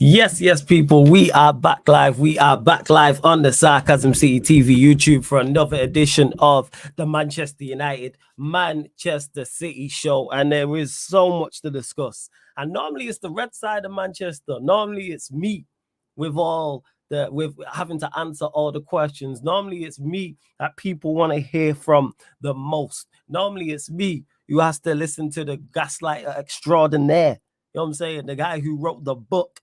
Yes, people. We are back live. We are back live on the Sarcasm City TV YouTube for another edition of the Manchester United Manchester City show. And there is so much to discuss. And normally it's the red side of Manchester. Normally it's me with having to answer all the questions. Normally it's me that people want to hear from the most. Normally it's me who has to listen to the gaslighter extraordinaire. You know what I'm saying? The guy who wrote the book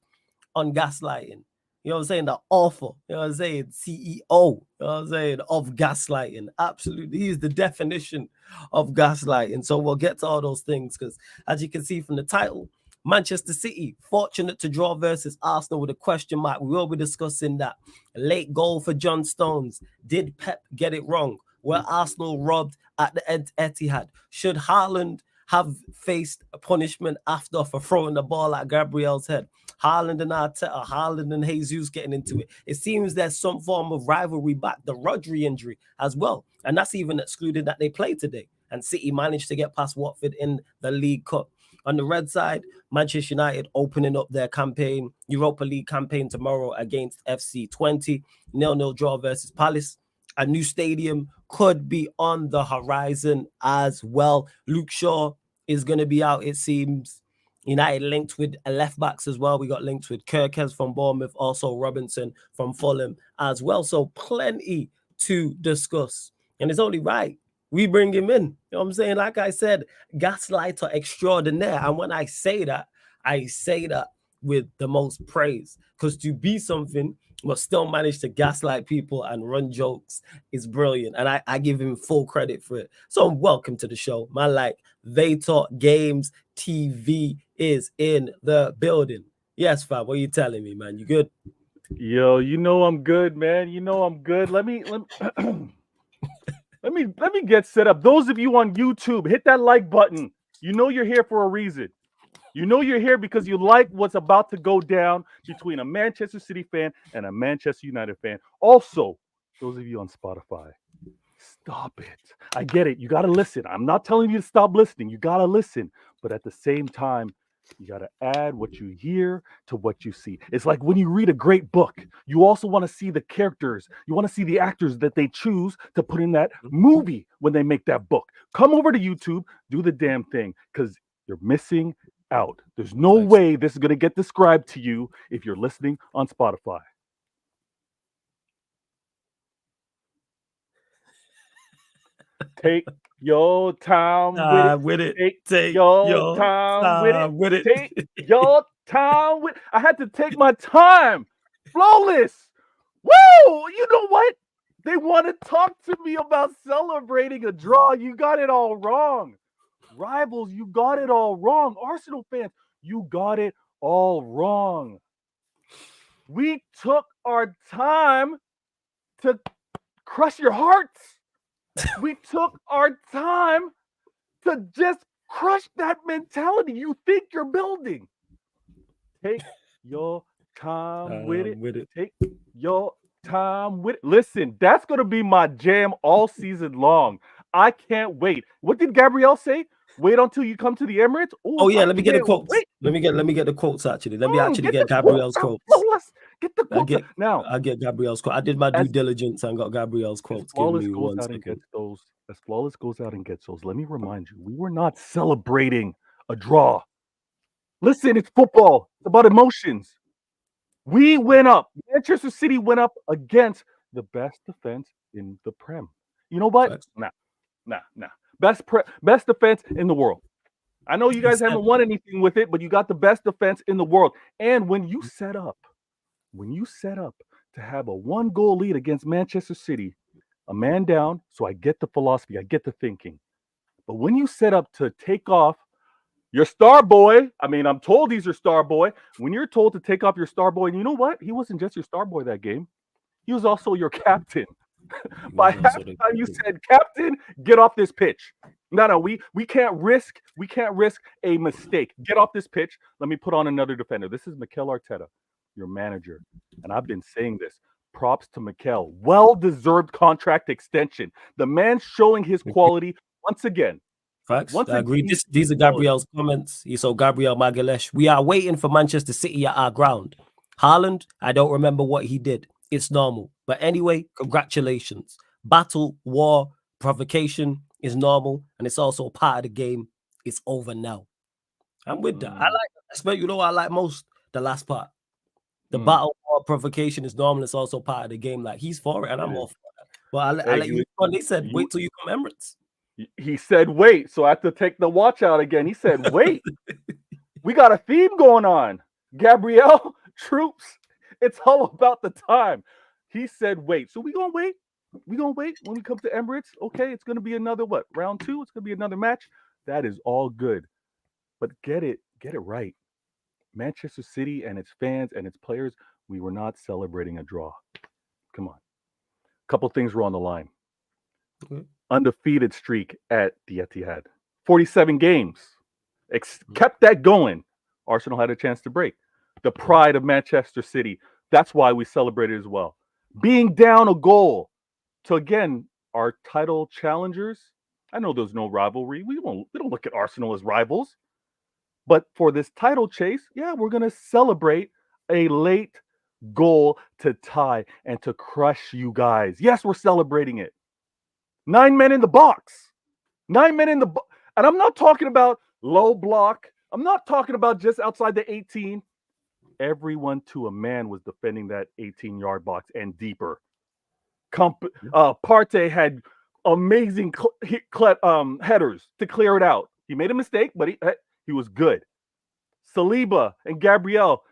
on gaslighting. You know what I'm saying? The author, you know what I'm saying? CEO, you know what I'm saying? Of gaslighting. Absolutely. He is the definition of gaslighting. So we'll get to all those things because, as you can see from the title, Manchester City, fortunate to draw versus Arsenal with a question mark. We will be discussing that. Late goal for John Stones. Did Pep get it wrong? Were Arsenal robbed at the Etihad? Should Haaland have faced a punishment after for throwing the ball at Gabriel's head? Haaland and Arteta, Haaland and Jesus getting into it. It seems there's some form of rivalry back. The Rodri injury as well. And that's even excluded that they played today. And City managed to get past Watford in the League Cup. On the red side, Manchester United opening up their campaign, Europa League campaign tomorrow against FC20. 0-0 draw versus Palace. A new stadium could be on the horizon as well. Luke Shaw is going to be out, it seems. United linked with left backs as well. We got linked with Kirkes from Bournemouth, also Robinson from Fulham as well. So plenty to discuss. And it's only right we bring him in. You know what I'm saying? Like I said, gaslighter extraordinaire. And when I say that with the most praise. Because to be something but still manage to gaslight people and run jokes is brilliant. And I give him full credit for it. So welcome to the show. Man, like They Talk Games TV is in the building. Yes, fam, what are you telling me, man? You good? Yo, you know I'm good, man. You know I'm good. Let me let me get set up. Those of you on YouTube, hit that like button. You know you're here for a reason. You know you're here because you like what's about to go down between a Manchester City fan and a Manchester United fan. Also, those of you on Spotify, stop it. I get it. You got to listen. I'm not telling you to stop listening. You got to listen. But at the same time, you got to add what you hear to what you see. It's like when you read a great book, you also want to see the characters. You want to see the actors that they choose to put in that movie when they make that book. Come over to YouTube, do the damn thing, because you're missing out. There's no way this is going to get described to you if you're listening on Spotify. Take your time with it. Take your time with it. Take your time with it. I had to take my time. Flawless. Woo! You know what? They want to talk to me about celebrating a draw. You got it all wrong. Rivals, you got it all wrong. Arsenal fans, you got it all wrong. We took our time to crush your hearts. We took our time to just crush that mentality you think you're building. Take your time with it. Take your time with it. Listen, that's going to be my jam all season long. I can't wait. What did Gabrielle say? Wait until you come to the Emirates. Oh yeah, let me get the quotes. Let me get the quotes actually. Let me actually get Gabrielle's quotes. Let's get the quotes. Now I get Gabrielle's quote. I did my due diligence and got Gabrielle's quotes. Flawless goes out and gets those. As Flawless goes out and gets those. Let me remind you, we were not celebrating a draw. Listen, it's football. It's about emotions. We went up. Manchester City went up against the best defense in the Prem. You know what? Nah. Best defense in the world. I know you guys haven't won anything with it, but you got the best defense in the world. And when you set up to have a 1-goal lead against Manchester City, a man down, so I get the philosophy, I get the thinking. But when you set up to take off your star boy, I mean, I'm told he's your star boy. When you're told to take off your star boy, and you know what? He wasn't just your star boy that game. He was also your captain. By halftime, you said, "Captain, get off this pitch." No, we can't risk a mistake. Get off this pitch. Let me put on another defender. This is Mikel Arteta, your manager, and I've been saying this. Props to Mikel. Well-deserved contract extension. The man showing his quality once again. Facts. I agree. These are Gabriel's comments. So Gabriel Magalesh. We are waiting for Manchester City at our ground. Haaland, I don't remember what he did. It's normal. But anyway, congratulations. Battle, war, provocation is normal, and it's also part of the game. It's over now. I'm with that. I like that. Especially, you know what I like most? The last part. The battle, war, provocation is normal. It's also part of the game. Like, he's for it, and I'm all for that. But I let you respond. They said, wait till you come Emirates. He said, wait. So I have to take the watch out again. He said, wait. We got a theme going on. Gabrielle, troops. It's all about the time. He said, wait. So we going to wait. We going to wait when we come to Emirates. Okay, it's going to be another what? Round 2? It's going to be another match. That is all good. But get it right. Manchester City and its fans and its players, we were not celebrating a draw. Come on. A couple things were on the line. Undefeated streak at the Etihad. 47 games. Kept that going. Arsenal had a chance to break. The pride of Manchester City. That's why we celebrated as well. Being down a goal to, again, our title challengers. I know there's no rivalry. We don't look at Arsenal as rivals. But for this title chase, yeah, we're going to celebrate a late goal to tie and to crush you guys. Yes, we're celebrating it. 9 men in the box. 9 men in the box. And I'm not talking about low block. I'm not talking about just outside the 18. Everyone to a man was defending that 18-yard box and deeper. Partey had amazing headers to clear it out. He made a mistake, but he was good. Saliba and Gabrielle,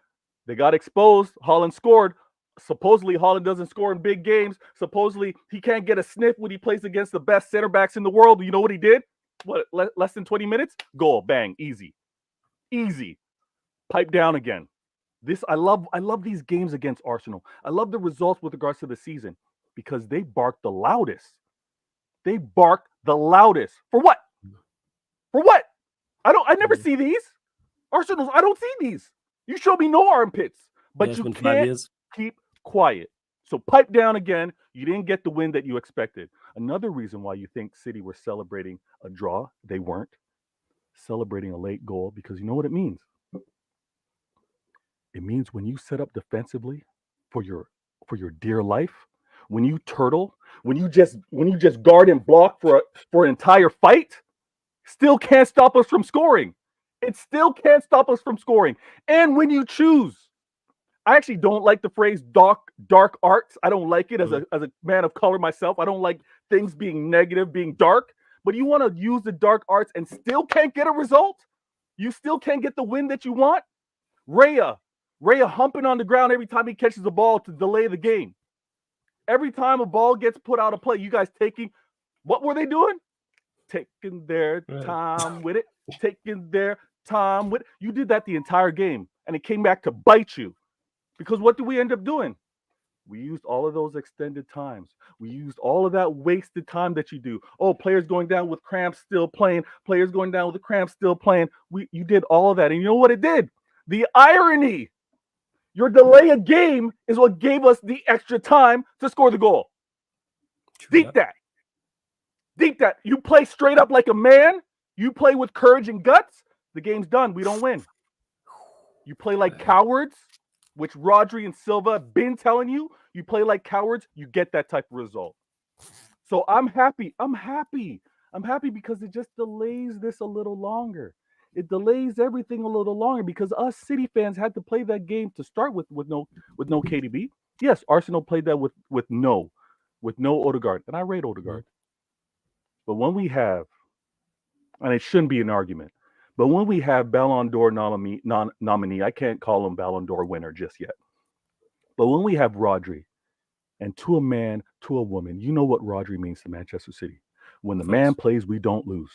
they got exposed. Haaland scored. Supposedly, Haaland doesn't score in big games. Supposedly, he can't get a sniff when he plays against the best center backs in the world. You know what he did? What, less than 20 minutes? Goal, bang, easy. Pipe down again. I love these games against Arsenal. I love the results with regards to the season because they bark the loudest. For what? I never see these. Arsenal, I don't see these. You show me no armpits, but you can't keep quiet. So pipe down again. You didn't get the win that you expected. Another reason why you think City were celebrating a draw, they weren't. Celebrating a late goal because you know what it means? It means when you set up defensively for your dear life, when you turtle, when you just guard and block for an entire fight, still can't stop us from scoring. It still can't stop us from scoring. And when you choose, I actually don't like the phrase dark arts. I don't like it as a man of color myself. I don't like things being negative, being dark. But you want to use the dark arts and still can't get a result? You still can't get the win that you want? Raya humping on the ground every time he catches the ball to delay the game. Every time a ball gets put out of play, you guys what were they doing? Taking their time with it. Taking their time with it. You did that the entire game, and it came back to bite you. Because what did we end up doing? We used all of those extended times. We used all of that wasted time that you do. Oh, players going down with cramps still playing. Players going down with the cramps still playing. You did all of that. And you know what it did? The irony. Your delay of game is what gave us the extra time to score the goal. Deep that. You play straight up like a man. You play with courage and guts. The game's done. We don't win. You play like cowards, which Rodri and Silva have been telling you. You play like cowards, you get that type of result. So I'm happy. I'm happy because it just delays this a little longer. It delays everything a little longer because us City fans had to play that game to start with no KDB. Yes, Arsenal played that with no Odegaard, and I rate Odegaard. But when we have, and it shouldn't be an argument, but when we have Ballon d'Or nominee, I can't call him Ballon d'Or winner just yet. But when we have Rodri, and to a man, to a woman, you know what Rodri means to Manchester City. When the man plays, we don't lose.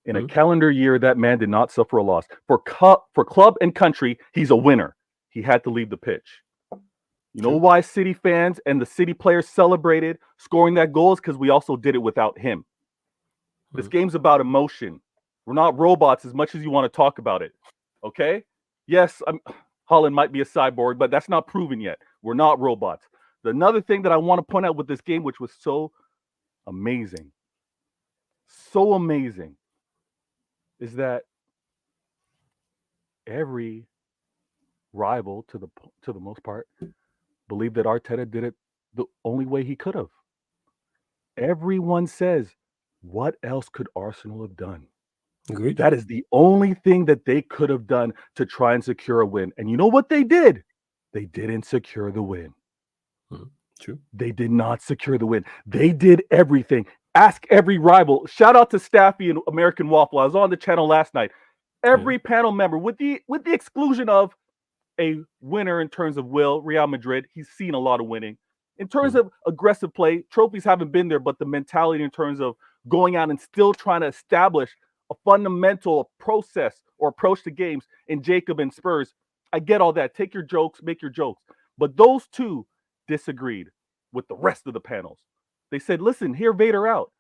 In a calendar year, that man did not suffer a loss. For club and country, he's a winner. He had to leave the pitch. You know why City fans and the City players celebrated scoring that goal is because we also did it without him. This game's about emotion. We're not robots as much as you want to talk about it. Okay? Yes, Haaland might be a cyborg, but that's not proven yet. We're not robots. Another thing that I want to point out with this game, which was so amazing, is that every rival, to the most part, believe that Arteta did it the only way he could have. Everyone says, what else could Arsenal have done? Agreed. That is the only thing that they could have done to try and secure a win. And you know what they did? They didn't secure the win. True. They did not secure the win. They did everything. Ask every rival. Shout out to Staffy and American Waffle. I was on the channel last night. Every panel member, with the exclusion of a winner in terms of Real Madrid, he's seen a lot of winning. In terms of aggressive play, trophies haven't been there, but the mentality in terms of going out and still trying to establish a fundamental process or approach to games in Jacob and Spurs, I get all that. Take your jokes, make your jokes. But those two disagreed with the rest of the panels. They said, listen, hear Vader out.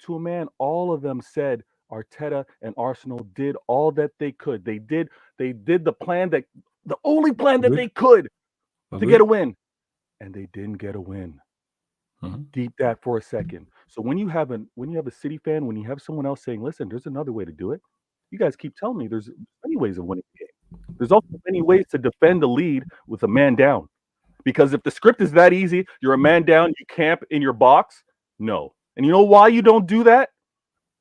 To a man, all of them said Arteta and Arsenal did all that they could. They did the only plan that they could to get a win. And they didn't get a win. Deep that for a second. So when you have a City fan, when you have someone else saying, listen, there's another way to do it. You guys keep telling me there's many ways of winning the game. There's also many ways to defend the lead with a man down. Because if the script is that easy, you're a man down, you camp in your box. No. And you know why you don't do that?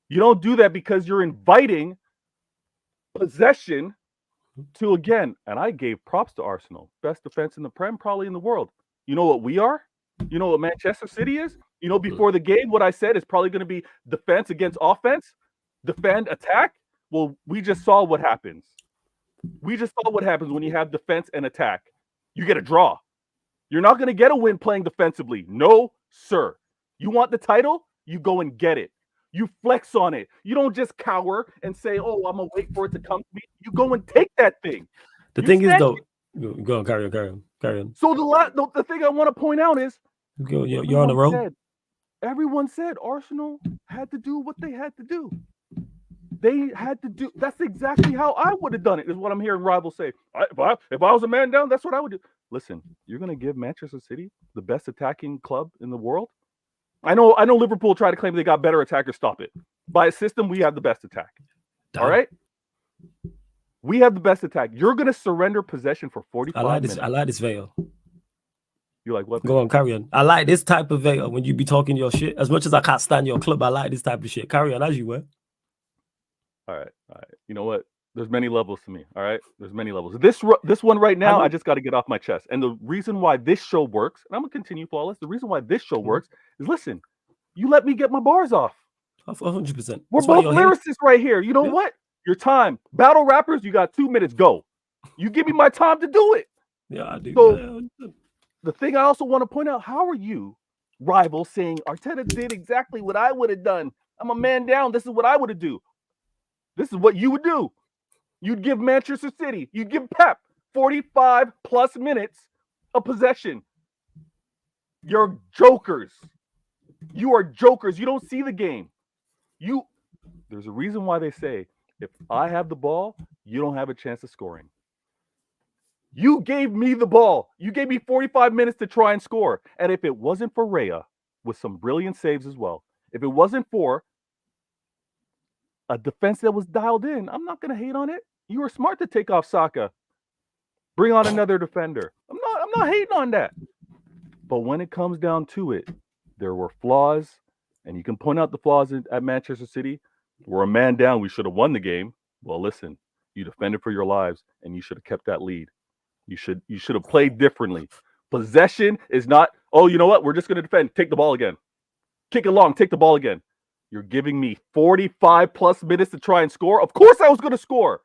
You don't do that because you're inviting possession to, again, and I gave props to Arsenal. Best defense in the Prem, probably in the world. You know what we are? You know what Manchester City is? You know, before the game, what I said is probably going to be defense against offense, defend, attack. Well, we just saw what happens. We just saw what happens when you have defense and attack. You get a draw. You're not going to get a win playing defensively. No, sir. You want the title? You go and get it. You flex on it. You don't just cower and say, oh, I'm going to wait for it to come to me. You go and take that thing. The thing is, though, go on, carry on. So the thing I want to point out is, you're on the road. Everyone said Arsenal had to do what they had to do. They had to do. That's exactly how I would have done it, is what I'm hearing rivals say. If I was a man down, that's what I would do. Listen, you're going to give Manchester City the best attacking club in the world? I know Liverpool tried to claim they got better attackers. Stop it. By a system, we have the best attack. Damn. All right? We have the best attack. You're going to surrender possession for 45 minutes. I like this veil. You like what? Go on, carry on. I like this type of veil when you be talking your shit. As much as I can't stand your club, I like this type of shit. Carry on as you were. All right. You know what? There's many levels to me. All right. There's many levels. This one right now, I just got to get off my chest. And the reason why this show works, and I'm gonna continue, Flawless. The reason why this show works is, listen, you let me get my bars off. 100%. We're both lyricists right here. You know what? Your time. Battle rappers, you got 2 minutes. Go. You give me my time to do it. Yeah, I do. So the thing I also want to point out, how are you, rival, saying Arteta did exactly what I would have done? I'm a man down. This is what I would have do. This is what you would do. You'd give Manchester City, you'd give Pep 45 plus minutes of possession. You're jokers. You are jokers. You don't see the game. There's a reason why they say, if I have the ball, you don't have a chance of scoring. You gave me the ball. You gave me 45 minutes to try and score. And if it wasn't for Raya, with some brilliant saves as well, if it wasn't for a defense that was dialed in, I'm not going to hate on it. You were smart to take off Saka. Bring on another defender. I'm not hating on that. But when it comes down to it, there were flaws, and you can point out the flaws at Manchester City. We're a man down. We should have won the game. Well, listen, you defended for your lives, and you should have kept that lead. You should have played differently. Possession is not, oh, you know what? We're just going to defend. Take the ball again. Kick it long. Take the ball again. You're giving me 45 plus minutes to try and score. Of course I was going to score.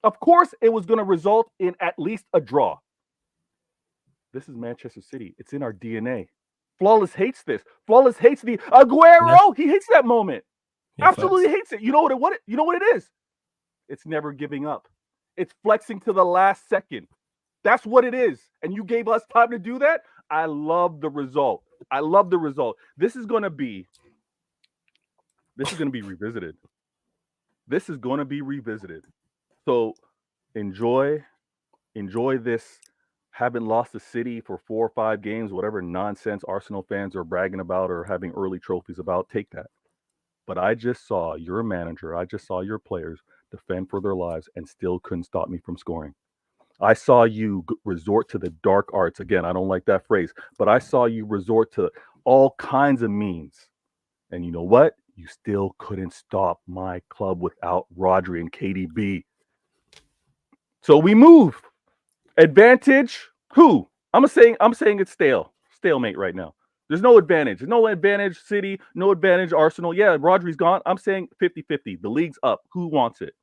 Of course it was going to result in at least a draw. This is Manchester City. It's in our DNA. Flawless hates this. Flawless hates the Aguero. Yeah. He hates that moment. Yeah, absolutely hates it. You know what it is? It's never giving up. It's flexing to the last second. That's what it is. And you gave us time to do that. I love the result. This is going to be revisited. This is going to be revisited. So enjoy this. Haven't lost the City for 4 or 5 games, whatever nonsense Arsenal fans are bragging about or having early trophies about. Take that. But I just saw your manager. I just saw your players defend for their lives and still couldn't stop me from scoring. I saw you resort to the dark arts. Again, I don't like that phrase, but I saw you resort to all kinds of means. And you know what? You still couldn't stop my club without Rodri and KDB. So we move. Advantage? Who? I'm saying it's stalemate right now. There's no advantage. There's no advantage City, no advantage Arsenal. Yeah, Rodri's gone. I'm saying 50-50. The league's up. Who wants it?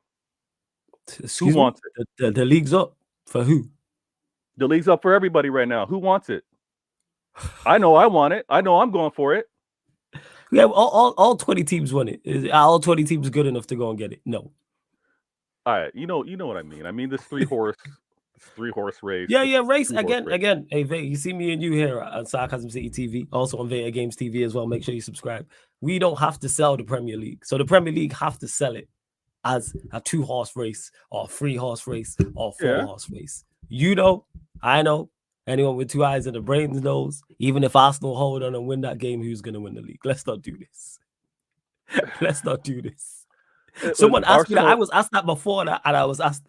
Excuse Who wants me? The league's up for who? The league's up for everybody right now. Who wants it? I know I want it. I know I'm going for it. Yeah, all 20 teams want it. All 20 teams good enough to go and get it? No. All right, you know what I mean. I mean this three horse race. Yeah, race again. Hey, Vay, you see me and you here on Sarcasm City TV, also on Vaya Games TV as well. Make sure you subscribe. We don't have to sell the Premier League, so the Premier League have to sell it as a 2-horse race or a 3-horse race or 4-horse race. You know, I know. Anyone with 2 eyes and a brain knows. Even if Arsenal hold on and win that game, who's going to win the league? Let's not do this. Let's not do this. Someone asked me that. I was asked that before, and I was asked.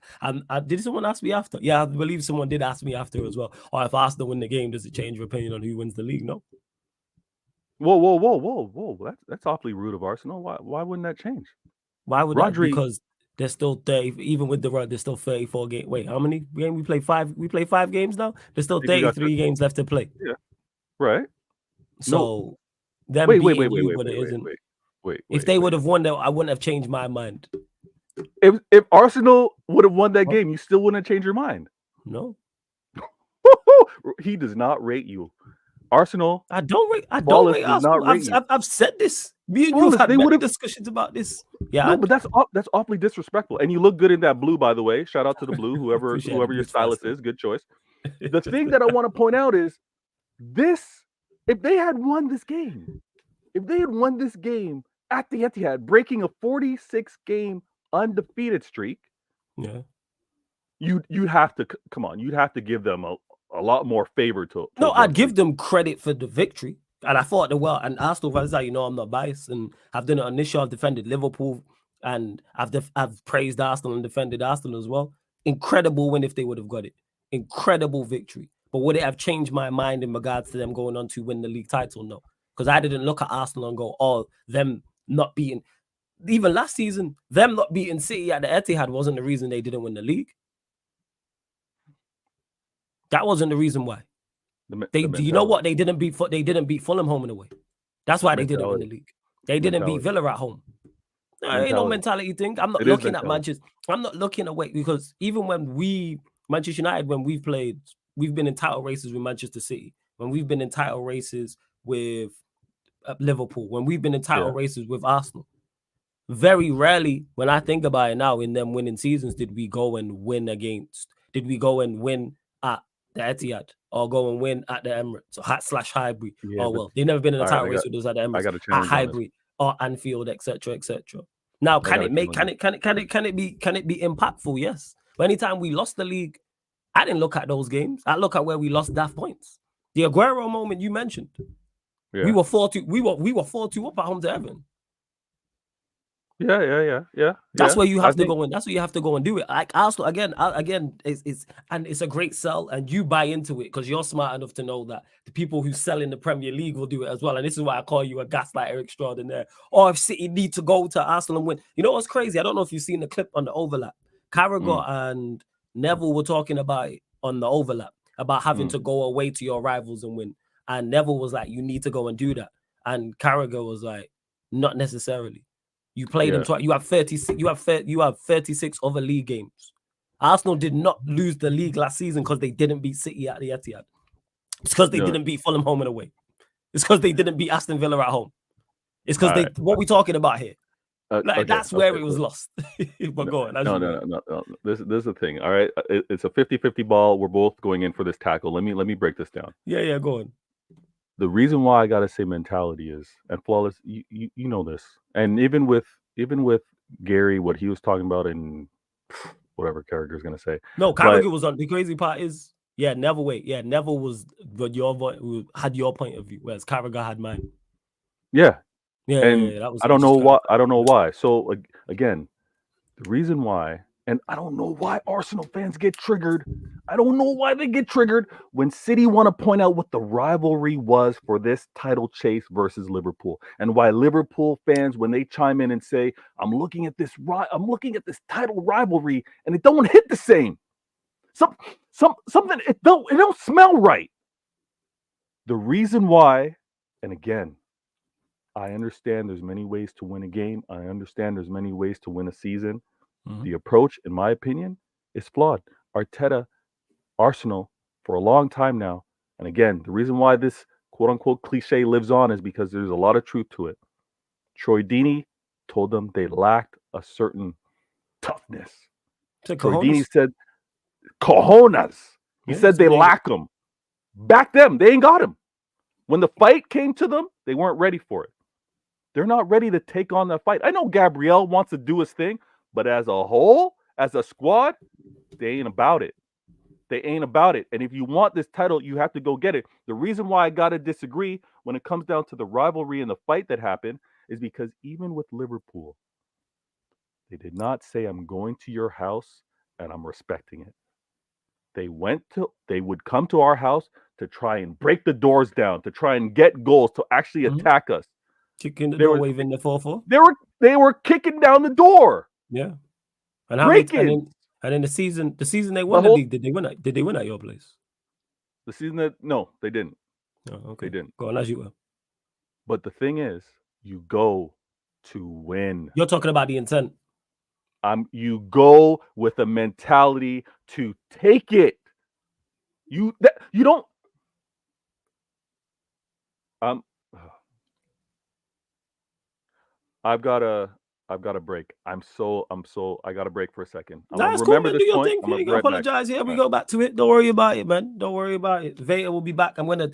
Did someone ask me after? Yeah, I believe someone did ask me after as well. Or if Arsenal win the game, does it change your opinion on who wins the league? No. Whoa! That's awfully rude of Arsenal. Why wouldn't that change? Why would that? Because there's still 30. Even with the run, there's still 34 games. Wait, how many games we play? 5. We play 5 games now. There's still 33 games left to play. Yeah, right. So them wait. If they would have won, though, I wouldn't have changed my mind. If Arsenal would have won that game, you still wouldn't have changed your mind. No. He does not rate you. Arsenal. I don't rate Arsenal. I've said this. Me and you have had many discussions about this. Yeah, no, but that's awfully disrespectful. And you look good in that blue, by the way. Shout out to the blue, whoever your stylist is. Good choice. The thing that I want to point out is this: if they had won this game at the Etihad, breaking a 46-game undefeated streak, yeah, you'd have to come on. You'd have to give them a lot more favor to. No, I'd give them credit for the victory. And I thought that, well, and Arsenal fans, I'm not biased, and I've done it on this show. I've defended Liverpool, and I've praised Arsenal and defended Arsenal as well. Incredible win if they would have got it. Incredible victory. But would it have changed my mind in regards to them going on to win the league title? No. Because I didn't look at Arsenal and go, oh, them not beating. Even last season, them not beating City at the Etihad wasn't the reason they didn't win the league. That wasn't the reason why. Do you know what? They didn't beat Fulham home and away. That's why they didn't win the league. They didn't beat Villa at home. No, ain't no mentality thing. I'm not looking at Manchester. I'm not looking away because even when Manchester United, when we've played, we've been in title races with Manchester City. When we've been in title races with Liverpool. When we've been in title races with Arsenal. Very rarely, when I think about it now, in them winning seasons, did we go and win at the Etihad or go and win at the Emirates or /Highbury. Yeah, they've never been in a title race with us at the Emirates, at Highbury or Anfield, etc. Now, can it be impactful? Yes. But anytime we lost the league, I didn't look at those games. I look at where we lost that points. The Aguero moment you mentioned. Yeah. We were 4-2. We were 4-2 up at home to Everton. Yeah. That's where you have to go in. That's where you have to go and do it. Like Arsenal again, it's a great sell, and you buy into it because you're smart enough to know that the people who sell in the Premier League will do it as well. And this is why I call you a gaslighter extraordinaire. Or if City need to go to Arsenal and win, you know what's crazy? I don't know if you've seen the clip on the overlap. Carragher and Neville were talking about it on the overlap about having to go away to your rivals and win. And Neville was like, "You need to go and do that," and Carragher was like, "Not necessarily." You played them twice. You have 36. You have 36 other league games. Arsenal did not lose the league last season because they didn't beat City at the Etihad. It's because they didn't beat Fulham home and away. It's because they didn't beat Aston Villa at home. It's because what we talking about here? That's where it was lost. But go on. No. This is the thing. All right, it's a 50-50 ball. We're both going in for this tackle. Let me break this down. Yeah. Go on. The reason why I gotta say mentality is, and Flawless, you know this, and even with Gary, what he was talking about in whatever Carragher's gonna say. No, Carragher was on. The crazy part is, Neville. Neville was, but had your point of view, whereas Carragher had mine. Yeah. That was. I don't know why. So again, the reason why And I don't know why Arsenal fans get triggered. I don't know why they get triggered when City want to point out what the rivalry was for this title chase versus Liverpool, and why Liverpool fans, when they chime in and say, I'm looking at this title rivalry, and it don't hit the same. Something it don't smell right. The reason why, and again, I understand there's many ways to win a game. I understand there's many ways to win a season. The approach, in my opinion, is flawed. Arteta, Arsenal, for a long time now, and again, the reason why this quote-unquote cliche lives on is because there's a lot of truth to it. Troy Deeney told them they lacked a certain toughness. Troy Deeney said, cojones. He said they lack them. Back them, they ain't got him. When the fight came to them, they weren't ready for it. They're not ready to take on that fight. I know Gabriel wants to do his thing, but as a whole, as a squad, they ain't about it. They ain't about it. And if you want this title, you have to go get it. The reason why I got to disagree when it comes down to the rivalry and the fight that happened is because even with Liverpool, they did not say, I'm going to your house and I'm respecting it. They would come to our house to try and break the doors down, to try and get goals, to actually attack us. Kicking the door, waving the 4-4. They were kicking down the door. Yeah. And how and in the season they won the league, did they win it? Did they win at your place? The season no, they didn't. Oh, okay. They didn't. Go on as you were. But the thing is, you go to win. You're talking about the intent. You go with a mentality to take it. You don't. I've got a break. I got a break for a second. That's cool, man. Do your thing. You can apologize. Yeah, we go back to it. Don't worry about it, man. Don't worry about it. Veta will be back. I'm gonna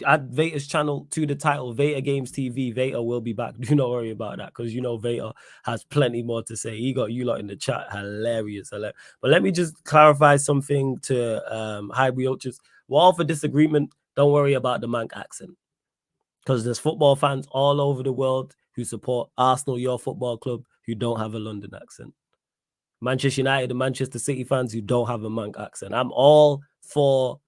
add Veta's channel to the title, Veta Games TV. Veta will be back. Do not worry about that, because Veta has plenty more to say. He got you lot in the chat. Hilarious. But let me just clarify something to Hybrid Ultras. We're all for disagreement. Don't worry about the Manc accent, because there's football fans all over the world who support Arsenal, your football club, who don't have a London accent. Manchester United and Manchester City fans who don't have a Manc accent. I'm all for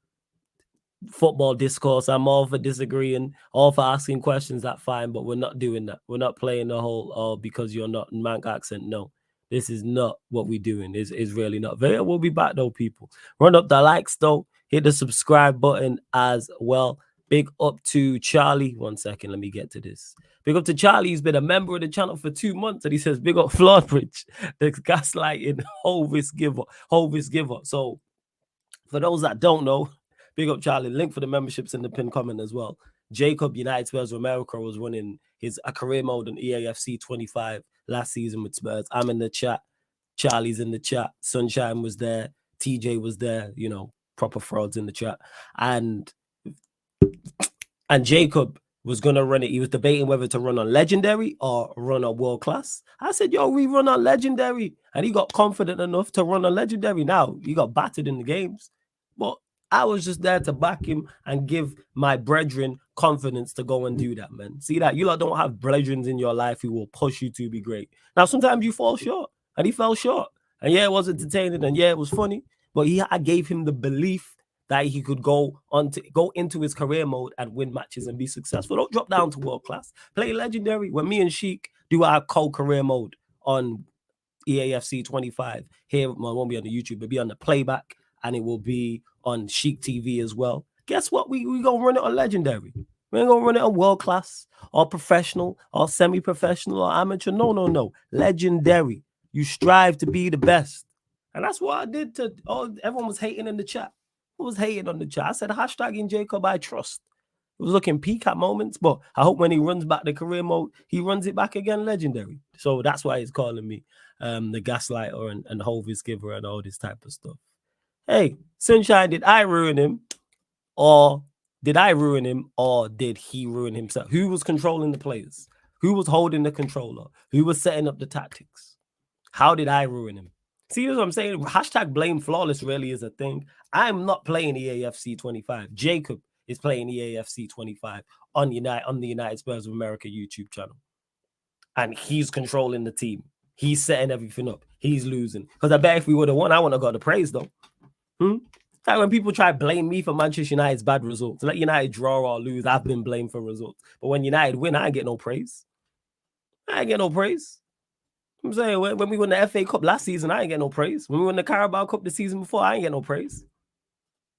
football discourse. I'm all for disagreeing, all for asking questions. That's fine, but we're not doing that. We're not playing the whole, because you're not Manc accent. No, this is not what we're doing. It's really not. We'll be back, though, people. Run up the likes, though. Hit the subscribe button as well. Big up to Charlie. 1 second, let me get to this. Big up to Charlie. He's been a member of the channel for 2 months, and he says, big up Floodbridge, the gaslighting Hovis giver. So for those that don't know, big up Charlie. Link for the memberships in the pinned comment as well. Jacob, United Spurs of America, was running a career mode on EAFC 25 last season with Spurs. I'm in the chat. Charlie's in the chat. Sunshine was there. TJ was there. Proper frauds in the chat. And Jacob was going to run it. He was debating whether to run on Legendary or run on World Class. I said, we run on Legendary. And he got confident enough to run on Legendary. Now, he got battered in the games. But I was just there to back him and give my brethren confidence to go and do that, man. See that? You lot don't have brethren in your life who will push you to be great. Now, sometimes you fall short. And he fell short. And yeah, it was entertaining. And yeah, it was funny. But I gave him the belief that he could go into his career mode and win matches and be successful. Don't drop down to World Class. Play Legendary. When me and Sheik do our career mode on EAFC 25, here it won't be on the YouTube, it'll be on the playback, and it will be on Sheik TV as well. Guess what? We gonna run it on Legendary. We ain't gonna run it on World Class or professional or semi-professional or amateur. No. Legendary. You strive to be the best. And that's what I did everyone was hating in the chat. Who was hating on the chat? I said, # Jacob, I trust. It was looking peak at moments, but I hope when he runs back the career mode, he runs it back again Legendary. So that's why he's calling me the gaslighter and Hovis giver and all this type of stuff. Hey, Sunshine, did I ruin him? Or did he ruin himself? Who was controlling the players? Who was holding the controller? Who was setting up the tactics? How did I ruin him? See what I'm saying? # blame flawless really is a thing. I'm not playing EAFC 25. Jacob is playing EAFC 25 on the United Spurs of America YouTube channel. And he's controlling the team. He's setting everything up. he's losing. Because I bet if we would have won, I wouldn't have got the praise though. Like when people try to blame me for Manchester United's bad results, let United draw or lose, I've been blamed for results. But when United win, I ain't get no praise. I ain't get no praise. I'm saying when we won the FA Cup last season, I ain't get no praise. When we won the Carabao Cup the season before, I ain't get no praise.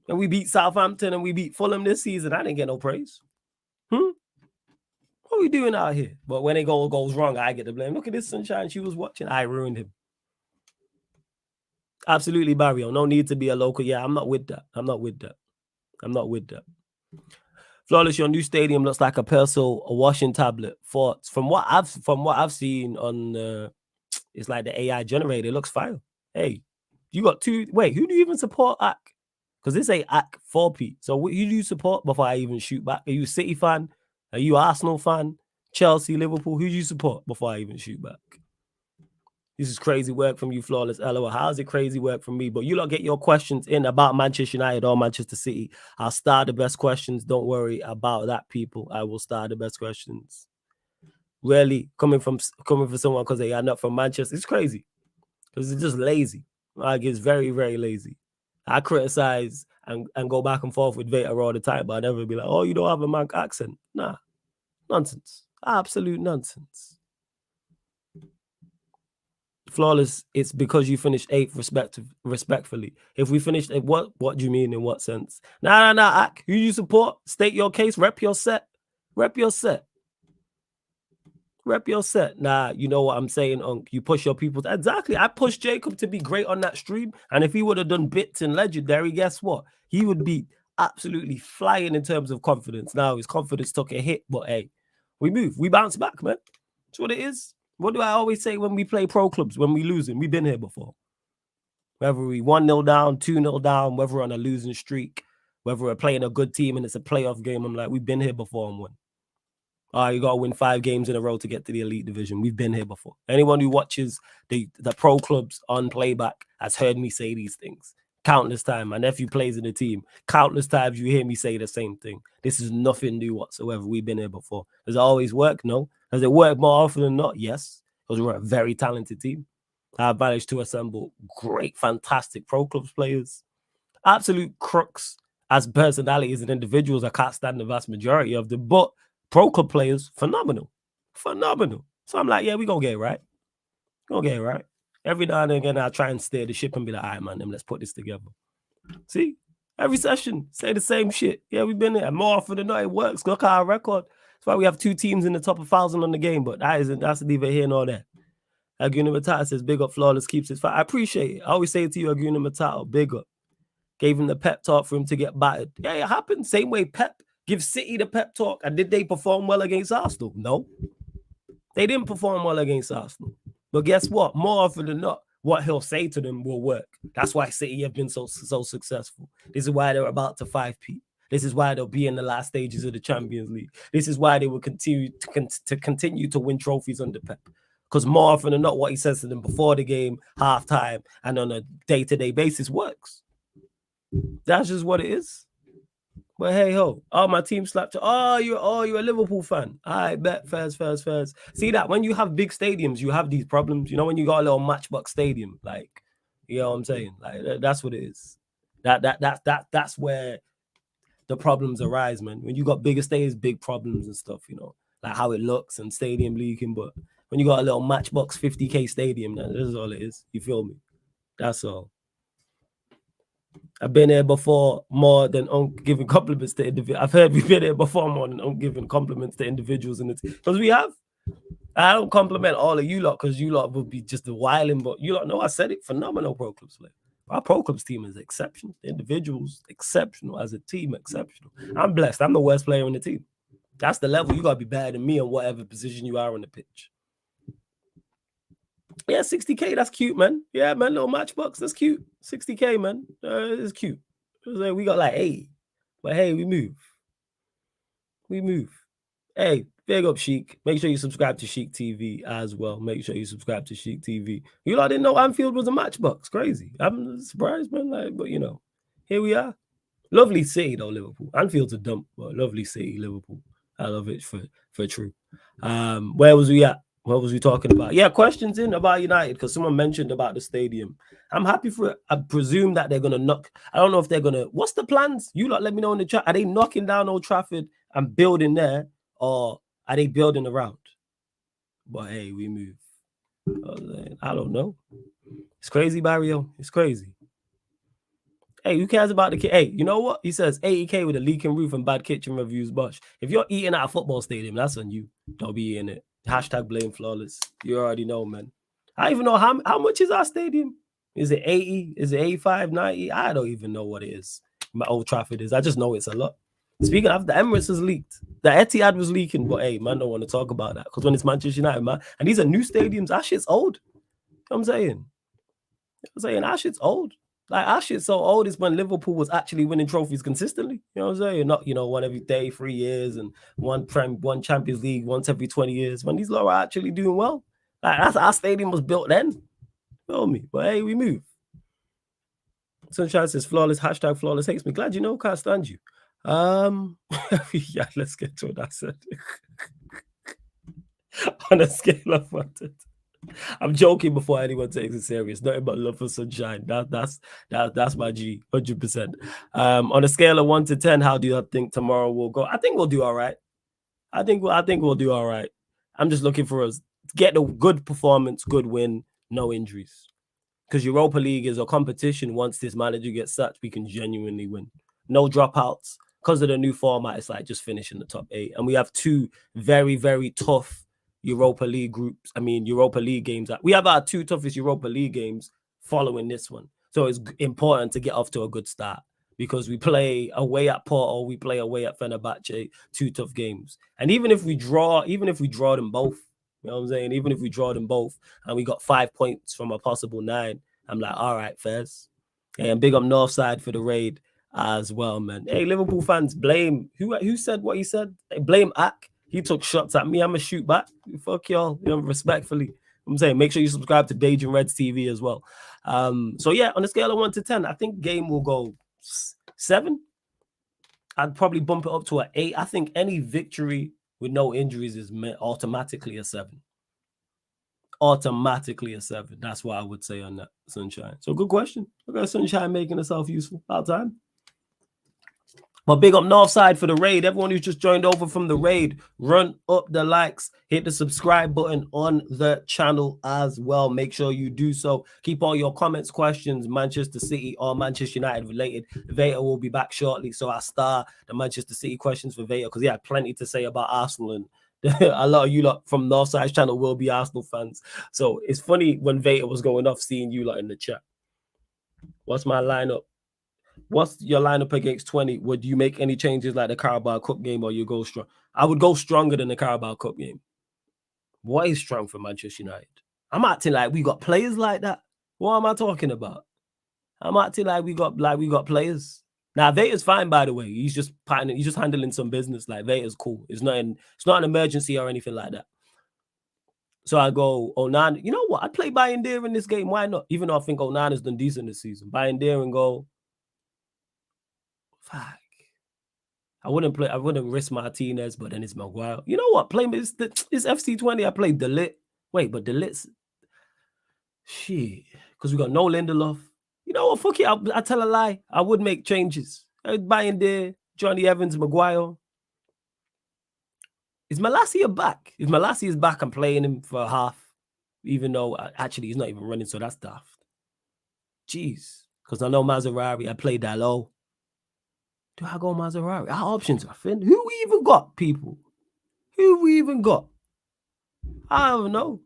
And we beat Southampton and we beat Fulham this season, I didn't get no praise. What are we doing out here? But when it goes wrong, I get the blame. Look at this sunshine. She was watching. I ruined him. Absolutely, Barrio. No need to be a local. Yeah, I'm not with that. I'm not with that. Flawless, your new stadium looks like a pencil, a washing tablet. Thoughts from what I've seen on it's like the AI generator. It looks fine. Hey, you got two. Wait, who do you even support? AK? Because this ain't AK 4P. So who do you support before I even shoot back? Are you a City fan? Are you Arsenal fan? Chelsea, Liverpool? Who do you support before I even shoot back? This is crazy work from you, Flawless. LOL. How's it crazy work from me? But you lot get your questions in about Manchester United or Manchester City. I'll start the best questions. Don't worry about that, people. I will start the best questions. Really, coming from someone because they are not from Manchester, it's crazy. Because it's just lazy. Like, it's very, very lazy. I criticize and go back and forth with Vader all the time, but I never be like, oh, you don't have a Manc accent. Nah. Nonsense. Absolute nonsense. Flawless, it's because you finished 8th respectfully. If we finished, what do you mean? In what sense? Nah, Ak, who you support? State your case, rep your set. Nah, you know what I'm saying, Unc. You push your people. Exactly. I pushed Jacob to be great on that stream. And if he would have done bits in Legendary, guess what? He would be absolutely flying in terms of confidence. Now his confidence took a hit, but hey, we move. We bounce back, man. That's what it is. What do I always say when we play pro clubs, when we losing? We've been here before. Whether we 1-0 down, 2-0 down, whether we're on a losing streak, whether we're playing a good team and it's a playoff game, I'm like, we've been here before and won. You got to win 5 games in a row to get to the elite division. We've been here before. Anyone who watches the pro clubs on playback has heard me say these things countless times. My nephew plays in the team. Countless times you hear me say the same thing. This is nothing new whatsoever. We've been here before. Does it always work? No. Does it work more often than not? Yes. Because we're a very talented team. I've managed to assemble great, fantastic pro clubs players. Absolute crooks as personalities and individuals. I can't stand the vast majority of them. But pro club players, phenomenal. So I'm like, yeah, we're going to get it right. Every now and again, I try and steer the ship and be like, all right, man, let's put this together. See? Every session, say the same shit. Yeah, we've been there. More often than not, it works. Look at our record. That's why we have 2 teams in the top 1,000 on the game, but that's neither here nor there. Aguna Matata says, big up, Flawless keeps his fight. I appreciate it. I always say to you, Aguna Matata, big up. Gave him the pep talk for him to get battered. Yeah, it happened. Same way Pep gives City the pep talk. And did they perform well against Arsenal? No. They didn't perform well against Arsenal. But guess what? More often than not, what he'll say to them will work. That's why City have been so successful. This is why they're about to 5P. This is why they'll be in the last stages of the Champions League. This is why they will continue to win trophies under Pep. Because more often than not, what he says to them before the game, halftime, and on a day-to-day basis works. That's just what it is. But hey ho, my team slapped you. You're a Liverpool fan. I bet fairs. See that when you have big stadiums, you have these problems. You know, when you got a little matchbox stadium, like, you know what I'm saying? Like that's what it is. That's where the problems arise, man. When you got bigger stadiums, big problems and stuff, you know, like how it looks and stadium leaking. But when you got a little matchbox 50K stadium, this is all it is. You feel me? That's all. I've been here before more than giving compliments to individuals. I've heard we've been here before more than giving compliments to individuals in the team. Because we have. I don't compliment all of you lot because you lot would be just a whiling, but you lot know I said it. Phenomenal pro clubs play. Our pro clubs team is exceptional. The individuals, exceptional. As a team, exceptional. I'm blessed. I'm the worst player in the team. That's the level. You got to be better than me in whatever position you are on the pitch. Yeah, 60K, that's cute, man. Yeah, man, little matchbox, that's cute. 60K, man, it's cute. We got like 80, but hey, we move. Hey, big up Sheik. Make sure you subscribe to Sheik TV as well. You lot didn't know Anfield was a matchbox. Crazy. I'm surprised, man. But you know, here we are. Lovely city though, Liverpool. Anfield's a dump, but lovely city, Liverpool. I love it for true. Where was we at? What was we talking about? Yeah, questions in about United because someone mentioned about the stadium. I'm happy for it. I presume that they're gonna knock. I don't know if they're gonna. What's the plans? You lot, let me know in the chat. Are they knocking down Old Trafford and building there, or are they building around? But hey, we move. I don't know. It's crazy, Barrio. It's crazy. Hey, who cares about the kid? Hey, you know what? He says 80K with a leaking roof and bad kitchen reviews, Bosh. If you're eating at a football stadium, that's on you. Don't be eating it. Hashtag blame flawless. You already know, man. I don't even know how much is our stadium? Is it 80? Is it 85, 90? I don't even know what it is. My Old Trafford is. I just know it's a lot. Speaking of, the Emirates has leaked. The Etihad was leaking, but hey, man, don't want to talk about that. Because when it's Manchester United, man, and these are new stadiums, that shit's old. You know what I'm saying? That shit's old. Like, our shit's so old is when Liverpool was actually winning trophies consistently. You know what I'm saying? Not, one every day, 3 years, and one Champions League once every 20 years. When these lot are actually doing well. Like, that's our stadium was built then. Feel me? But hey, we move. Sunshine says flawless, hashtag flawless hates me. Glad you know, can't stand you. Yeah, let's get to what I said. On a scale of 1 to 10. I'm joking before anyone takes it serious. Nothing but love for Sunshine. That's my G, 100%. On a scale of 1 to 10, how do you think tomorrow will go? I think we'll do all right. I think we'll do all right. I'm just looking for us to get a good performance, good win, no injuries. Because Europa League is a competition. Once this manager gets sacked, we can genuinely win. No dropouts. Because of the new format, it's like just finishing the top 8. And we have 2 very, very tough Europa League games. We have our 2 toughest Europa League games following this one. So it's important to get off to a good start because we play away at Porto, we play away at Fenerbahce, 2 tough games. And even if we draw them both, you know what I'm saying? Even if we draw them both and we got 5 points from a possible 9, I'm like, all right, Fez. Hey, and big up Northside for the raid as well, man. Hey, Liverpool fans, blame who said what he said? Hey, blame Ak. He took shots at me. I'm gonna shoot back. Fuck y'all, respectfully. I'm saying make sure you subscribe to Dage and Reds TV as well. So yeah, on a scale of 1 to 10, I think game will go 7. I'd probably bump it up to an 8. I think any victory with no injuries is automatically a 7. Automatically a 7. That's what I would say on that, Sunshine. So good question. Look at Sunshine making herself useful. About time. But big up Northside for the raid. Everyone who's just joined over from the raid, run up the likes, hit the subscribe button on the channel as well. Make sure you do so. Keep all your comments, questions, Manchester City or Manchester United related. Veta will be back shortly, so I start the Manchester City questions for Veta because he had plenty to say about Arsenal, and a lot of you lot from Northside's channel will be Arsenal fans. So it's funny when Veta was going off seeing you lot in the chat. What's my lineup? What's your lineup against 20? Would you make any changes like the Carabao Cup game, or you go strong? I would go stronger than the Carabao Cup game. What is strong for Manchester United? I'm acting like we got players like that. What am I talking about? I'm acting like we got players. Now Veta's fine, by the way. He's just handling some business. Like Veta's cool. It's not an emergency or anything like that. So I go Onana. You know what? I'd play Bayern in this game. Why not? Even though I think Onana's done decent this season. Bayern and go. Fuck. I wouldn't risk Martinez, but then it's Maguire. You know what? It's FC20. I played Delit. Wait, but Delit's shit. Because we got no Lindelof. You know what? Fuck it. I tell a lie. I would make changes. Bayern, Johnny Evans, Maguire. Is Malacia back? If Malacia is back, I'm playing him for half. Even though actually he's not even running, so that's daft. Jeez. Because I know Maserati. I played Dalot. Do I go Maserati? Our options are thin. Who we even got, people? Who we even got? I don't know.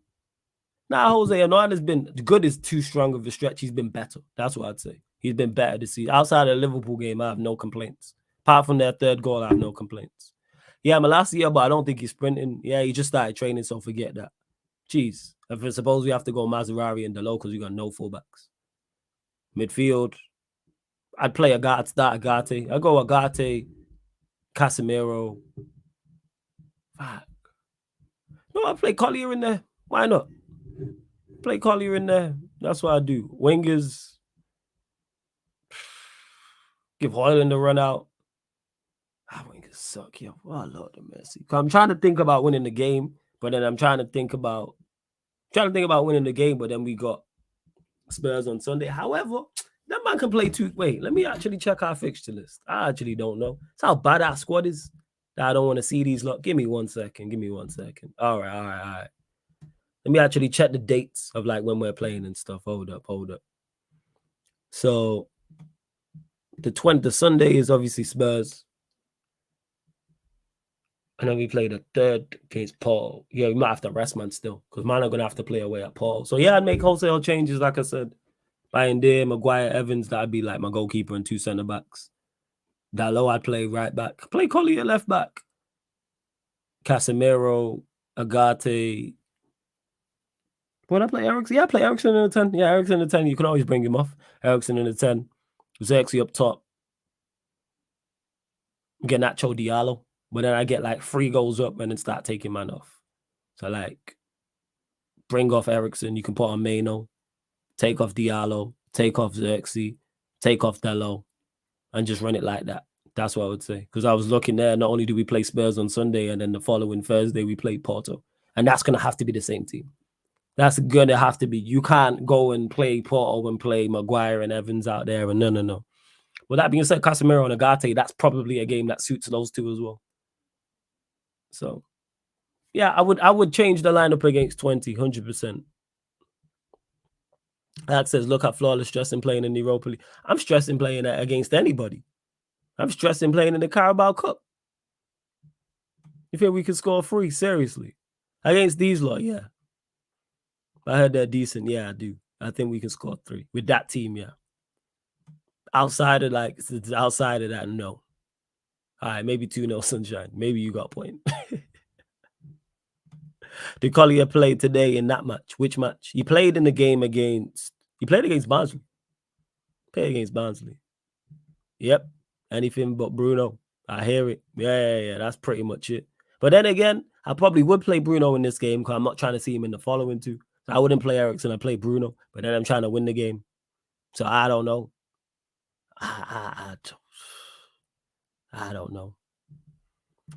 Now, Jose Hernandez been good is too strong of a stretch. He's been better. That's what I'd say. He's been better this season. Outside of the Liverpool game, I have no complaints. Apart from that 3rd goal, I have no complaints. Yeah, Malacia, but I don't think he's sprinting. Yeah, he just started training, so forget that. Jeez. If I suppose we have to go Maserati and Dalot because we got no fullbacks. Midfield, I'd play Agate. I go Agate, Casemiro. Fuck. No, I play Collier in there. Why not? Play Collier in there. That's what I do. Wingers. Give Hoyland a run out. Wingers suck, yo. Oh, Lord of mercy. I'm trying to think about winning the game, But then I'm trying to think about winning the game, but then we got Spurs on Sunday. However, that man can play two. Wait, let me actually check our fixture list. I actually don't know. It's how bad our squad is that I don't want to see these lot. Give me 1 second. All right. Let me actually check the dates of like when we're playing and stuff. Hold up. So the Sunday is obviously Spurs. And then we play the third against Paul. Yeah, we might have to rest man still, because man are gonna have to play away at Paul. So yeah, I'd make wholesale changes, like I said. Buying there, Maguire, Evans, that'd be like my goalkeeper and 2 centre backs. Dalot, I'd play right back. Play Collier left back. Casemiro, Agate. Would I play Eriksen? Yeah, I play Eriksen in the 10. Yeah, Eriksen in the 10. You can always bring him off. Eriksen in the 10. Xerxes up top. Get Nacho Diallo. But then I get like 3 goals up and then start taking man off. So like, bring off Eriksen. You can put on Maino. Take off Diallo. Take off Xerxes. Take off Dalot. And just run it like that. That's what I would say. Because I was looking there, not only do we play Spurs on Sunday, and then the following Thursday we play Porto. And that's going to have to be the same team. That's going to have to be. You can't go and play Porto and play Maguire and Evans out there. And no. With that being said, Casemiro and Agate, that's probably a game that suits those two as well. So, yeah, I would change the lineup against 20, 100%. Alex says, look at flawless stressing playing in the Europa League. I'm stressing playing against anybody. I'm stressing playing in the Carabao Cup. You think we could score 3? Seriously. Against these lot, yeah. I heard they're decent. Yeah, I do. I think we can score 3 with that team, yeah. Outside of that, no. All right, maybe 2-0 Sunshine. Maybe you got a point. Did Collier play today in that match? Which match? He played in the game against Barnsley. Played against Barnsley. Yep. Anything but Bruno. I hear it. Yeah. That's pretty much it. But then again, I probably would play Bruno in this game because I'm not trying to see him in the following 2. So I wouldn't play Eriksen. I'd play Bruno. But then I'm trying to win the game. So I don't know. I don't know.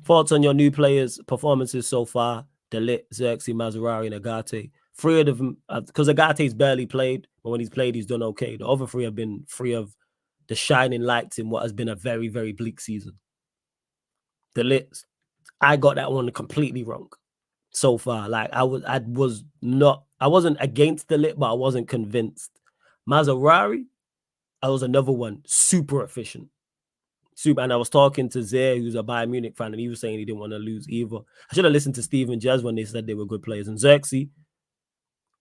Thoughts on your new players' performances so far? Delit, Xerxes, Maserati, and Agate. 3 of them, because Agate's barely played, but when he's played, he's done okay. The other 3 have been 3 of the shining lights in what has been a very, very bleak season. Delit, I got that one completely wrong so far. Like I wasn't against Delit, but I wasn't convinced. Maserati, I was another one, super efficient. And I was talking to Zaire, who's a Bayern Munich fan, and he was saying he didn't want to lose either. I should have listened to Steve and Jez when they said they were good players. And Xerxes,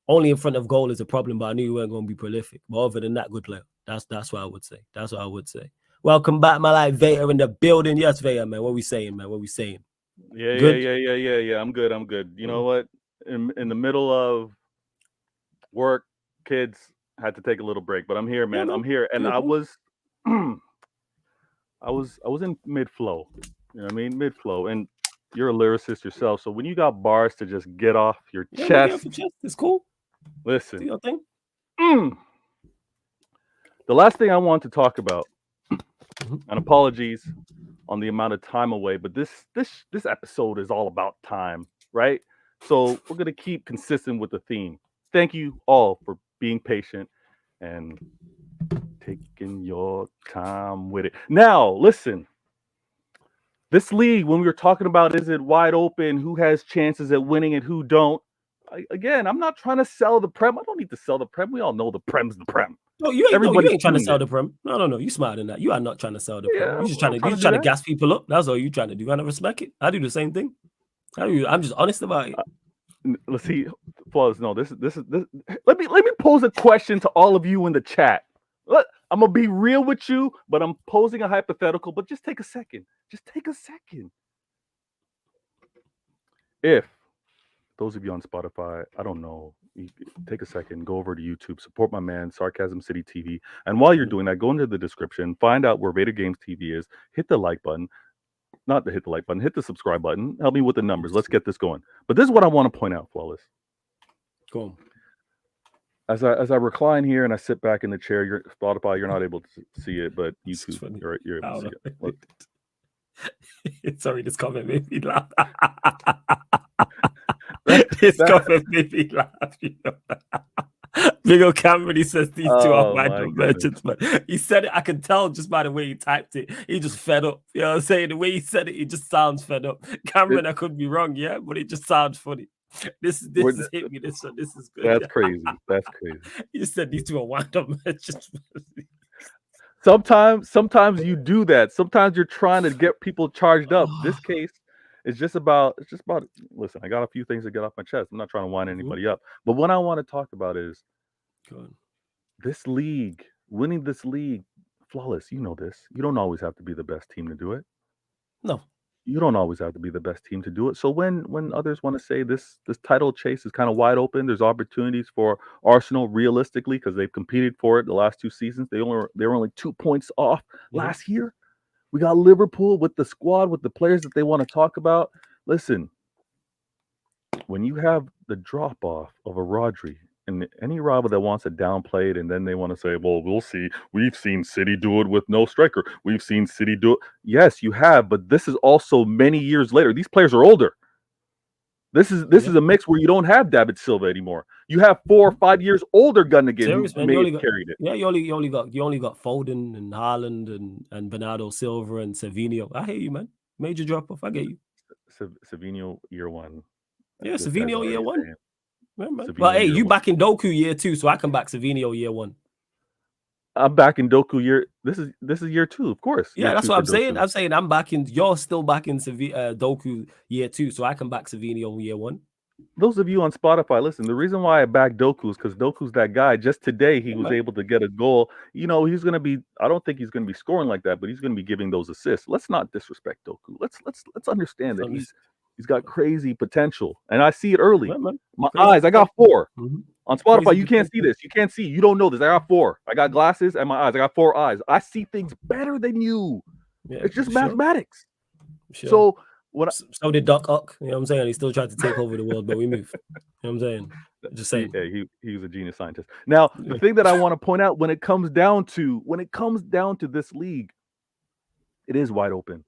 only in front of goal is a problem, but I knew he weren't going to be prolific. But other than that, good player. That's what I would say. Welcome back, my life. Vader in the building. Yes, Vader, man. What we saying, man? Yeah. I'm good. You know what? In the middle of work, kids had to take a little break, but I'm here, man. I'm here, and I was in mid flow. You know what I mean? Mid flow, and you're a lyricist yourself, so when you got bars to just get off your chest, it's cool. Listen, do your thing. The last thing I want to talk about, and apologies on the amount of time away, but this episode is all about time, right? So we're gonna keep consistent with the theme. Thank you all for being patient and taking your time with it. Now, listen. This league, when we were talking about is it wide open, who has chances at winning and who don't, again, I'm not trying to sell the Prem. I don't need to sell the Prem. We all know the Prem's the Prem. No, you ain't trying to sell the Prem. No. You smarter than that. You are not trying to sell the Prem. You're just trying to gas people up. That's all you're trying to do. I don't respect it. I do the same thing. I'm just honest about it. Let's see. Pause. No, this is. Let me pose a question to all of you in the chat. I'm gonna be real with you, but I'm posing a hypothetical. But just take a second. If those of you on Spotify, I don't know, take a second, go over to YouTube, support my man, Sarcasm City TV. And while you're doing that, go into the description, find out where Vader Games TV is, hit the like button. Not to hit the like button, hit the subscribe button. Help me with the numbers. Let's get this going. But this is what I want to point out, Flawless. Go on. As I recline here and I sit back in the chair, Spotify, you're not able to see it, but YouTube, you're able to see it. Sorry, this comment made me laugh. This comment made me laugh. You know? Big old Cameron, he says these two are wind-up merchants, but he said it, I can tell just by the way he typed it. He just fed up. You know what I'm saying? The way he said it, just sounds fed up. Cameron, I could be wrong, yeah, but it just sounds funny. This is hit me. This is good. That's crazy. That's crazy. You said these two are wind-up merchants. Sometimes you do that. Sometimes you're trying to get people charged up. This case is just about. Listen, I got a few things to get off my chest. I'm not trying to wind anybody up. But what I want to talk about is this league, winning this league, flawless. You know this. You don't always have to be the best team to do it. No. You don't always have to be the best team to do it. So when others want to say this title chase is kind of wide open, there's opportunities for Arsenal realistically because they've competed for it the last 2 seasons. They were only 2 points off last year. We got Liverpool with the squad, with the players that they want to talk about. Listen, when you have the drop off of a Rodri and any rival that wants to downplay it, and then they want to say, well, we'll see. We've seen City do it with no striker. We've seen City do it. Yes, you have, but this is also many years later. These players are older. This is a mix where you don't have David Silva anymore. You have 4 or 5 years older Gundogan who may have carried it. Yeah, you only got Foden and Haaland and Bernardo Silva and Savinho. I hear you, man. Major drop off. I get you. Savinho year 1. Yeah, Savinho year 1. But hey, you back in Doku year 2, so I can back Savinho year 1. I'm back in Doku year. This is year 2, of course. Yeah, that's what I'm saying. I'm saying I'm back in. You're still back in Doku year 2, so I can back Savinho year 1. Those of you on Spotify, listen. The reason why I back Doku is because Doku's that guy. Just today, he was able to get a goal. You know, he's going to be. I don't think he's going to be scoring like that, but he's going to be giving those assists. Let's not disrespect Doku. Let's understand that he's got crazy potential, and I see it early. My eyes. I got 4. On Spotify, you can't see this. You can't see. You don't know this. I got 4. I got glasses and my eyes. I got 4 eyes. I see things better than you. Yeah, it's just mathematics. So so did Doc Ock. You know what I'm saying? He still tried to take over the world, but we moved. You know what I'm saying? Just saying. Yeah, he was a genius scientist. Now, the thing that I want to point out when it comes down to this league, it is wide open.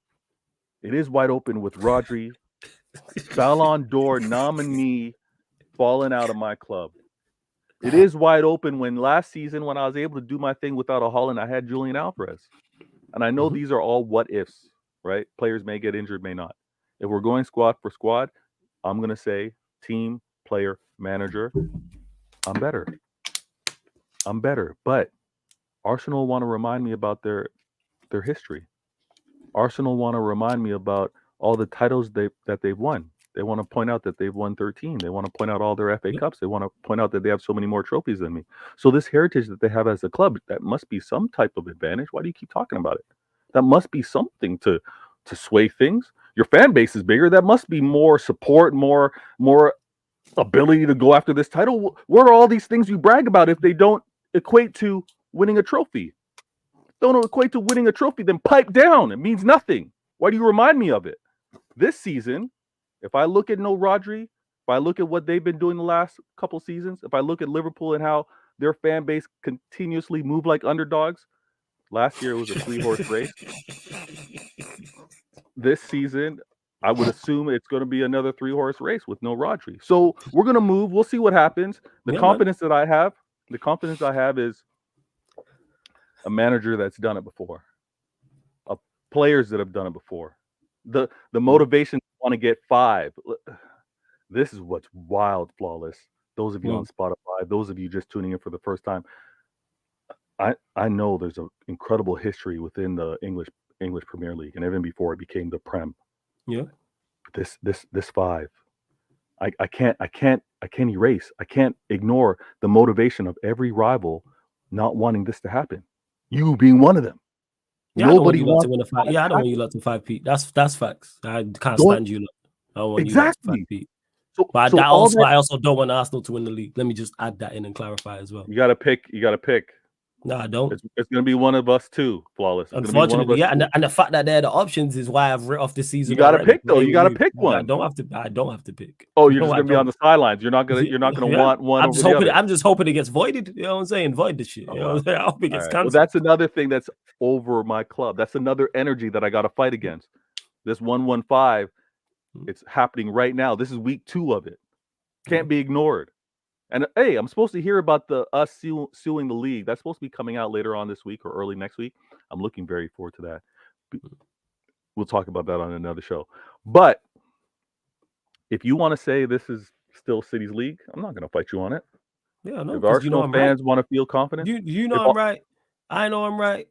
It is wide open with Rodri, Ballon d'Or nominee, falling out of my club. It is wide open when last season, when I was able to do my thing without a Holland, I had Julian Alvarez. And I know these are all what ifs, right? Players may get injured, may not. If we're going squad for squad, I'm going to say team, player, manager, I'm better. But Arsenal want to remind me about their history. Arsenal want to remind me about all the titles that they've won. They want to point out that they've won 13. They want to point out all their FA Cups. They want to point out that they have so many more trophies than me. So this heritage that they have as a club, that must be some type of advantage. Why do you keep talking about it? That must be something to sway things. Your fan base is bigger. That must be more support, more ability to go after this title. Where are all these things you brag about if they don't equate to winning a trophy? Don't equate to winning a trophy, then pipe down. It means nothing. Why do you remind me of it? This season, if I look at no Rodri, if I look at what they've been doing the last couple seasons, if I look at Liverpool and how their fan base continuously move like underdogs, last year it was a 3-horse race. This season, I would assume it's going to be another 3-horse race with no Rodri. So we're going to move. We'll see what happens. The confidence that I have is a manager that's done it before, players that have done it before, the motivation to want to get 5. This is what's wild, flawless. Those of you on Spotify, those of you just tuning in for the first time, I know there's an incredible history within the English Premier League, and even before it became the Prem. Yeah. This 5, I can't erase. I can't ignore the motivation of every rival not wanting this to happen. You being one of them. Yeah, nobody wants to win a 5. Yeah, I don't want you lot to 5-peat. That's facts. I can't stand you lot. I don't want you lot to 5-peat. But I also don't want Arsenal to win the league. Let me just add that in and clarify as well. You got to pick. No, I don't. It's going to be one of us too, flawless. Unfortunately, yeah, and the fact that they're the options is why I've writ off this season. You got to pick though. You got to pick one. I don't have to pick. Oh, you're just going to be on the sidelines. You're not going to want one. I'm just hoping it gets voided. You know what I'm saying? Void the shit. You know what I'm saying? I hope it gets canceled. Well, that's another thing that's over my club. That's another energy that I got to fight against. This 115, it's happening right now. This is week 2 of it. Can't be ignored. And hey, I'm supposed to hear about us suing the league. That's supposed to be coming out later on this week or early next week. I'm looking very forward to that. We'll talk about that on another show. But if you want to say this is still City's league, I'm not going to fight you on it. Yeah, no, If Arsenal fans right. want to feel confident, You know I'm right. I know I'm right.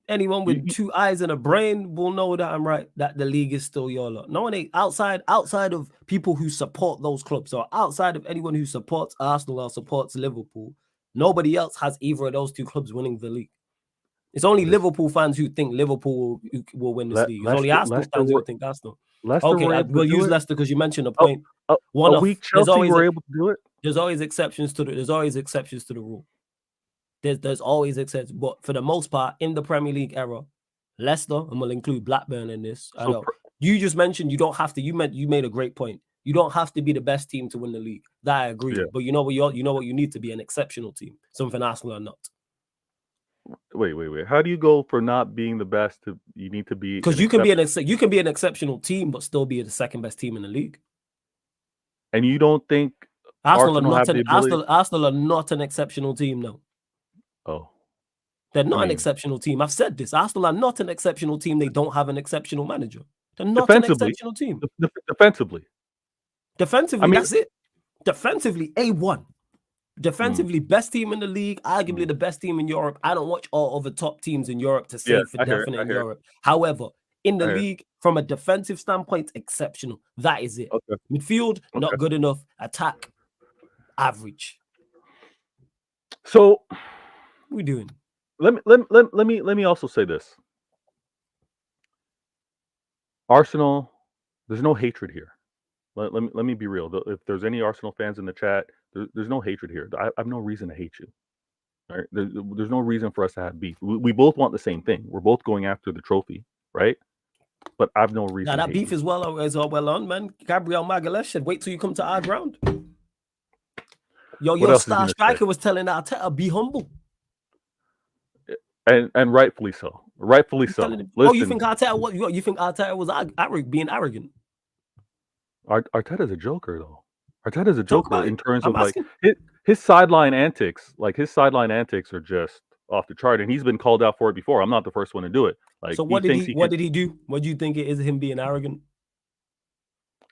Anyone with 2 eyes and a brain will know that I'm right, that the league is still your lot. No one ain't outside of people who support those clubs, or outside of anyone who supports Arsenal or supports Liverpool, nobody else has either of those 2 clubs winning the league. It's only Liverpool fans who think Liverpool will win this league. It's only Arsenal fans who think Arsenal. Okay, we'll use Leicester because you mentioned a point. A weak Chelsea were able to do it. There's always exceptions to the rule. There's always exceptions, but for the most part, in the Premier League era, Leicester, and we'll include Blackburn in this. I know you just mentioned you don't have to. You made a great point. You don't have to be the best team to win the league. That I agree. Yeah. But you know what you need to be an exceptional team. Something Arsenal are not. Wait. How do you go for not being the best to you need to be? Because you can be an exceptional team, but still be the second best team in the league. And you don't think Arsenal are not an exceptional team, no. Oh. They're not an exceptional team. I've said this. Arsenal are not an exceptional team. They don't have an exceptional manager. They're not an exceptional team. Defensively, that's it. Defensively, A1. Defensively, best team in the league, arguably the best team in Europe. I don't watch all other top teams in Europe to say for definite in Europe. However, in the league, from a defensive standpoint, exceptional. That is it. Okay. Midfield, not good enough. Attack, average. So, what are we doing? Let me also say this. Arsenal, there's no hatred here. Let me be real. If there's any Arsenal fans in the chat, there's no hatred here. I have no reason to hate you. All right? There's no reason for us to have beef. We both want the same thing. We're both going after the trophy, right? But I have no reason. Now that beef is well on, man. Gabriel Magalhaes said, "Wait till you come to our ground." Your star striker was telling Arteta, "Be humble." And rightfully so. Rightfully so. Listen, you think Arteta? What you think Arteta was being arrogant? Arteta's a joker, though. Arteta's a joker in terms of like his sideline antics. Like his sideline antics are just off the chart, and he's been called out for it before. I'm not the first one to do it. Like, so what did he do? What do you think it is him being arrogant?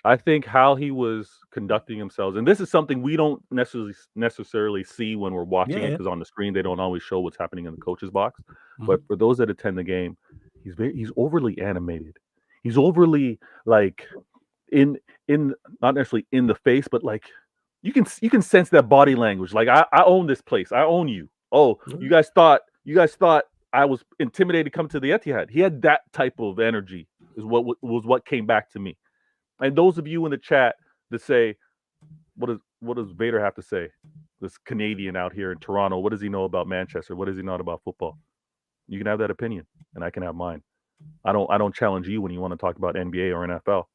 I think how he was conducting himself, and this is something we don't necessarily see when we're watching it, because on the screen they don't always show what's happening in the coach's box. But for those that attend the game, he's overly animated. He's overly like in not necessarily in the face, but like you can sense that body language. Like I own this place. I own you. Oh, you guys thought I was intimidated to come to the Etihad. He had that type of energy. Is what came back to me. And those of you in the chat that say, what does Vader have to say? This Canadian out here in Toronto, what does he know about Manchester? What does he know about football? You can have that opinion, and I can have mine. I don't challenge you when you want to talk about NBA or NFL,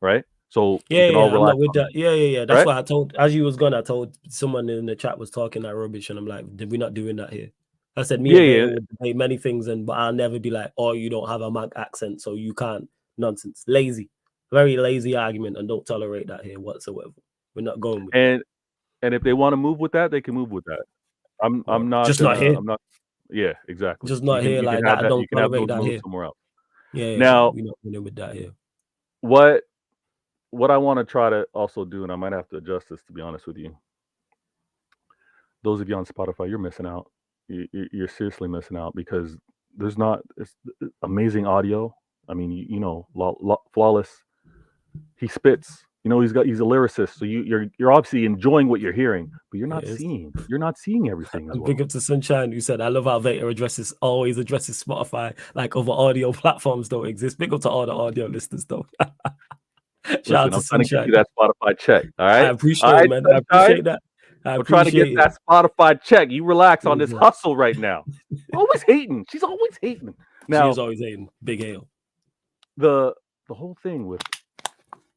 right? So I'm not with that. Yeah. That's right? why I told, as you was gone, I told someone in the chat was talking that rubbish, and I'm like, we're not doing that here. I said, me and Vader would debate many things, but I'll never be like, oh, you don't have a Mac accent, so you can't. Nonsense. Lazy. Very lazy argument, and don't tolerate that here whatsoever. We're not going with that. And if they want to move with that, they can move with that. I'm not just not here. I'm not. Yeah, exactly. Just not here like that. I don't tolerate that here. Somewhere else. Yeah. Now we're not dealing with that here. What I want to try to also do, and I might have to adjust this to be honest with you. Those of you on Spotify, you're missing out. You're seriously missing out because there's not amazing audio. I mean, flawless. He spits. He's a lyricist, so you're obviously enjoying what you're hearing, but you're not seeing everything. And big up to Sunshine, who said, "I love how Vader always addresses Spotify like other audio platforms don't exist." Big up to all the audio listeners, though. Shout out to Sunshine. I'm trying to get you that Spotify check. All right, I appreciate it, man. I appreciate that. I'm trying to get that Spotify check. You relax on this hustle right now. Always hating. She's always hating. Now, she's always hating. Big hail. The whole thing with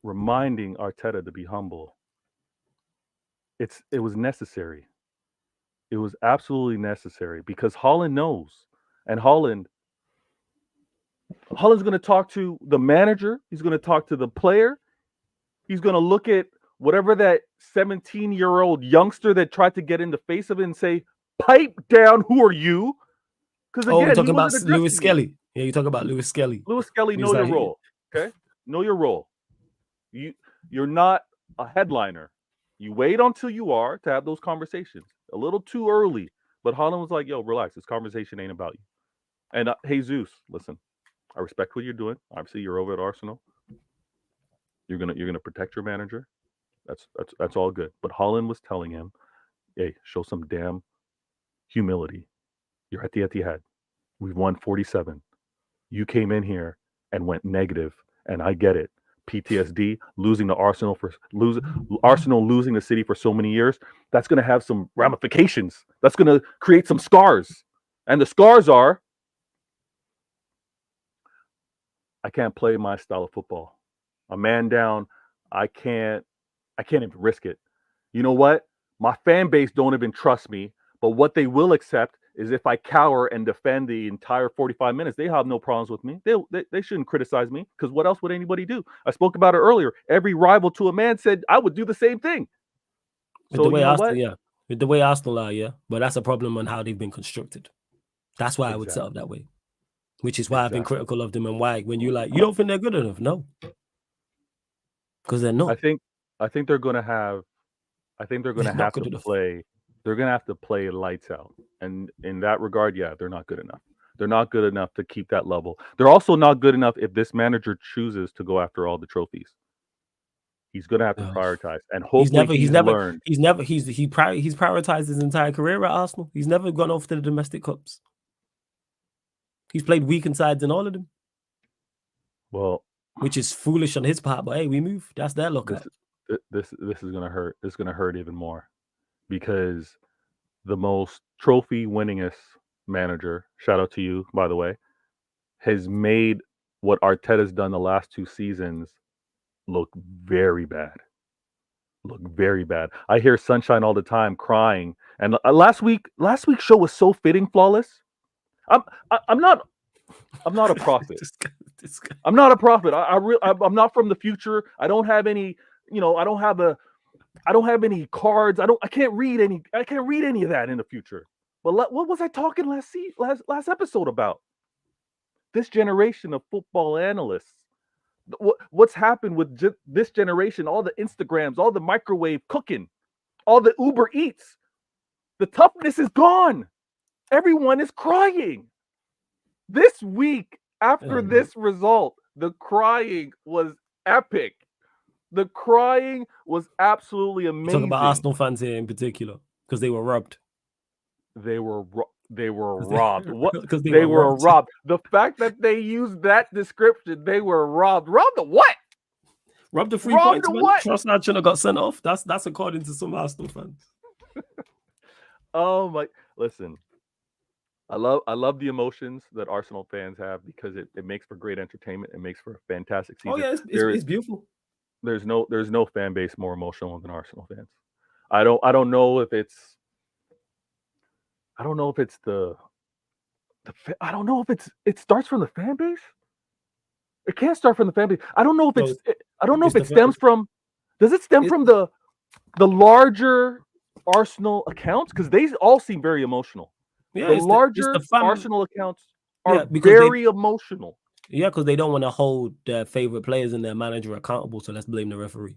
reminding Arteta to be humble, it was necessary. It was absolutely necessary because Holland knows, and Holland's going to talk to the manager. He's going to talk to the player. He's going to look at whatever that 17-year-old youngster that tried to get in the face of it and say, "Pipe down, who are you?" Because Oh, we're again, he talking about wasn't Lewis addressing you. Skelly. Yeah, you talk about Lewis Skelly. Lewis Skelly, He's know your like, role. Okay, know your role. You're not a headliner. You wait until you are to have those conversations. A little too early, but Holland was like, "Yo, relax. This conversation ain't about you." And Jesus, listen, I respect what you're doing. Obviously, you're over at Arsenal. You're gonna protect your manager. That's all good. But Holland was telling him, "Hey, show some damn humility. You're at the Etihad. We've won 47. You came in here and went negative, and I get it. PTSD, losing to Arsenal Arsenal losing the city for so many years. That's going to have some ramifications. That's going to create some scars, and the scars are, I can't play my style of football. A man down, I can't even risk it. You know what? My fan base don't even trust me, but what they will accept is if I cower and defend the entire 45 minutes. They have no problems with me. They shouldn't criticize me, because what else would anybody do? I spoke about it earlier. Every rival to a man said I would do the same thing. with the way you know Arsenal, what? yeah, with the way Arsenal are, yeah. But that's a problem on how they've been constructed. That's why I would set up that way, which is why I've been critical of them. And why, when you like, you don't think they're good enough? No, because they're not. I think they're going to have. I think they're going to They're not have good to enough. play. They're going to have to play lights out, and in that regard, yeah, they're not good enough. They're not good enough to keep that level. They're also not good enough if this manager chooses to go after all the trophies. He's going to have to prioritize, and hopefully he's prioritized his entire career at Arsenal. He's never gone off to the domestic cups. He's played weakened sides in all of them. Well, which is foolish on his part, but hey, we move. That's their look. This is going to hurt. It's going to hurt even more, because the most trophy winningest manager, shout out to you, by the way, has made what Arteta's done the last 2 seasons look very bad. Look very bad. I hear Sunshine all the time crying, and last week's show was so fitting, Flawless. I'm not a prophet. I'm not a prophet. I'm not from the future. I don't have any. I don't have any cards. I can't read any of that in the future. But what was I talking last episode about? This generation of football analysts. What's happened with this generation? All the Instagrams, all the microwave cooking, all the Uber Eats. The toughness is gone. Everyone is crying. This week, after this result, the crying was epic. The crying was absolutely amazing. You're talking about Arsenal fans here in particular, because they were robbed. They were robbed. Because they were robbed. The fact that they used that description, they were robbed. Robbed of what? Robbed the 3 points. Trossard shouldn't have got sent off. That's according to some Arsenal fans. Oh my! Listen, I love the emotions that Arsenal fans have, because it makes for great entertainment. It makes for a fantastic season. Oh yeah, it's beautiful. There's no fan base more emotional than Arsenal fans. I don't know if it's it starts from the fan base. It can't start from the fan base. I don't know if it stems from. Does it stem from the larger Arsenal accounts? Because they all seem very emotional. Yeah, the larger Arsenal accounts are very emotional. Yeah, because they don't want to hold their favorite players and their manager accountable. So let's blame the referee.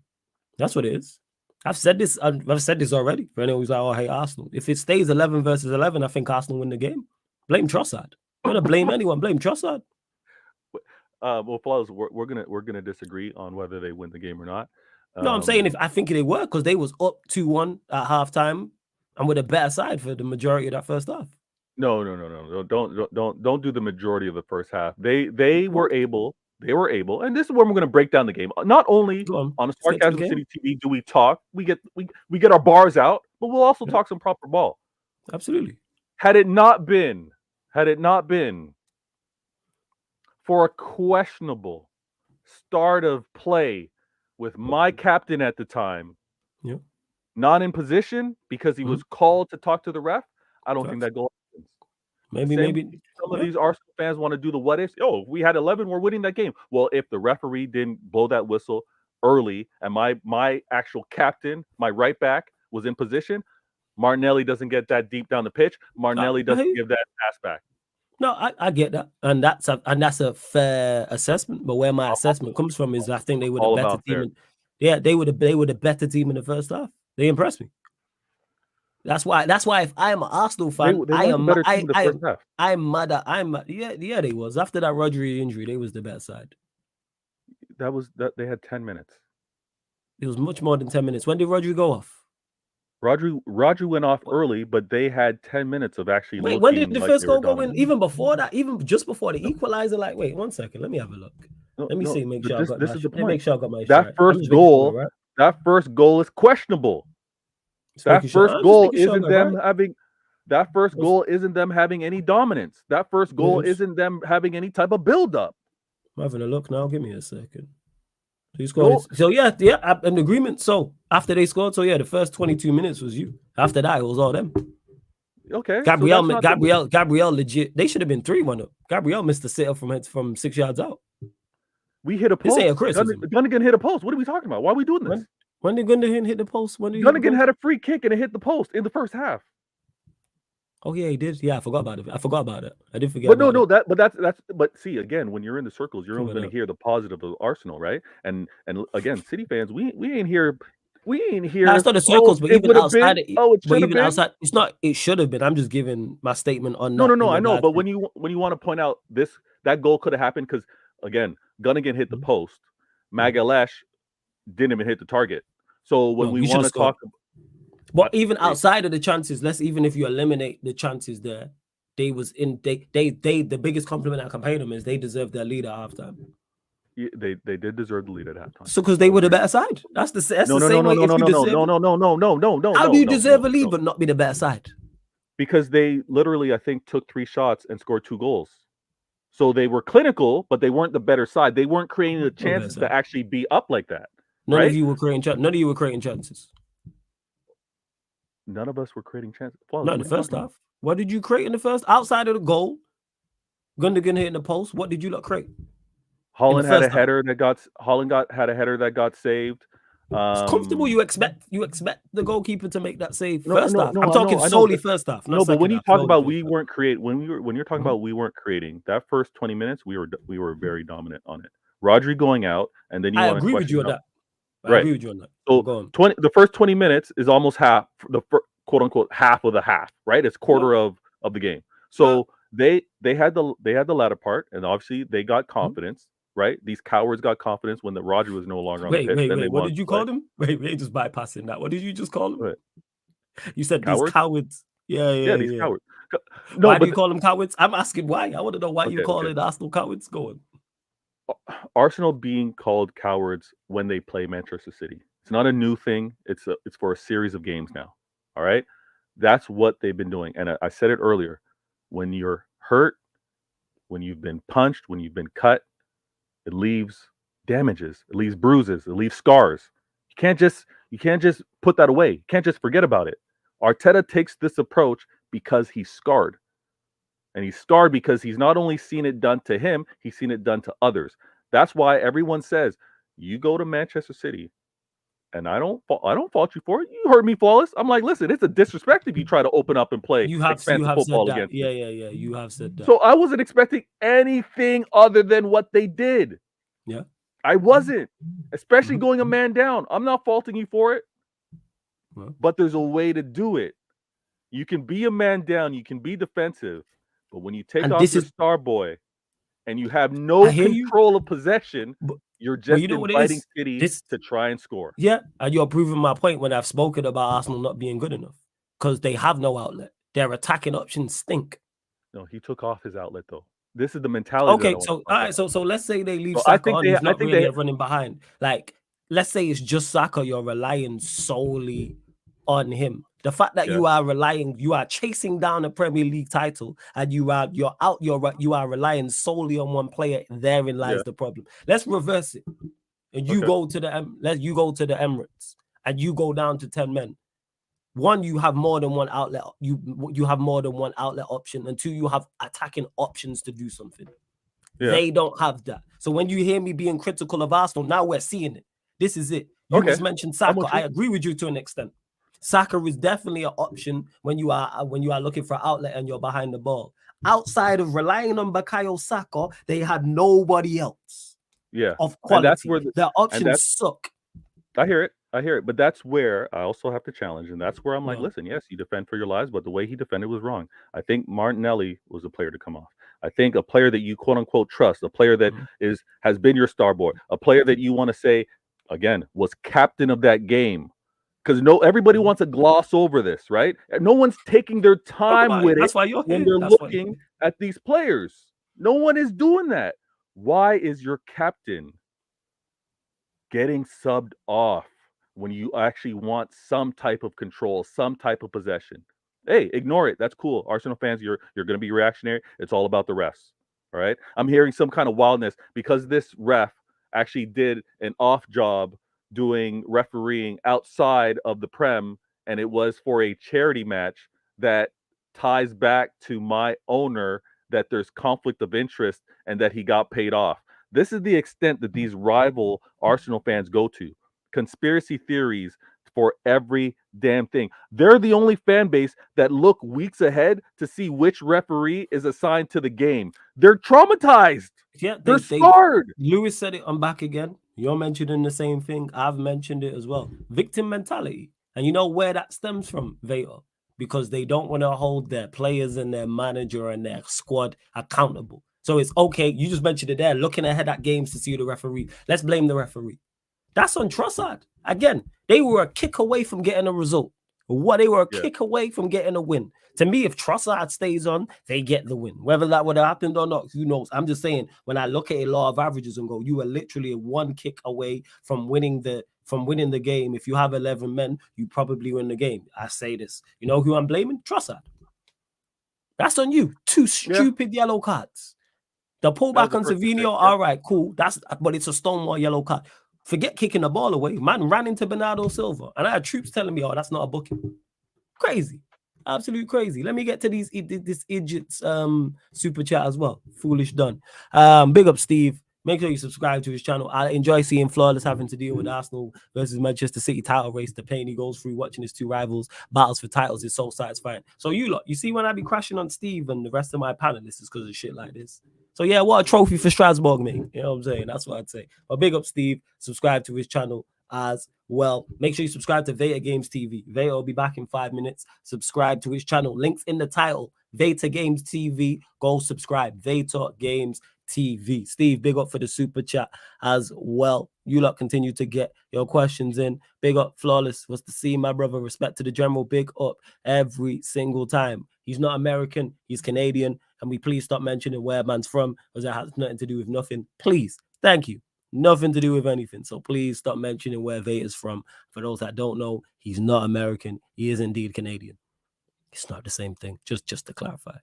That's what it is. I've said this already. For anyone who's like, "Oh, I hate Arsenal." If it stays 11 versus 11, I think Arsenal win the game. Blame Trossard. I'm gonna blame anyone. Blame Trossard. Well, Flawless, we're gonna disagree on whether they win the game or not. No, I'm saying if I think they were, because they was up 2-1 at halftime and with a better side for the majority of that first half. No. Don't do the majority of the first half. They were able, and this is where we're going to break down the game. Not only on a Sarcasm City TV do we talk, we get our bars out, but we'll also talk some proper ball. Absolutely. Had it not been for a questionable start of play with my captain at the time, not in position because he was called to talk to the ref, I don't think that goal happens. Maybe some of these Arsenal fans want to do the what ifs. Oh, if we had 11, we're winning that game. Well, if the referee didn't blow that whistle, early and my actual captain, my right back, was in position, Martinelli doesn't get that deep down the pitch. Martinelli doesn't give that pass back. No, I get that, and that's a fair assessment. But where my assessment comes from is I think they were the better team. They were the better team in the first half. They impressed me. That's why if I am an Arsenal fan, I am mad. Yeah, they was. After that Rodri injury, they was the better side. They had 10 minutes. It was much more than 10 minutes. When did Rodri go off? Rodri went off early, but they had 10 minutes of actually looking. When did the first goal go in? Even before that, even just before the equalizer. Like, wait 1 second, let me have a look. Let me see. Make sure I got my. Make sure I got my. That first goal, right? That first goal is questionable. That first goal isn't them having. That first goal isn't them having any dominance. That first goal isn't them having any type of build-up. I'm having a look now. Give me a second. So yeah, an agreement. So after they scored, the first 22 minutes was you. After that, it was all them. Okay. Gabriel legit. They should have been 3-1 up. Gabriel missed the sitter from 6 yards out. We hit a post. Gundogan hit a post. What are we talking about? Why are we doing this? When did Gundogan hit the post? Gundogan had a free kick and it hit the post in the first half. Oh yeah, he did. Yeah, I forgot about it. I did forget. But see, again, when you're in the circles, you're only going to hear the positive of Arsenal, right? And again, City fans, we ain't here. Nah, it's not the circles, but even outside. Outside, it's not. It should have been. I'm just giving my statement on. No. I know, but when you want to point out that goal could have happened because again, Gundogan hit the post. Magalhaes didn't even hit the target. So when we want to talk. But even outside of the chances, even if you eliminate the chances there, the biggest compliment I can pay them is they deserve their lead at halftime. Yeah, they did deserve the lead at halftime. So because they were the better side. That's the same way. No. How do you deserve a lead but not be the better side? Because they literally, I think, took 3 shots and scored 2 goals. So they were clinical, but they weren't the better side. They weren't creating the chances to actually be up like that. None of you were creating chances. None of us were creating chances. Not in the first half. What did you create in the first? Outside of the goal, Gundogan hitting the post. What did you not create? Holland had a header that got saved. It's comfortable. You expect the goalkeeper to make that save first half. I'm talking solely first half. No, but when you talk about we weren't creating, when you're talking about we weren't creating, that first 20 minutes we were very dominant on it. Rodri going out, and then I agree with you on that. Right. I agree with you on that. So the first 20 minutes is almost half, the quote unquote half of the half, right? It's quarter of the game. So they had the latter part, and obviously they got confidence, right? These cowards got confidence when the Rodri was no longer on the pitch. Wait. What did you call them? Wait, just bypassing that. What did you just call them? Right. You said these cowards. Yeah, these cowards. No, why do you call them cowards? I'm asking why. I want to know why you call it Arsenal cowards. Go on. Arsenal being called cowards when they play Manchester City. It's not a new thing. It's for a series of games now. All right. That's what they've been doing. And I said it earlier. When you're hurt, when you've been punched, when you've been cut, it leaves damages, it leaves bruises, it leaves scars. You can't just put that away. You can't just forget about it. Arteta takes this approach because he's scarred. And he's scarred because he's not only seen it done to him, he's seen it done to others. That's why everyone says, you go to Manchester City, and I don't fault you for it. You heard me, Flawless. I'm like, listen, it's a disrespect if you try to open up and play expansive football against me. Yeah. You have said that. So I wasn't expecting anything other than what they did. Yeah. I wasn't, especially going a man down. I'm not faulting you for it, but there's a way to do it. You can be a man down. You can be defensive. But when you take off your star boy and you have no control of possession, you're just inviting City to try and score. Yeah, and you're proving my point when I've spoken about Arsenal not being good enough because they have no outlet. Their attacking options stink. No, he took off his outlet though. This is the mentality. Okay, so all right, so let's say they leave Saka on. He's not really running behind. Like, let's say it's just Saka. You're relying solely on him. The fact that you are chasing down a Premier League title, and you are relying solely on one player. Therein lies the problem. Let's reverse it, and you go to the Emirates, and you go down to 10 men. One, you have more than one outlet. You have more than one outlet option, and 2, you have attacking options to do something. Yeah. They don't have that. So when you hear me being critical of Arsenal, now we're seeing it. This is it. You Okay. just mentioned I'm Saka. with you. I agree with you to an extent. Saka is definitely an option when you are looking for an outlet and you're behind the ball. Outside of relying on Bukayo Saka, they had nobody else Yeah. of And that's quality. where Their and options that's suck. I hear it. I hear it. But that's where I also have to challenge. And that's where I'm like, No. listen, yes, you defend for your lives, but the way he defended was wrong. I think Martinelli was a player to come off. I think a player that you quote unquote trust, a player that has been your star boy, a player that you want to say, again, was captain of that game. Because everybody wants to gloss over this, right? No one's taking their Talk time about it. with it That's why you're when here. they're That's why. looking at these players. No one is doing that. Why is your captain getting subbed off when you actually want some type of control, some type of possession? Hey, ignore it. That's cool. Arsenal fans, you're going to be reactionary. It's all about the refs. All right. I'm hearing some kind of wildness because this ref actually did an off job doing refereeing outside of the Prem, and it was for a charity match that ties back to my owner, that there's conflict of interest and that he got paid off. This is the extent that these rival Arsenal fans go to. Conspiracy theories for every damn thing. They're the only fan base that look weeks ahead to see which referee is assigned to the game. They're traumatized. Yeah, They're scarred. Lewis said it. I'm back again. You're mentioning the same thing. I've mentioned it as well. Victim mentality. And you know where that stems from, Veta? Because they don't want to hold their players and their manager and their squad accountable. So it's okay. You just mentioned it there, looking ahead at games to see the referee. Let's blame the referee. That's on Trossard. Again, they were a kick away from getting a result. They were a kick away from getting a win. To me, if Trossard stays on, they get the win. Whether that would have happened or not, who knows? I'm just saying, when I look at a law of averages and go, you are literally one kick away from winning the game. If you have 11 men, you probably win the game. I say this. You know who I'm blaming? Trossard. That's on you. Two stupid yellow cards. The pullback on Savinho, all right, cool. But it's a stonewall yellow card. Forget kicking the ball away. Man ran into Bernardo Silva. And I had troops telling me, oh, that's not a booking. Crazy. Absolute crazy. Let me get to this idiot's super chat as well. Foolish done. Big up, Steve. Make sure you subscribe to his channel. I enjoy seeing Flawless having to deal with Arsenal versus Manchester City title race. The pain he goes through watching his two rivals battles for titles is so satisfying. So you see when I be crashing on Steve and the rest of my panelists is because of shit like this. So yeah, what a trophy for Strasbourg, mate. You know what I'm saying? That's what I'd say. But big up, Steve. Subscribe to his channel as well. Make sure you subscribe to Veta Games TV. Veta will be back in 5 minutes. Subscribe to his channel. Links in the title. Veta Games TV. Go subscribe. Veta Games TV. Steve, big up for the super chat as well. You lot continue to get your questions in. Big up, Flawless. What's the scene, my brother? Respect to the general. Big up every single time. He's not American. He's Canadian. Can we please stop mentioning where man's from? Because that has nothing to do with nothing. Please. Thank you. Nothing to do with anything. So please stop mentioning where Veta's from. For those that don't know, he's not American. He is indeed Canadian. It's not the same thing. Just to clarify.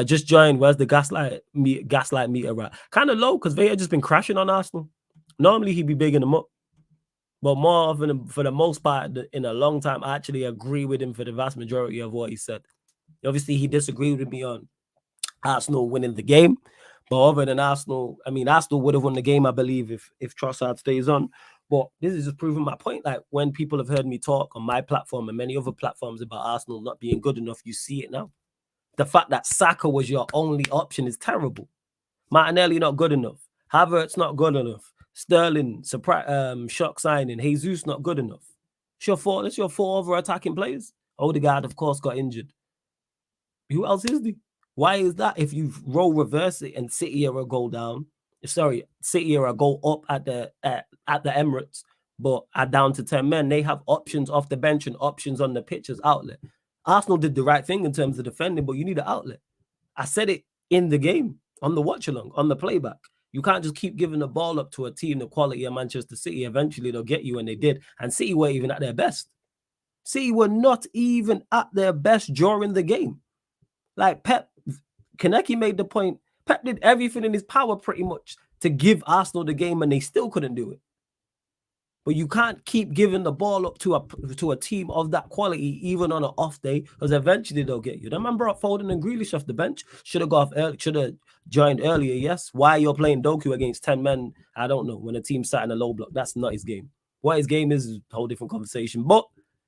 Just joined. Where's the gaslight meter at? Kind of low because Veta just been crashing on Arsenal. Normally he'd be bigging them up. But more often, for the most part, in a long time, I actually agree with him for the vast majority of what he said. Obviously, he disagreed with me on Arsenal winning the game. But other than Arsenal, Arsenal would have won the game, I believe, if Trossard stays on. But this is just proving my point. Like, when people have heard me talk on my platform and many other platforms about Arsenal not being good enough, you see it now. The fact that Saka was your only option is terrible. Martinelli not good enough. Havertz not good enough. Sterling, shock signing. Jesus not good enough. That's your four over attacking players. Odegaard, of course, got injured. Who else is there? Why is that? If you roll reverse it and City are a goal down, City are a goal up at the Emirates, but are down to 10 men, they have options off the bench and options on the pitch as outlet. Arsenal did the right thing in terms of defending, but you need an outlet. I said it in the game, on the watch along, on the playback. You can't just keep giving the ball up to a team the quality of Manchester City. Eventually they'll get you, and they did. And City weren't even at their best. City were not even at their best during the game. Like Kaneki made the point. Pep did everything in his power pretty much to give Arsenal the game, and they still couldn't do it. But you can't keep giving the ball up to a team of that quality, even on an off day, because eventually they'll get you. That man brought Foden and Grealish off the bench. Should have joined earlier, yes. Why you're playing Doku against 10 men, I don't know. When a team sat in a low block, that's not his game. What his game is a whole different conversation. But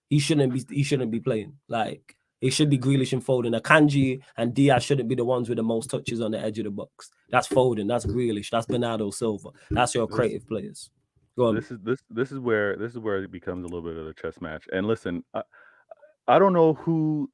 he shouldn't be playing. Like, it should be Grealish and Foden. Akanji and Diaz shouldn't be the ones with the most touches on the edge of the box. That's Foden. That's Grealish. That's Bernardo Silva. That's your creative players. Go on. This is where it becomes a little bit of a chess match. And listen, I don't know who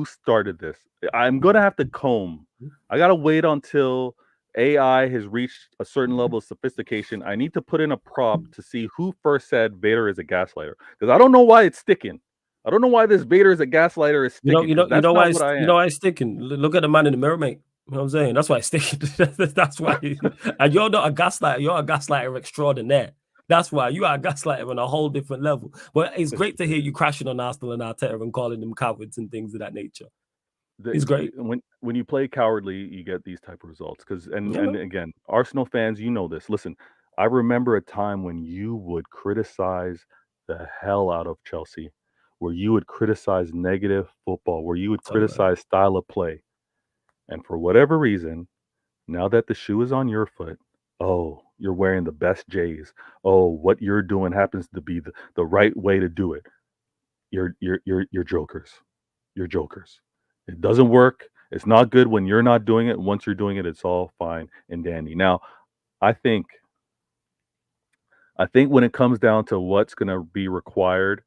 started this. I'm gonna have to comb. I gotta wait until AI has reached a certain level of sophistication. I need to put in a prop to see who first said Vader is a gaslighter, because I don't know why it's sticking. I don't know why this Vader is a gaslighter is sticking. You know why what I am. You know why it's sticking. Look at the man in the mirror, mate. You know what I'm saying? That's why it's sticking. That's why. And you're not a gaslighter. You're a gaslighter extraordinaire. That's why you are a gaslighter on a whole different level. But it's great to hear you crashing on Arsenal and Arteta and calling them cowards and things of that nature. It's great. When you play cowardly, you get these type of results. And again, Arsenal fans, you know this. Listen, I remember a time when you would criticize the hell out of Chelsea, where you would criticize negative football, where you would criticize style of play. And for whatever reason, now that the shoe is on your foot, oh, you're wearing the best J's. Oh, what you're doing happens to be the right way to do it. You're jokers. You're jokers. It doesn't work. It's not good when you're not doing it. Once you're doing it, it's all fine and dandy. Now, I think when it comes down to what's going to be required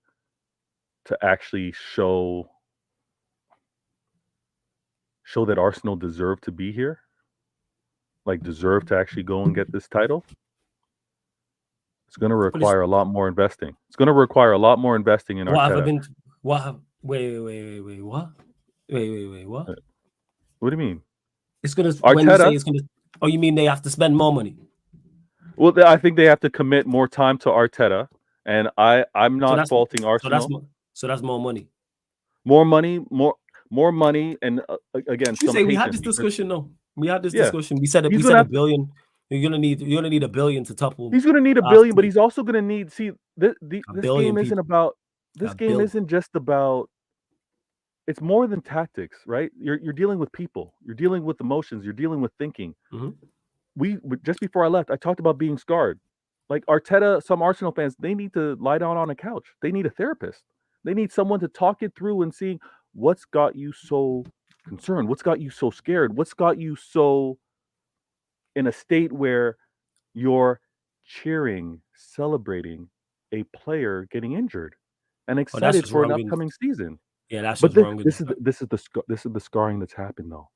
to actually show that Arsenal deserve to be here, like deserve to actually go and get this title, it's going to require a lot more investing. It's going to require a lot more investing in Arteta. Wait, what? Wait, what? What do you mean? It's going to, when you say it's going to, oh, you mean they have to spend more money? Well, I think they have to commit more time to Arteta, and I'm not faulting Arsenal. So that's more money. More money, and again, you say we had this discussion, though. We had this discussion. We said $1 billion. You're gonna need $1 billion to topple. He's gonna need $1 billion, but he's also gonna need. See, this game isn't about. This game isn't just about. It's more than tactics, right? You're dealing with people. You're dealing with emotions. You're dealing with thinking. Mm-hmm. We just before I left, I talked about being scarred. Like Arteta, some Arsenal fans, they need to lie down on a couch. They need a therapist. They need someone to talk it through and see what's got you so concerned, what's got you so scared, what's got you so in a state where you're cheering, celebrating a player getting injured, and excited for an upcoming season. Yeah, that's just wrong. This is the scarring that's happened though.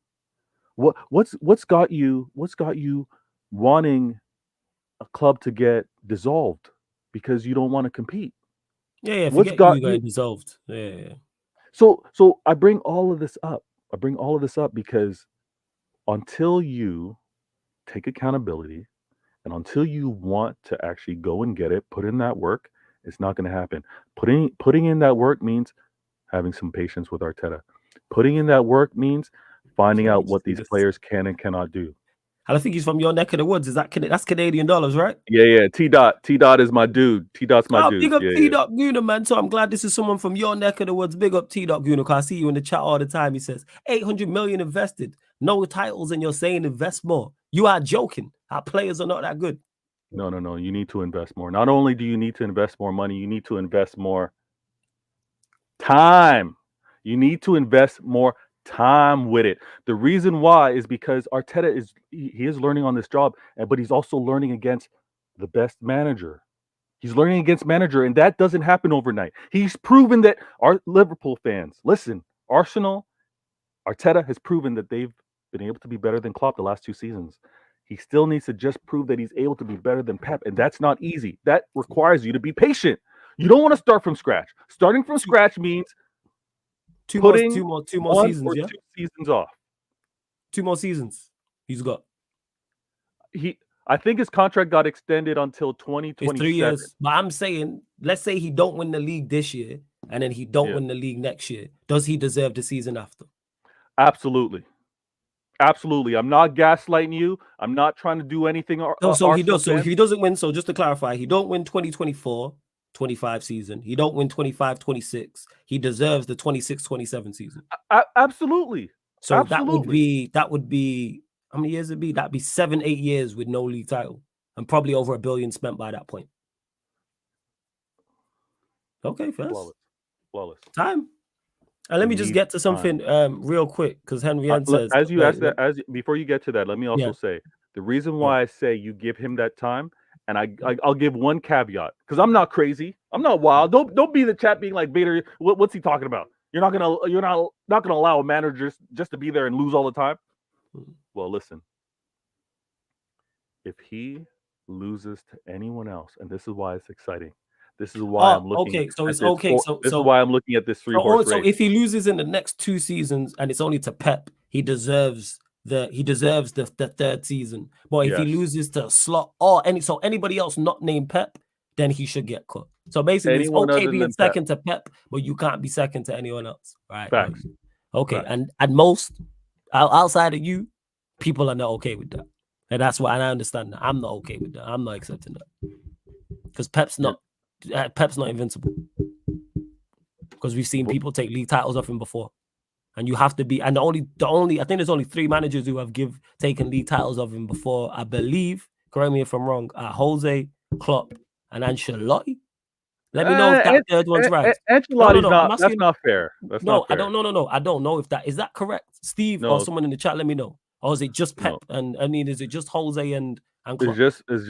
What's got you wanting a club to get dissolved because you don't want to compete? Yeah. What's got you dissolved? Yeah. So I bring all of this up. Because until you take accountability and until you want to actually go and get it, put in that work, it's not going to happen. Putting in that work means having some patience with Arteta. Putting in that work means finding out what these players can and cannot do. I think he's from your neck of the woods. That's Canadian dollars, right? Yeah. T Dot is my dude. T Dot's my dude. Big up T Dot Guna, man. So I'm glad this is someone from your neck of the woods. Big up T Dot Guna, because I see you in the chat all the time. He says 800 million invested, no titles, and you're saying invest more. You are joking. Our players are not that good. No. You need to invest more. Not only do you need to invest more money, you need to invest more time. You need to invest more time with it. The reason why is because Arteta is learning on this job, but he's also learning against the best manager. He's learning against manager, and that doesn't happen overnight. He's proven that our Liverpool fans, listen, Arsenal, Arteta has proven that they've been able to be better than Klopp the last 2 seasons. He still needs to just prove that he's able to be better than Pep, and that's not easy. That requires you to be patient. You don't want to start from scratch. Starting from scratch means two more seasons, or 2 seasons off. 2 more seasons he's got. I think his contract got extended until 2027. It's 3 years. But I'm saying, let's say he don't win the league this year, and then he don't win the league next year. Does he deserve the season after? Absolutely. I'm not gaslighting you. I'm not trying to do anything. So he does. So if he doesn't win, so just to clarify, he don't win 2024-25 season. He don't win 25-26. He deserves the 26-27 season. Absolutely. So absolutely. that would be how many years it'd be? That'd be 7-8 years with no league title, and probably over $1 billion spent by that point. Okay, first. Flawless. Time. And let me just get to something real quick, because Henry says, as you ask that, before you get to that, let me also say the reason why I say you give him that time, and I'll give one caveat, because I'm not crazy, I'm not wild. Don't be in the chat being like, Bader, what's he talking about? You're not gonna allow a manager just to be there and lose all the time. Well, listen, if he loses to anyone else, and this is why it's exciting. This is why I'm looking. Okay, so it's this okay. is why I'm looking at this 3-horse race. So if he loses in the next 2 seasons and it's only to Pep, he deserves the third season. But if he loses to Slot or anybody else not named Pep, then he should get cut. So basically, Anyone it's okay other being than second to Pep, but you can't be second to anyone else, right? Facts. Okay, Facts. and at most, outside of you, people are not okay with that, and that's why. And I understand that. I'm not okay with that. I'm not accepting that, because Pep's not invincible. Because we've seen people take league titles off him before, and you have to be. And the only I think there's only 3 managers who have taken league titles off him before. I believe. Correct me if I'm wrong. Jose, Klopp, and Ancelotti. Let me know if that third one's right. Ancelotti's that's not fair. That's not fair. I don't know. I don't know if that is that correct. Steve or someone in the chat, let me know. Or is it just Pep? No. And I mean, is it just Jose and Klopp? It's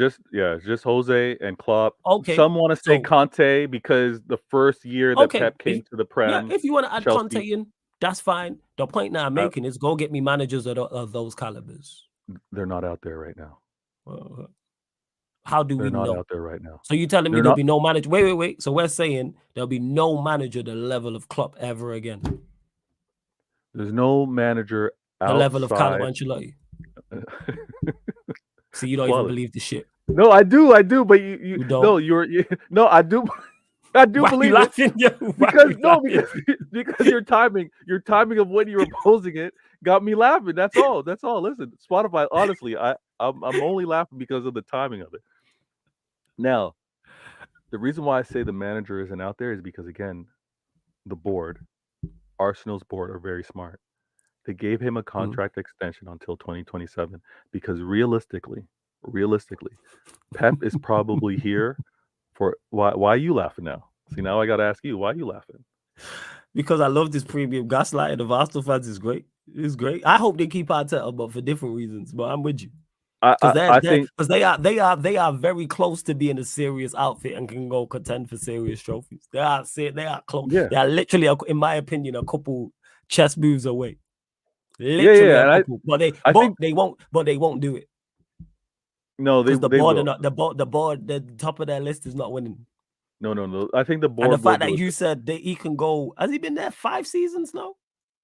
just Jose and Klopp. Okay. Some want to say Conte because the first year that Pep came to the Prem. Yeah, if you want to add Conte in, that's fine. The point that I'm making is go get me managers of those calibers. They're not out there right now. How do we know? They're not out there right now. So you're telling me there'll be no manager? Wait. So we're saying there'll be no manager the level of Klopp ever again. There's no manager the level of Carlo Ancelotti. See, you don't even believe the shit. No, I do, but you don't. No, I do. I do believe it. Because your timing of when you were posing it got me laughing. That's all. Listen, Spotify, honestly, I'm only laughing because of the timing of it. Now, the reason why I say the manager isn't out there is because, again, the board, Arsenal's board, are very smart. They gave him a contract extension until 2027 because realistically, Pep is probably here for why are you laughing now? See, now I got to ask you, why are you laughing? Because I love this premium gaslighting of Arsenal fans is great. It's great. I hope they keep Arteta, but for different reasons. But I'm with you. Because they are very close to being a serious outfit and can go contend for serious trophies. They are close. Yeah. They are literally, in my opinion, a couple chess moves away. Literally a couple. But they won't do it. No, because the board, the top of their list is not winning. No. I think the board. And the fact that you said that he can go, has he been there 5 seasons now?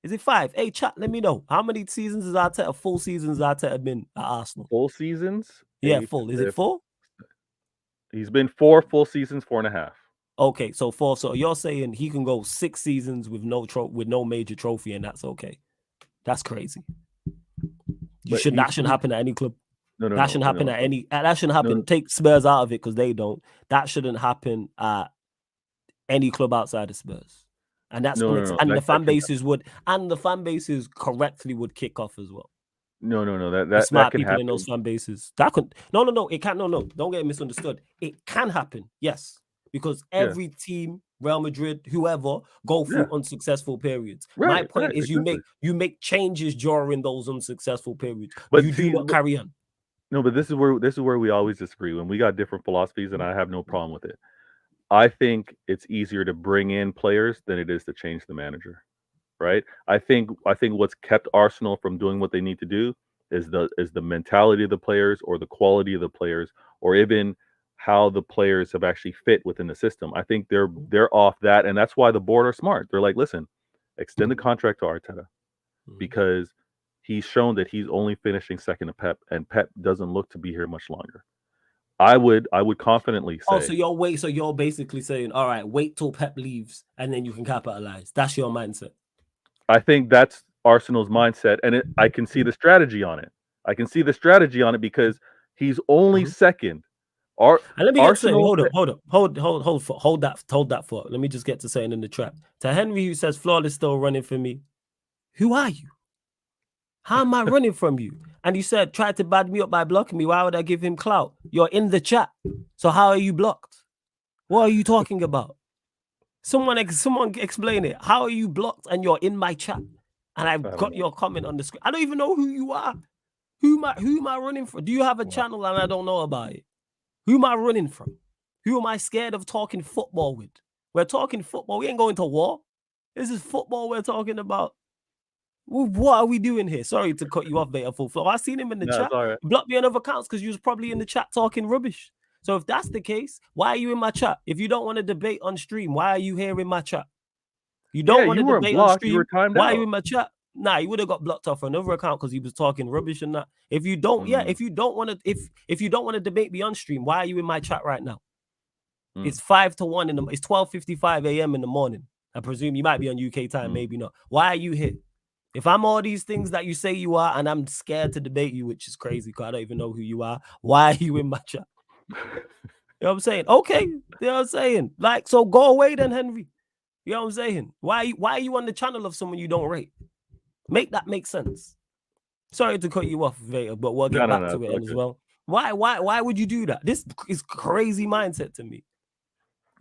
Is it 5? Hey, chat, let me know. How many seasons has Arteta, full seasons Arteta been at Arsenal? Full seasons? Yeah, full. Is it 4? He's been 4 full seasons, 4.5. Okay, so 4. So you're saying he can go 6 seasons with no major trophy, and that's okay. That's crazy. That shouldn't happen at any club. That shouldn't happen at any. That shouldn't happen. Take Spurs out of it because they don't. That shouldn't happen at any club outside of Spurs. And that's the fan bases correctly would kick off as well. No. That smart can people happen in those fan bases. That could no. It can't. No. Don't get misunderstood. It can happen. Yes, because every team, Real Madrid, whoever, go through unsuccessful periods. My point is, you make changes during those unsuccessful periods, but you do not carry on. No, but this is where we always disagree. When we got different philosophies, and I have no problem with it. I think it's easier to bring in players than it is to change the manager, right? I think what's kept Arsenal from doing what they need to do is the mentality of the players, or the quality of the players, or even how the players have actually fit within the system. I think they're off that, and that's why the board are smart. They're like, listen, extend the contract to Arteta because he's shown that he's only finishing second to Pep, and Pep doesn't look to be here much longer. I would confidently say. So you're basically saying, all right, wait till Pep leaves and then you can capitalize. That's your mindset. I think that's Arsenal's mindset, and I can see the strategy on it. Because he's only second. And let me get to hold that thought. Let me just get to saying in the trap. To Henry, who says Flawless still running for me. Who are you? How am I running from you? And you said, try to bad me up by blocking me. Why would I give him clout? You're in the chat. So how are you blocked? What are you talking about? Someone explain it. How are you blocked and you're in my chat? And I've got know. your comment on the screen. I don't even know who you are. Who am I running from? Do you have a channel and I don't know about it? Who am I running from? Who am I scared of talking football with? We're talking football. We ain't going to war. This is football we're talking about. What are we doing here? Sorry to cut you off, Beta Full Flow. I seen him in the chat. Right. Block me on other accounts because you was probably in the chat talking rubbish. So if that's the case, why are you in my chat? If you don't want to debate on stream, why are you here in my chat? You don't want to debate on stream. You were timed why out. are you in my chat? Nah, you would have got blocked off another account because he was talking rubbish and that. If you don't, if you don't want to debate me on stream, why are you in my chat right now? It's 5 to 1 it's 12:55 a.m. in the morning. I presume you might be on UK time, maybe not. Why are you here? If I'm all these things that you say you are, and I'm scared to debate you, which is crazy because I don't even know who you are, why are you in my chat? You know what I'm saying? Okay, you know what I'm saying? Like, so go away then, Henry. You know what I'm saying? Why are you on the channel of someone you don't rate? Make that make sense. Sorry to cut you off, Vader, but we'll get back to it as well. Why would you do that? This is crazy mindset to me.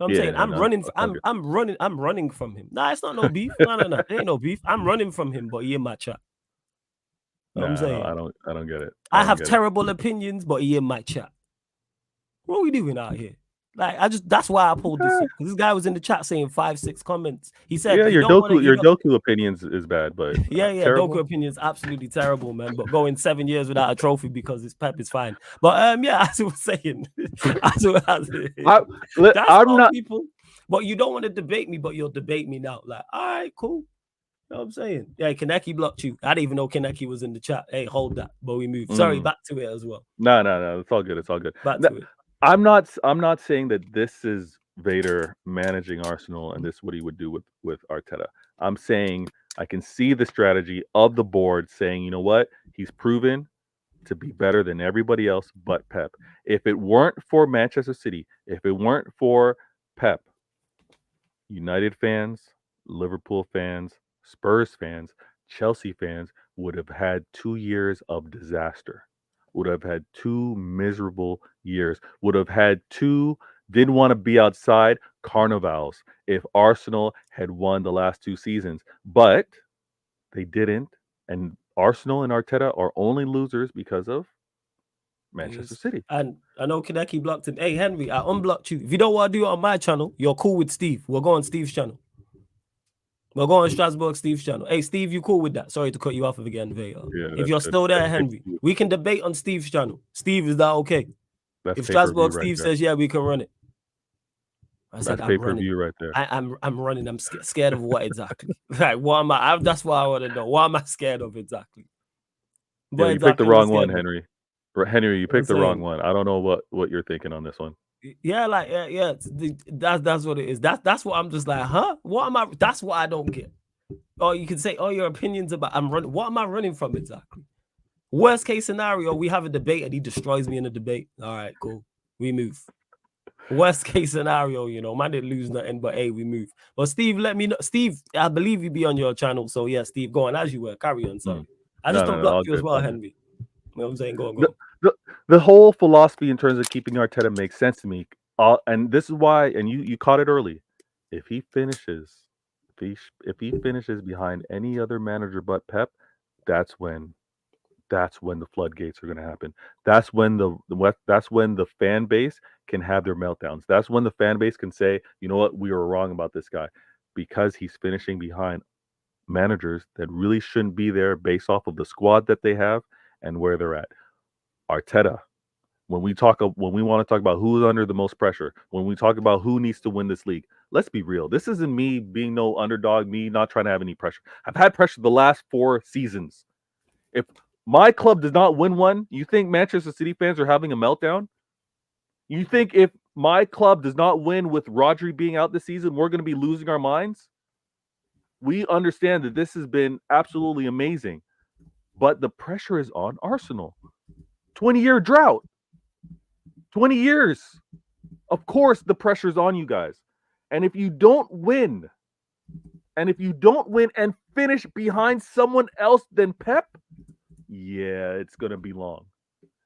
I'm saying I'm running from him. Nah, it's not no beef. No. It ain't no beef. I'm running from him, but he in my chat. You know what I'm saying? I don't get it. I have terrible opinions, but he in my chat. What are we doing out here? Like, that's why I pulled this up. This guy was in the chat saying 5-6 comments. He said, your Doku opinions is bad, but Doku opinions absolutely terrible, man. But going 7 years without a trophy because his Pep is fine. But as I was saying, I'm not people. But you don't want to debate me, but you'll debate me now. Like, all right, cool. You know what I'm saying? Yeah, Kaneki blocked you. I didn't even know Kaneki was in the chat. Hey, hold that. But we moved. Sorry, back to it as well. No. It's all good. It's all good. Back to it. I'm not saying that this is Vader managing Arsenal and this is what he would do with Arteta. I'm saying I can see the strategy of the board saying, you know what? He's proven to be better than everybody else but Pep. If it weren't for Manchester City, if it weren't for Pep, United fans, Liverpool fans, Spurs fans, Chelsea fans would have had 2 years of disaster. Would have had 2 miserable years. Would have had 2 didn't want to be outside carnivals if Arsenal had won the last 2 seasons. But they didn't. And Arsenal and Arteta are only losers because of Manchester City. And I know Kaneki blocked him. Hey, Henry, I unblocked you. If you don't want to do it on my channel, you're cool with Steve. We'll go on Steve's channel. We'll go on Strasbourg Steve's channel. Hey, Steve, you cool with that? Sorry to cut you off again, Vader. If you're still there, Henry, we can debate on Steve's channel. Steve, is that okay? If Strasbourg Steve says, yeah, we can run it. I said, I'm running. Right there. I'm running. I'm scared of what exactly? Like, what am I? That's what I want to know. What am I scared of exactly? Yeah, you picked the wrong one, Henry. Henry, you picked the wrong one. I don't know what you're thinking on this one. Yeah, like that's what it is. That's what I'm just like, huh? What am I? That's what I don't get. Or you can say, oh, your opinions about I'm running. What am I running from exactly? Worst case scenario, we have a debate and he destroys me in a debate. All right, cool. We move. Worst case scenario, man didn't lose nothing, but hey, we move. But Steve, let me know. Steve, I believe you be on your channel. So yeah, Steve, go on as you were. Carry on. Sorry. I just unblocked you as well, Henry. You know what I'm saying? Go on. The whole philosophy in terms of keeping Arteta makes sense to me. And this is why, and you caught it early. If he finishes behind any other manager but Pep, that's when the floodgates are going to happen. That's when the fan base can have their meltdowns. That's when the fan base can say, you know what, we were wrong about this guy, because he's finishing behind managers that really shouldn't be there based off of the squad that they have and where they're at. Arteta, when we want to talk about who's under the most pressure, when we talk about who needs to win this league, let's be real. This isn't me being no underdog, me not trying to have any pressure. I've had pressure the last 4 seasons. If my club does not win one, you think Manchester City fans are having a meltdown? You think if my club does not win with Rodri being out this season, we're going to be losing our minds? We understand that this has been absolutely amazing, but the pressure is on Arsenal. 20-year drought. 20 years. Of course, the pressure's on you guys. And if you don't win, and finish behind someone else than Pep, yeah, it's going to be long.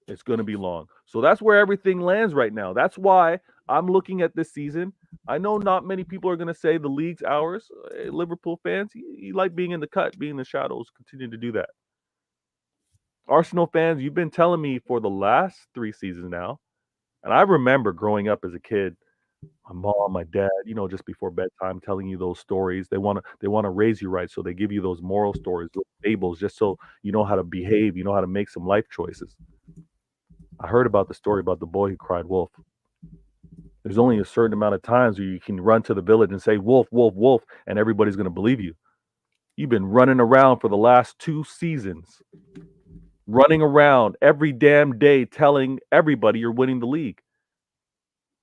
It's going to be long. So that's where everything lands right now. That's why I'm looking at this season. I know not many people are going to say the league's ours. Liverpool fans, you like being in the cut, being in the shadows. Continue to do that. Arsenal fans, you've been telling me for the last 3 seasons now, and I remember growing up as a kid, my mom, my dad, just before bedtime, telling you those stories. They want to raise you right, so they give you those moral stories, those fables, just so you know how to behave, you know how to make some life choices. I heard about the story about the boy who cried wolf. There's only a certain amount of times where you can run to the village and say wolf, wolf, wolf, and everybody's going to believe you. You've been running around for the last 2 seasons, running around every damn day telling everybody you're winning the league.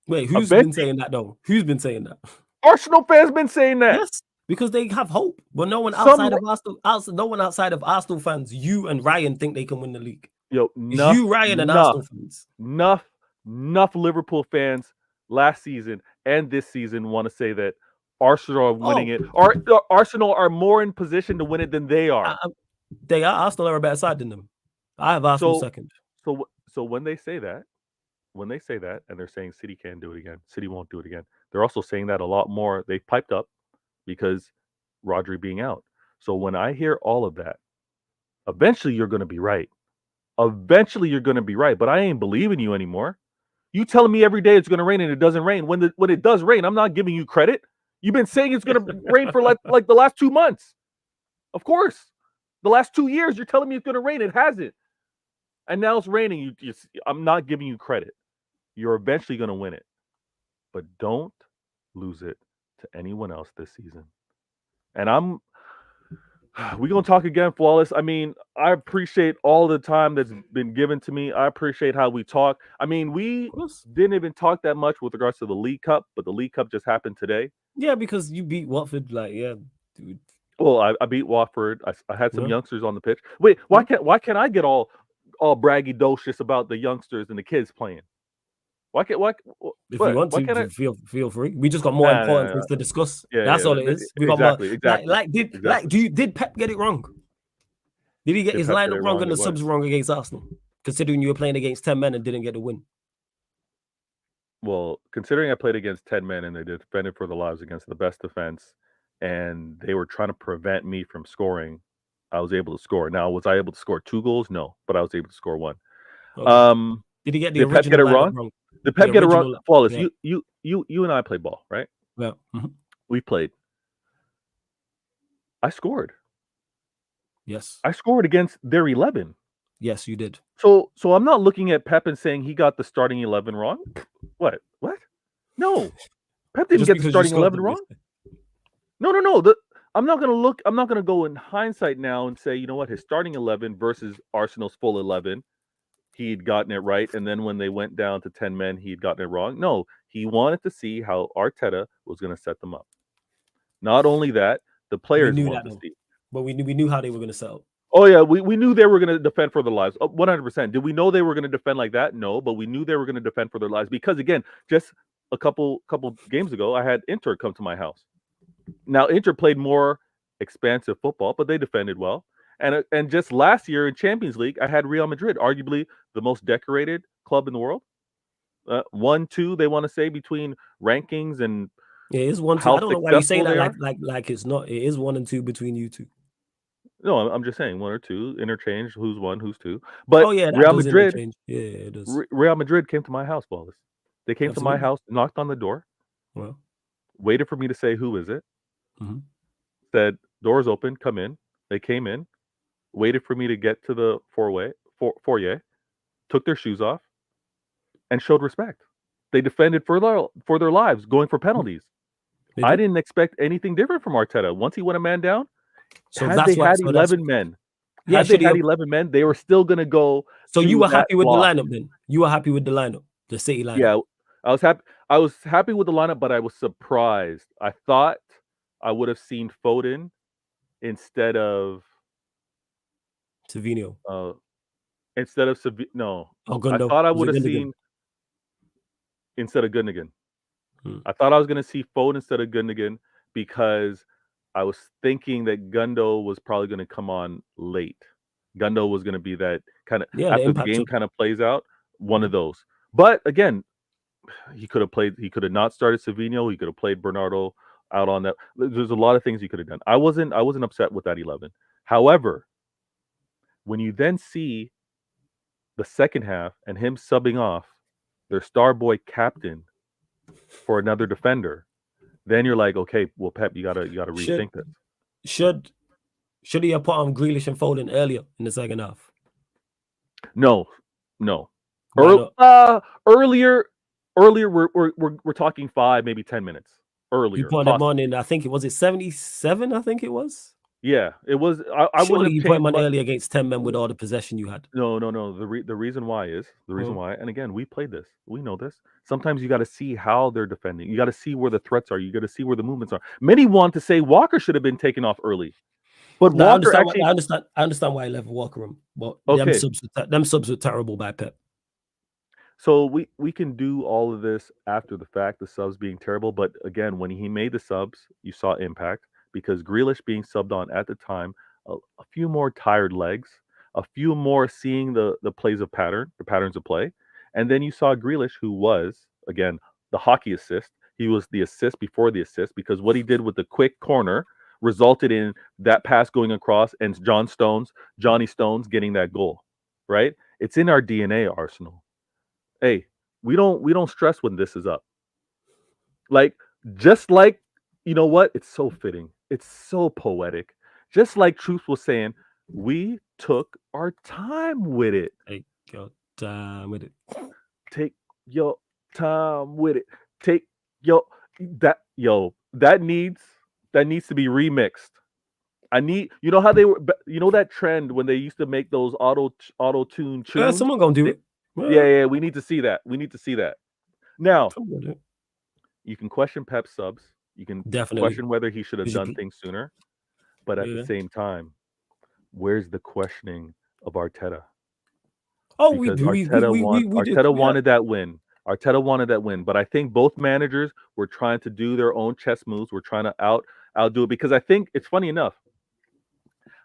Wait, who's been saying that though? Who's been saying that? Arsenal fans been saying that. Yes, because they have hope, but no one outside of Arsenal, no one outside of Arsenal fans, you and Ryan, think they can win the league. You, Ryan, and Arsenal fans. Enough Liverpool fans last season and this season want to say that Arsenal are winning it. Arsenal are more in position to win it than they are. They are. Arsenal are a better side than them. I have Arsenal second. So when they say that, and they're saying City can't do it again, City won't do it again, they're also saying that a lot more. They piped up because Rodri being out. So when I hear all of that, eventually you're going to be right. But I ain't believing you anymore. You telling me every day it's going to rain and it doesn't rain. When it does rain, I'm not giving you credit. You've been saying it's going to rain for like the last 2 months. Of course. The last 2 years, you're telling me it's going to rain. It hasn't. And now it's raining. I'm not giving you credit. You're eventually going to win it. But don't lose it to anyone else this season. And we're going to talk again, Flawless. I mean, I appreciate all the time that's been given to me. I appreciate how we talk. I mean, we didn't even talk that much with regards to the League Cup, but the League Cup just happened today. Yeah, because you beat Watford, dude. Well, I beat Watford. I had some youngsters on the pitch. Wait, why can't I get all braggadocious about the youngsters and the kids playing? If you want to, feel free. We just got more important things to discuss. That's all it is. We got more. Did Pep get it wrong? Did he get his lineup wrong and the subs wrong against Arsenal? Considering you were playing against 10 men and didn't get the win. Well, considering I played against 10 men and they defended for their lives against the best defense, and they were trying to prevent me from scoring, I was able to score. Now, was I able to score 2 goals? No, but I was able to score 1. Okay. Did he get the original Pep get it wrong? Did Pep get it wrong? Flawless. Yeah. You and I played ball, right? Yeah. Mm-hmm. We played. I scored. Yes. I scored against their 11. Yes, you did. So I'm not looking at Pep and saying he got the starting 11 wrong. What? No. Pep didn't get the starting 11 wrong. No. I'm not going to go in hindsight now and say, you know what, his starting 11 versus Arsenal's full 11. He'd gotten it right, and then when they went down to 10 men, he'd gotten it wrong. No, he wanted to see how Arteta was going to set them up. Not only that, the players wanted to see. But we knew how they were going to set up. Oh, yeah, we knew they were going to defend for their lives. 100%. Did we know they were going to defend like that? No, but we knew they were going to defend for their lives because, again, just a couple games ago, I had Inter come to my house. Now, Inter played more expansive football, but they defended well. And just last year in Champions League, I had Real Madrid, arguably the most decorated club in the world. 1-2, they want to say, between rankings and it is 1-2. I don't know why you say that like it's not. It is 1 and 2 between you two. No, I'm just saying 1 or 2 interchange. Who's 1, who's 2? But Real Madrid, it does. Real Madrid came to my house, Wallace. They came to my house, knocked on the door, waited for me to say who is it. Mm-hmm. Said doors open, come in. They came in. Waited for me to get to the foyer, took their shoes off, and showed respect. They defended for their lives, going for penalties. I didn't expect anything different from Arteta. Once he went a man down, had they had 11 men, they were still going to go. So you were happy with the lineup then? You were happy with the lineup, the City lineup? Yeah, I was happy. I was happy with the lineup, but I was surprised. I thought I would have seen Foden instead of Savinho. Instead of no. Gundo. I thought I would have seen instead of Gundogan. I thought I was going to see Foden instead of Gundogan because I was thinking that Gundo was probably going to come on late. Gundo was going to be that kind of after the game kind of plays out, one of those. But again, he could have played. He could have not started Savinho. He could have played Bernardo out on that. There's a lot of things he could have done. I wasn't upset with that 11. However, when you then see the second half and him subbing off their star boy captain for another defender, then you're like, okay, well, Pep, you gotta rethink this. Should he have put on Grealish and Foden earlier in the second half? No. Earlier, we're talking 5, maybe 10 minutes earlier. You put them on in, I think it was 77. I think it was. Yeah, it was. I wouldn't have put him on early against 10 men with all the possession you had. No. The reason why, and again, we played this. We know this. Sometimes you got to see how they're defending. You got to see where the threats are. You got to see where the movements are. Many want to say Walker should have been taken off early, but no, Walker I understand why he left Walker him. But okay. them subs were terrible by Pep. So we can do all of this after the fact, the subs being terrible. But again, when he made the subs, you saw impact because Grealish being subbed on at the time. A few more tired legs, a few more seeing the plays of the patterns of play. And then you saw Grealish, who was, again, the hockey assist. He was the assist before the assist because what he did with the quick corner resulted in that pass going across and Johnny Stones getting that goal, right? It's in our DNA, Arsenal. Hey, we don't stress when this is up. Just like, you know what? It's so fitting. It's so poetic. Just like Truth was saying, we took our time with it. Take your time with it. Take your time with it. That needs to be remixed. You know how they were, that trend when they used to make those auto tune tunes? Yeah, someone gonna do it. Yeah, we need to see that. Now, you can question Pep's subs. You can question whether he should have done things sooner. But at the same time, where's the questioning of Arteta? Oh, Arteta wanted that win. Arteta wanted that win. But I think both managers were trying to do their own chess moves. We're trying to outdo it. Because I think it's funny enough.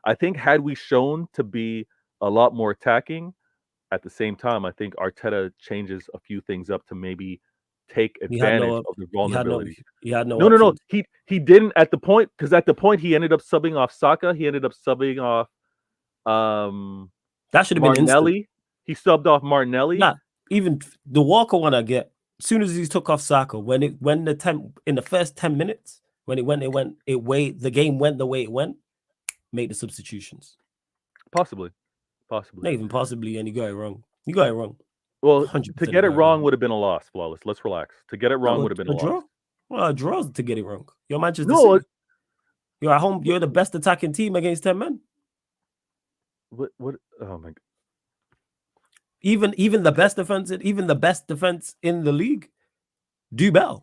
I think had we shown to be a lot more attacking, at the same time, I think Arteta changes a few things up to maybe take advantage of the vulnerability. No. He didn't at the point, because at the point he ended up subbing off Saka. He ended up subbing off that should have been Martinelli. He subbed off Martinelli. Nah, even the Walker one I get. As soon as he took off Saka, in the first 10 minutes, the game went the way it went, make the substitutions. Possibly. Not even possibly, and you got it wrong. Well, to get it wrong would have been a loss, Flawless. Let's relax. To get it wrong would have been a draw. Loss. Well, a draw to get it wrong. You're Manchester City. You're at home. You're the best attacking team against 10 men. What? Oh my God. Even the best defense in the league, do better.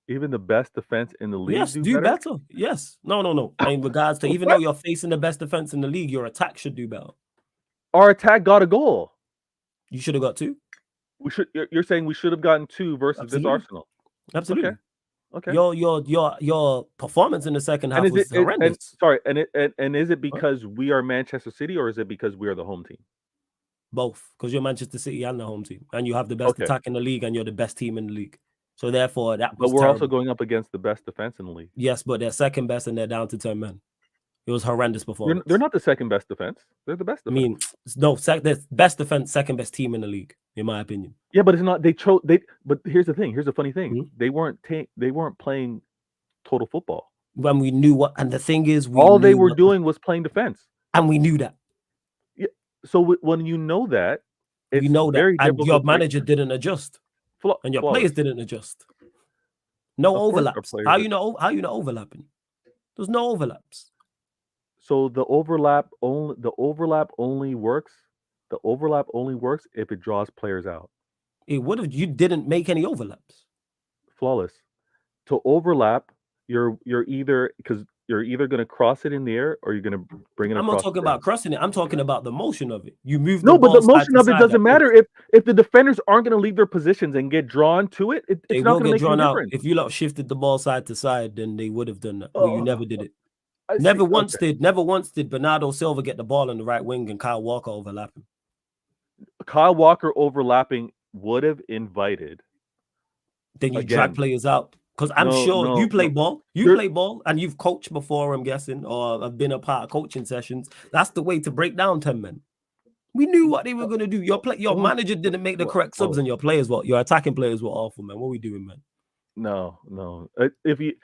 Even the best defense in the league, yes, do better. Yes, no. In regards to even though you're facing the best defense in the league, your attack should do better. Our attack got a goal. You should have got 2. You're saying we should have gotten 2 versus this Arsenal. Absolutely. Okay. Your performance in the second half was horrendous. And is it because we are Manchester City or is it because we are the home team? Both, because you're Manchester City and the home team, and you have the best attack in the league, and you're the best team in the league. So therefore, that was. But we're terrible. also going up against the best defense in the league. Yes, but they're second best, and they're down to 10 men. It was horrendous performance. They're not the second best defense. They're the best defense. I mean, no, the best defense, second best team in the league, in my opinion. Yeah, but it's not. But here's the thing. Here's the funny thing. Mm-hmm. They weren't playing total football. When we knew what, and the thing is, they were doing was playing defense, and we knew that. Yeah. So when you know that, it's and your manager didn't adjust, and your players didn't adjust. No overlaps. How you know overlapping? There's no overlaps. So the overlap only works. The overlap only works if it draws players out. It would have. You didn't make any overlaps. Flawless. To overlap, you're either going to cross it in the air or you're going to bring it. I'm not talking about crossing it. I'm talking about the motion of it. You move. No, but the motion of it doesn't matter if the defenders aren't going to leave their positions and get drawn to it. It's not going to make any difference. If you shifted the ball side to side, then they would have done that. But you never did it. Never once did Bernardo Silva get the ball on the right wing and Kyle Walker overlapping. Kyle Walker overlapping would have invited. Then you drag Again, players out. Because I'm sure you play ball. You There- play ball and you've coached before, I'm guessing, or have been a part of coaching sessions. That's the way to break down 10 men. We knew what they were going to do. Your manager didn't make the correct subs, and your players, your attacking players were awful, man. What are we doing, man? No. If you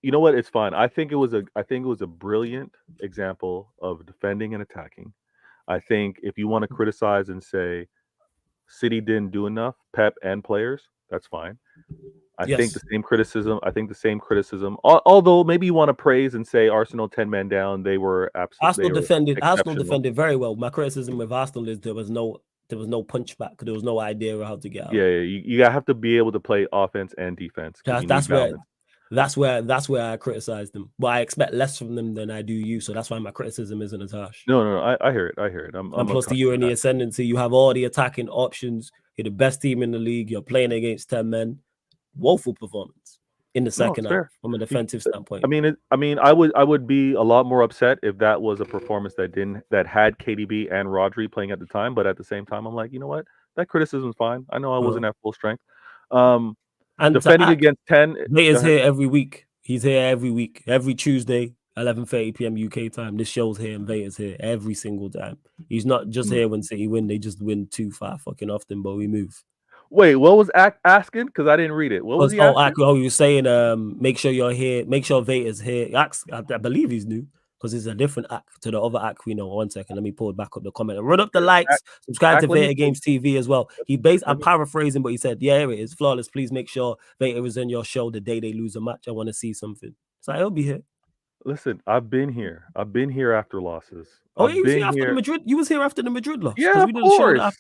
know what, it's fine. I think it was a brilliant example of defending and attacking. I think if you want to criticize and say City didn't do enough, Pep and players, that's fine. I think the same criticism. Although maybe you want to praise and say Arsenal 10 men down, they were absolutely. Arsenal defended very well. My criticism with Arsenal is there was no punch back. There was no idea of how to get out. Yeah, you have to be able to play offense and defense. That's where I criticize them. But I expect less from them than I do you. So that's why my criticism isn't as harsh. No. I hear it. And plus, you're in the ascendancy. You have all the attacking options. You're the best team in the league. You're playing against 10 men. Woeful performance in the second half from a defensive standpoint. I would be a lot more upset if that was a performance that had KDB and Rodri playing at the time. But at the same time, I'm like, you know what? That criticism's fine. I know I wasn't at full strength. And defending against 10. Nate is here every week. He's here every week, every Tuesday, 11:30 p.m. UK time. This show's here and Vader's here every single time. He's not just here when City win. They just win too far fucking often, but we move. Wait, what was asking? Because I didn't read it. What was he asking? He was saying, make sure you're here. Make sure Vader's here. I believe he's new because it's a different act to the other act we know. 1 second, let me pull back up the comment and run up the likes. Subscribe to Vader Games TV as well. I'm paraphrasing, but he said, "Yeah, here it is. Flawless. Please make sure Vader is in your show the day they lose a match. I want to see something." So he'll be here. Listen, I've been here. I've been here after losses. Oh, you was here after the Madrid. You was here after the Madrid loss. Yeah, of course.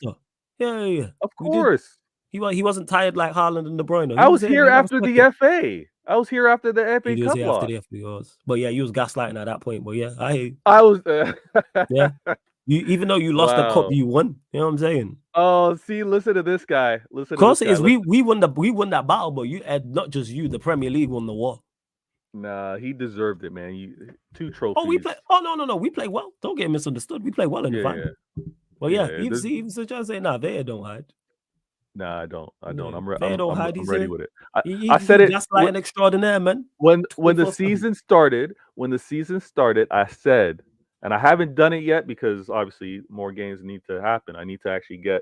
Yeah. Of course. He wasn't tired like Haaland and De Bruyne. I was here after the FA. I was here after the FA Cup loss. After the FA was. But yeah, you was gaslighting at that point. But yeah, I was. Yeah. Even though you lost the cup, you won. You know what I'm saying? Oh, see, listen to this guy. Of course it is. We won that battle, but not just you. The Premier League won the war. Nah, he deserved it, man. 2 trophies. Oh, we play. Oh no, we play well. Don't get misunderstood. We play well in the final. Well, even so, just say they don't hide. Nah, I don't. I'm ready with it. I said it. That's like an extraordinaire, man. When the season started, I said, and I haven't done it yet because obviously more games need to happen. I need to actually get.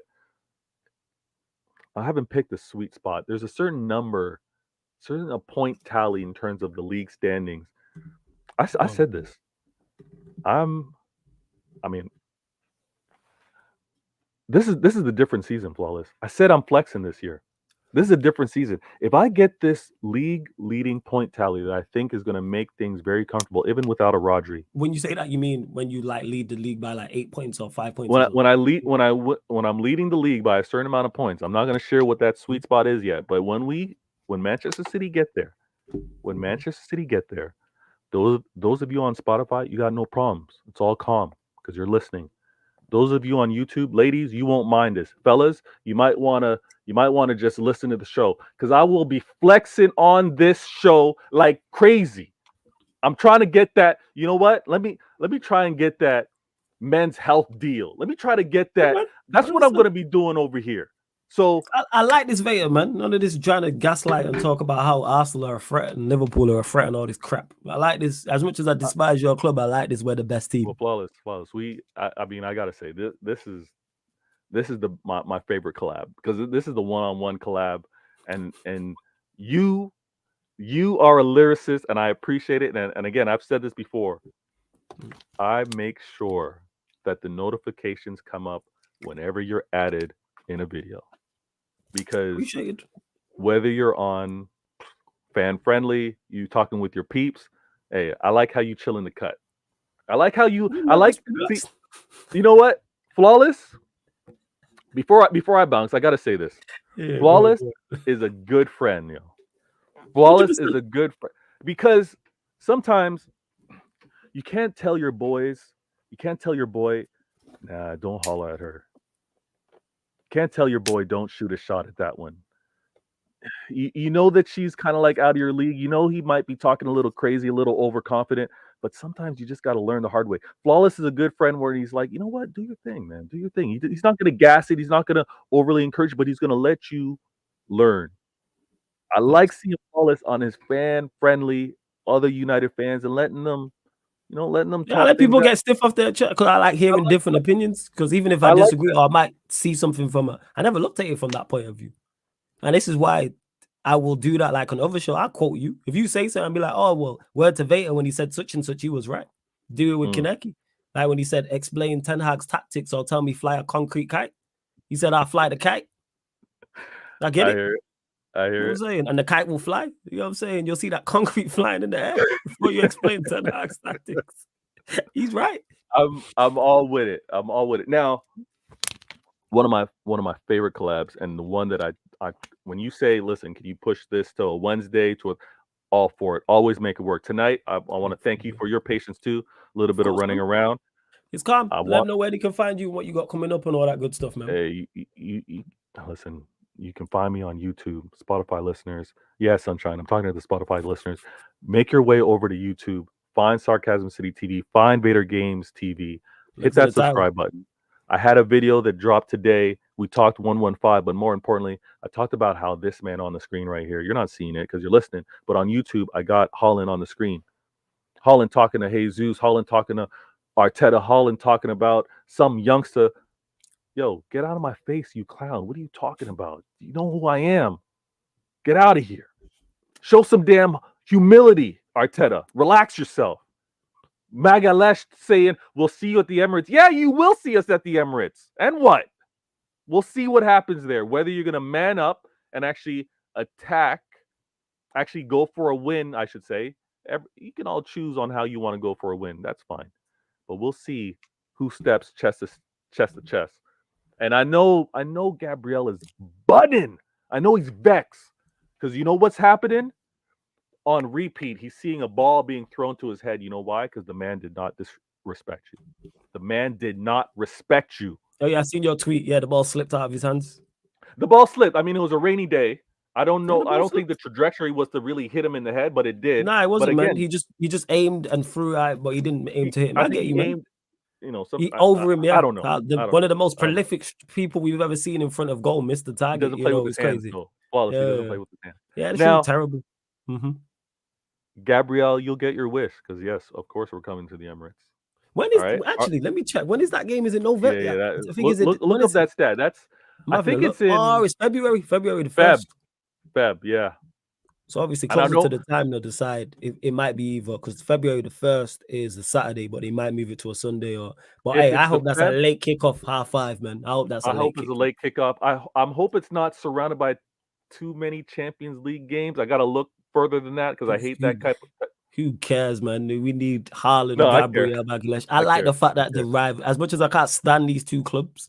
I haven't picked a sweet spot. There's a certain point tally in terms of the league standings. I said this. This is the different season, Flawless. I said I'm flexing this year. This is a different season. If I get this league leading point tally that I think is going to make things very comfortable, even without a Rodri. When you say that, you mean when you lead the league by 8 points or 5 points? When I'm leading the league by a certain amount of points, I'm not going to share what that sweet spot is yet. But when Manchester City get there, those of you on Spotify, you got no problems. It's all calm because you're listening. Those of you on YouTube, ladies, you won't mind this. Fellas, you might want to just listen to the show because I will be flexing on this show like crazy. I'm trying to get that. You know what? Let me try and get that men's health deal. Let me try to get that. That's what I'm going to be doing over here. So I like this Vader, man. None of this trying to gaslight and talk about how Arsenal are a threat and Liverpool are a threat and all this crap. I like this. As much as I despise your club, I like this. We're the best team. Well, flawless. I gotta say this is my favorite collab because this is the one-on-one collab, and you are a lyricist and I appreciate it. And again, I've said this before. I make sure that the notifications come up whenever you're added in a video. Because whether you're on fan friendly, you talking with your peeps, hey, I like how you chill in the cut. You know what? Flawless. Before I bounce, I gotta say this. Yeah, Flawless is a good friend, yo. Flawless is a good friend. Because sometimes you can't tell your boy, nah, don't holler at her. Can't tell your boy, don't shoot a shot at that one. You know that she's kind of like out of your league. You know he might be talking a little crazy, a little overconfident. but sometimes you just got to learn the hard way. Flawless is a good friend where he's like, you know what, do your thing, man, do your thing. He's not going to gas it, he's not going to overly encourage, but he's going to let you learn. I like seeing Flawless on his fan-friendly other United fans and letting them, letting them Yeah, I talk let things people out. get stiff off their chest because I like hearing different opinions. Because even if I I like disagree, or I might see something I never looked at it from that point of view. And this is why I will do that. Like on other show, I quote you. If you say something, I'll be like, oh, well, word to Vader when he said such and such, he was right. Do it with Kaneki. Like when he said, explain Ten Hag's tactics or tell me fly a concrete kite. He said, I'll fly the kite. I get it. Hear it. I hear what I'm saying? And the kite will fly. You know what I'm saying? You'll see that concrete flying in the air before you explain Ten Hag's tactics. He's right. I'm all with it. I'm all with it. Now, one of my favorite collabs, and the one that I when you say, listen, can you push this to a Wednesday all for it. Always make it work. Tonight, I want to thank you for your patience too. A little bit of running around. It's calm. Let them know where they can find you, what you got coming up, and all that good stuff, man. Hey, you listen. You can find me on YouTube, Spotify listeners. Yeah, Sunshine. I'm talking to the Spotify listeners. Make your way over to YouTube. Find Sarcasm City TV. Find Vader Games TV. Hit that subscribe button. I had a video that dropped today. We talked 115, but more importantly, I talked about how this man on the screen right here, you're not seeing it because you're listening, but on YouTube, I got Holland on the screen. Holland talking to Jesus, Holland talking to Arteta, Holland talking about some youngster. Yo, get out of my face, you clown. What are you talking about? You know who I am. Get out of here. Show some damn humility, Arteta. Relax yourself. Magalesh saying, we'll see you at the Emirates. Yeah, you will see us at the Emirates. And what? We'll see what happens there. Whether you're going to man up and actually attack, actually go for a win, I should say. You can all choose on how you want to go for a win. That's fine. But we'll see who steps chest to chest. And I know Gabriel is budding. I know he's vexed. Because you know what's happening? On repeat, he's seeing a ball being thrown to his head. You know why? Because the man did not disrespect you. The man did not respect you. Oh, yeah, I seen your tweet. Yeah, the ball slipped out of his hands. The ball slipped. I mean, it was a rainy day. I don't know. I don't think the trajectory was to really hit him in the head, but it did. Nah, it wasn't, but again, man. He just aimed and threw out, but he didn't aim to hit him. I get you, man. Aimed, over him, yeah. I don't know. One of the most prolific people we've ever seen in front of goal missed the target. He doesn't play with his hands, crazy. Flawless. He doesn't play with his hands. Yeah, that's terrible. Gabriel, you'll get your wish because yes, of course, we're coming to the Emirates. When is actually? Let me check. When is that game? Is it November? Yeah. I think look up that stat. I think it's in. Oh, it's February the 1st. Feb, yeah. So obviously closer to the time they'll decide. It might be either because February the 1st is a Saturday, but they might move it to a Sunday But hey, I hope that's a late kickoff, 5:30, man. I hope that's a late kickoff. I hope it's not surrounded by too many Champions League games. I gotta look further than that because I hate that type of. Who cares, man? We need Haaland, Gabriel, Magalesh. I like the fact that the rival, as much as I can't stand these two clubs,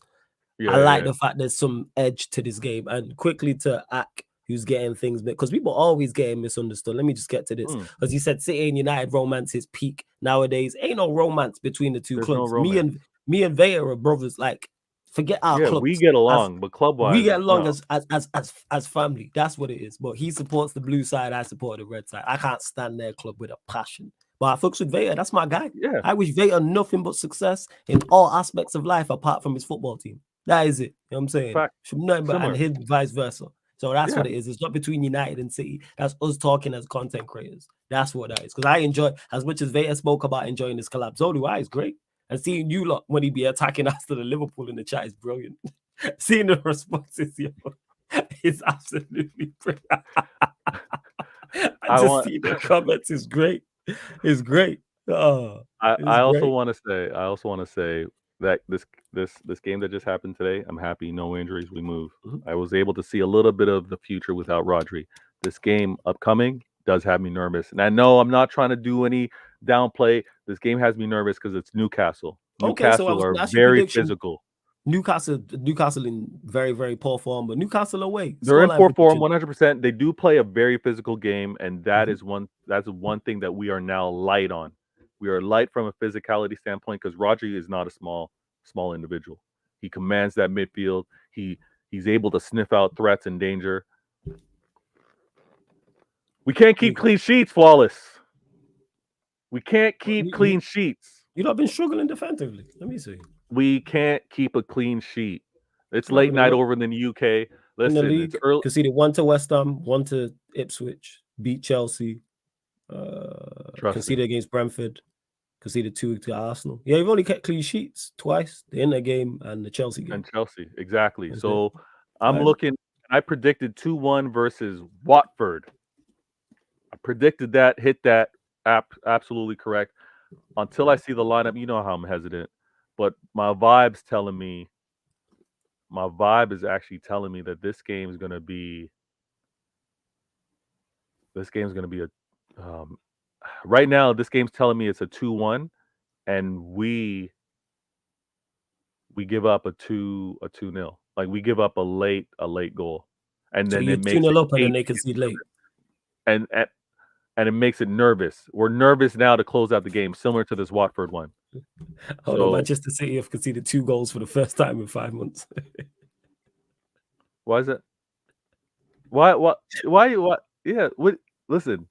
I like the fact there's some edge to this game. And quickly to Ak, who's getting things, because people always getting misunderstood. Let me just get to this. Because you said City and United romance is peak nowadays. Ain't no romance between the two clubs. No me and Vader are brothers. Like, forget our clubs. We get along, but club-wise, we get along as family. That's what it is. But he supports the blue side, I support the red side. I can't stand their club with a passion. But I fucks with Vader. That's my guy. Yeah. I wish Vader nothing but success in all aspects of life apart from his football team. That is it. You know what I'm saying? And him vice versa. So that's what it is. It's not between United and City. That's us talking as content creators. That's what that is. Because I enjoy, as much as Vader spoke about enjoying this collab, so do I. It's great. And seeing you lot when he be attacking after the Liverpool in the chat is brilliant. Seeing the responses, it's absolutely brilliant. See the comments is great. It's great. I also want to say that this game that just happened today, I'm happy. No injuries. We move. I was able to see a little bit of the future without Rodri. This game upcoming does have me nervous, and I know I'm not trying to do any downplay. This game has me nervous because it's Newcastle. Newcastle are very physical. Newcastle in very, very poor form, but Newcastle away. They're in poor form, 100%. They do play a very physical game, and that is one thing that we are now light on. We are light from a physicality standpoint because Rodri is not a small individual. He commands that midfield. He's able to sniff out threats and danger. We can't keep clean sheets, Flawless. We can't keep clean sheets. You not been struggling defensively. Let me see. We can't keep a clean sheet. It's Not late gonna night look. over in the UK. In the Listen, it's league, early. conceded 1 to West Ham, 1 to Ipswich, beat Chelsea, Trust me. conceded against Brentford, conceded 2 to Arsenal. Yeah, you've only kept clean sheets twice, the Inter game and the Chelsea game. And Chelsea, exactly. That's So it. I'm Right. looking. I predicted 2-1 versus Watford. I predicted that, hit that, absolutely correct. Until I see the lineup, you know how I'm hesitant. But my vibe is actually telling me that this game is going to be a. Right now, this game's telling me it's a 2-1, and we give up a 2-0. Like we give up a late goal, and So then you're it makes 2-0 it up and then they concede late. and it makes it nervous. We're nervous now to close out the game, similar to this Watford one. Hold on, Manchester City have conceded 2 goals for the first time in 5 months. Why is it? Why? Yeah. Listen.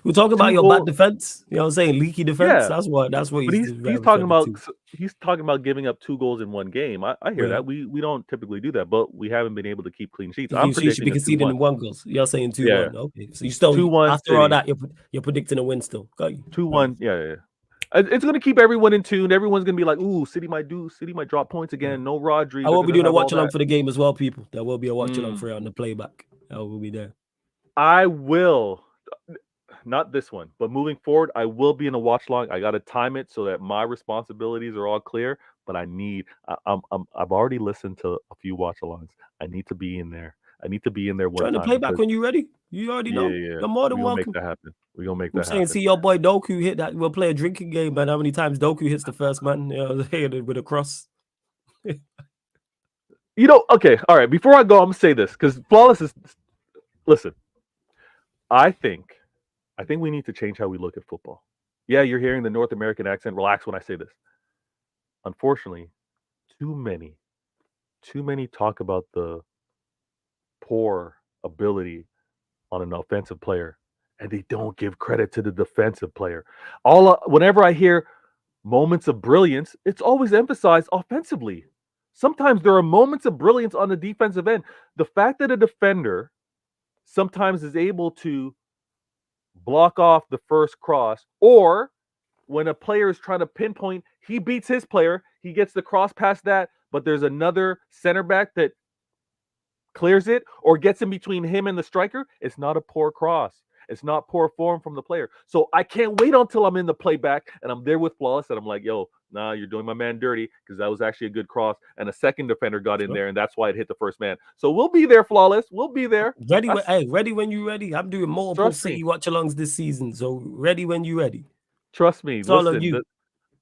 We're talking about your bad defense. You know what I'm saying? Leaky defense. Yeah. That's what he's talking about. He's talking about giving up 2 goals in one game. I hear that. We don't typically do that, but we haven't been able to keep clean sheets. I'm predicting should be conceding in 1 goal. You're saying 2-1. Yeah. Okay, so you still 2-1 after City. all that, you're predicting a win still. Got you. 2-1. Yeah. It's going to keep everyone in tune. Everyone's going to be like, "Ooh, City might drop points again. No Rodri." I will be doing a watch along for the game as well, people. There will be a watch along for it on the playback. I will be there. I will. Not this one, but moving forward, I will be in a watch along. I got to time it so that my responsibilities are all clear. But I've already listened to a few watch alongs. I need to be in there. I need to be in there one time. Trying to play back when you're ready. You already know. Yeah. You're more than welcome. Make that happen. We're gonna make that happen. I'm saying, see your boy Doku hit that. We'll play a drinking game, man. How many times Doku hits the first man? You know, with a cross. Okay, all right. Before I go, I'm gonna say this because Flawless is. Listen, I think we need to change how we look at football. Yeah, you're hearing the North American accent. Relax when I say this. Unfortunately, too many talk about the poor ability on an offensive player, and they don't give credit to the defensive player. Whenever I hear moments of brilliance, it's always emphasized offensively. Sometimes there are moments of brilliance on the defensive end. The fact that a defender sometimes is able to block off the first cross, or when a player is trying to pinpoint, he beats his player, he gets the cross past that, but there's another center back that clears it or gets in between him and the striker, it's not a poor cross. It's not poor form from the player. So I can't wait until I'm in the playback and I'm there with Flawless and I'm like, yo, nah, you're doing my man dirty because that was actually a good cross. And a second defender got in there and that's why it hit the first man. So we'll be there, Flawless. We'll be there. Ready when you're ready. I'm doing multiple City watch-alongs this season. So ready when you're ready. Trust me. Listen,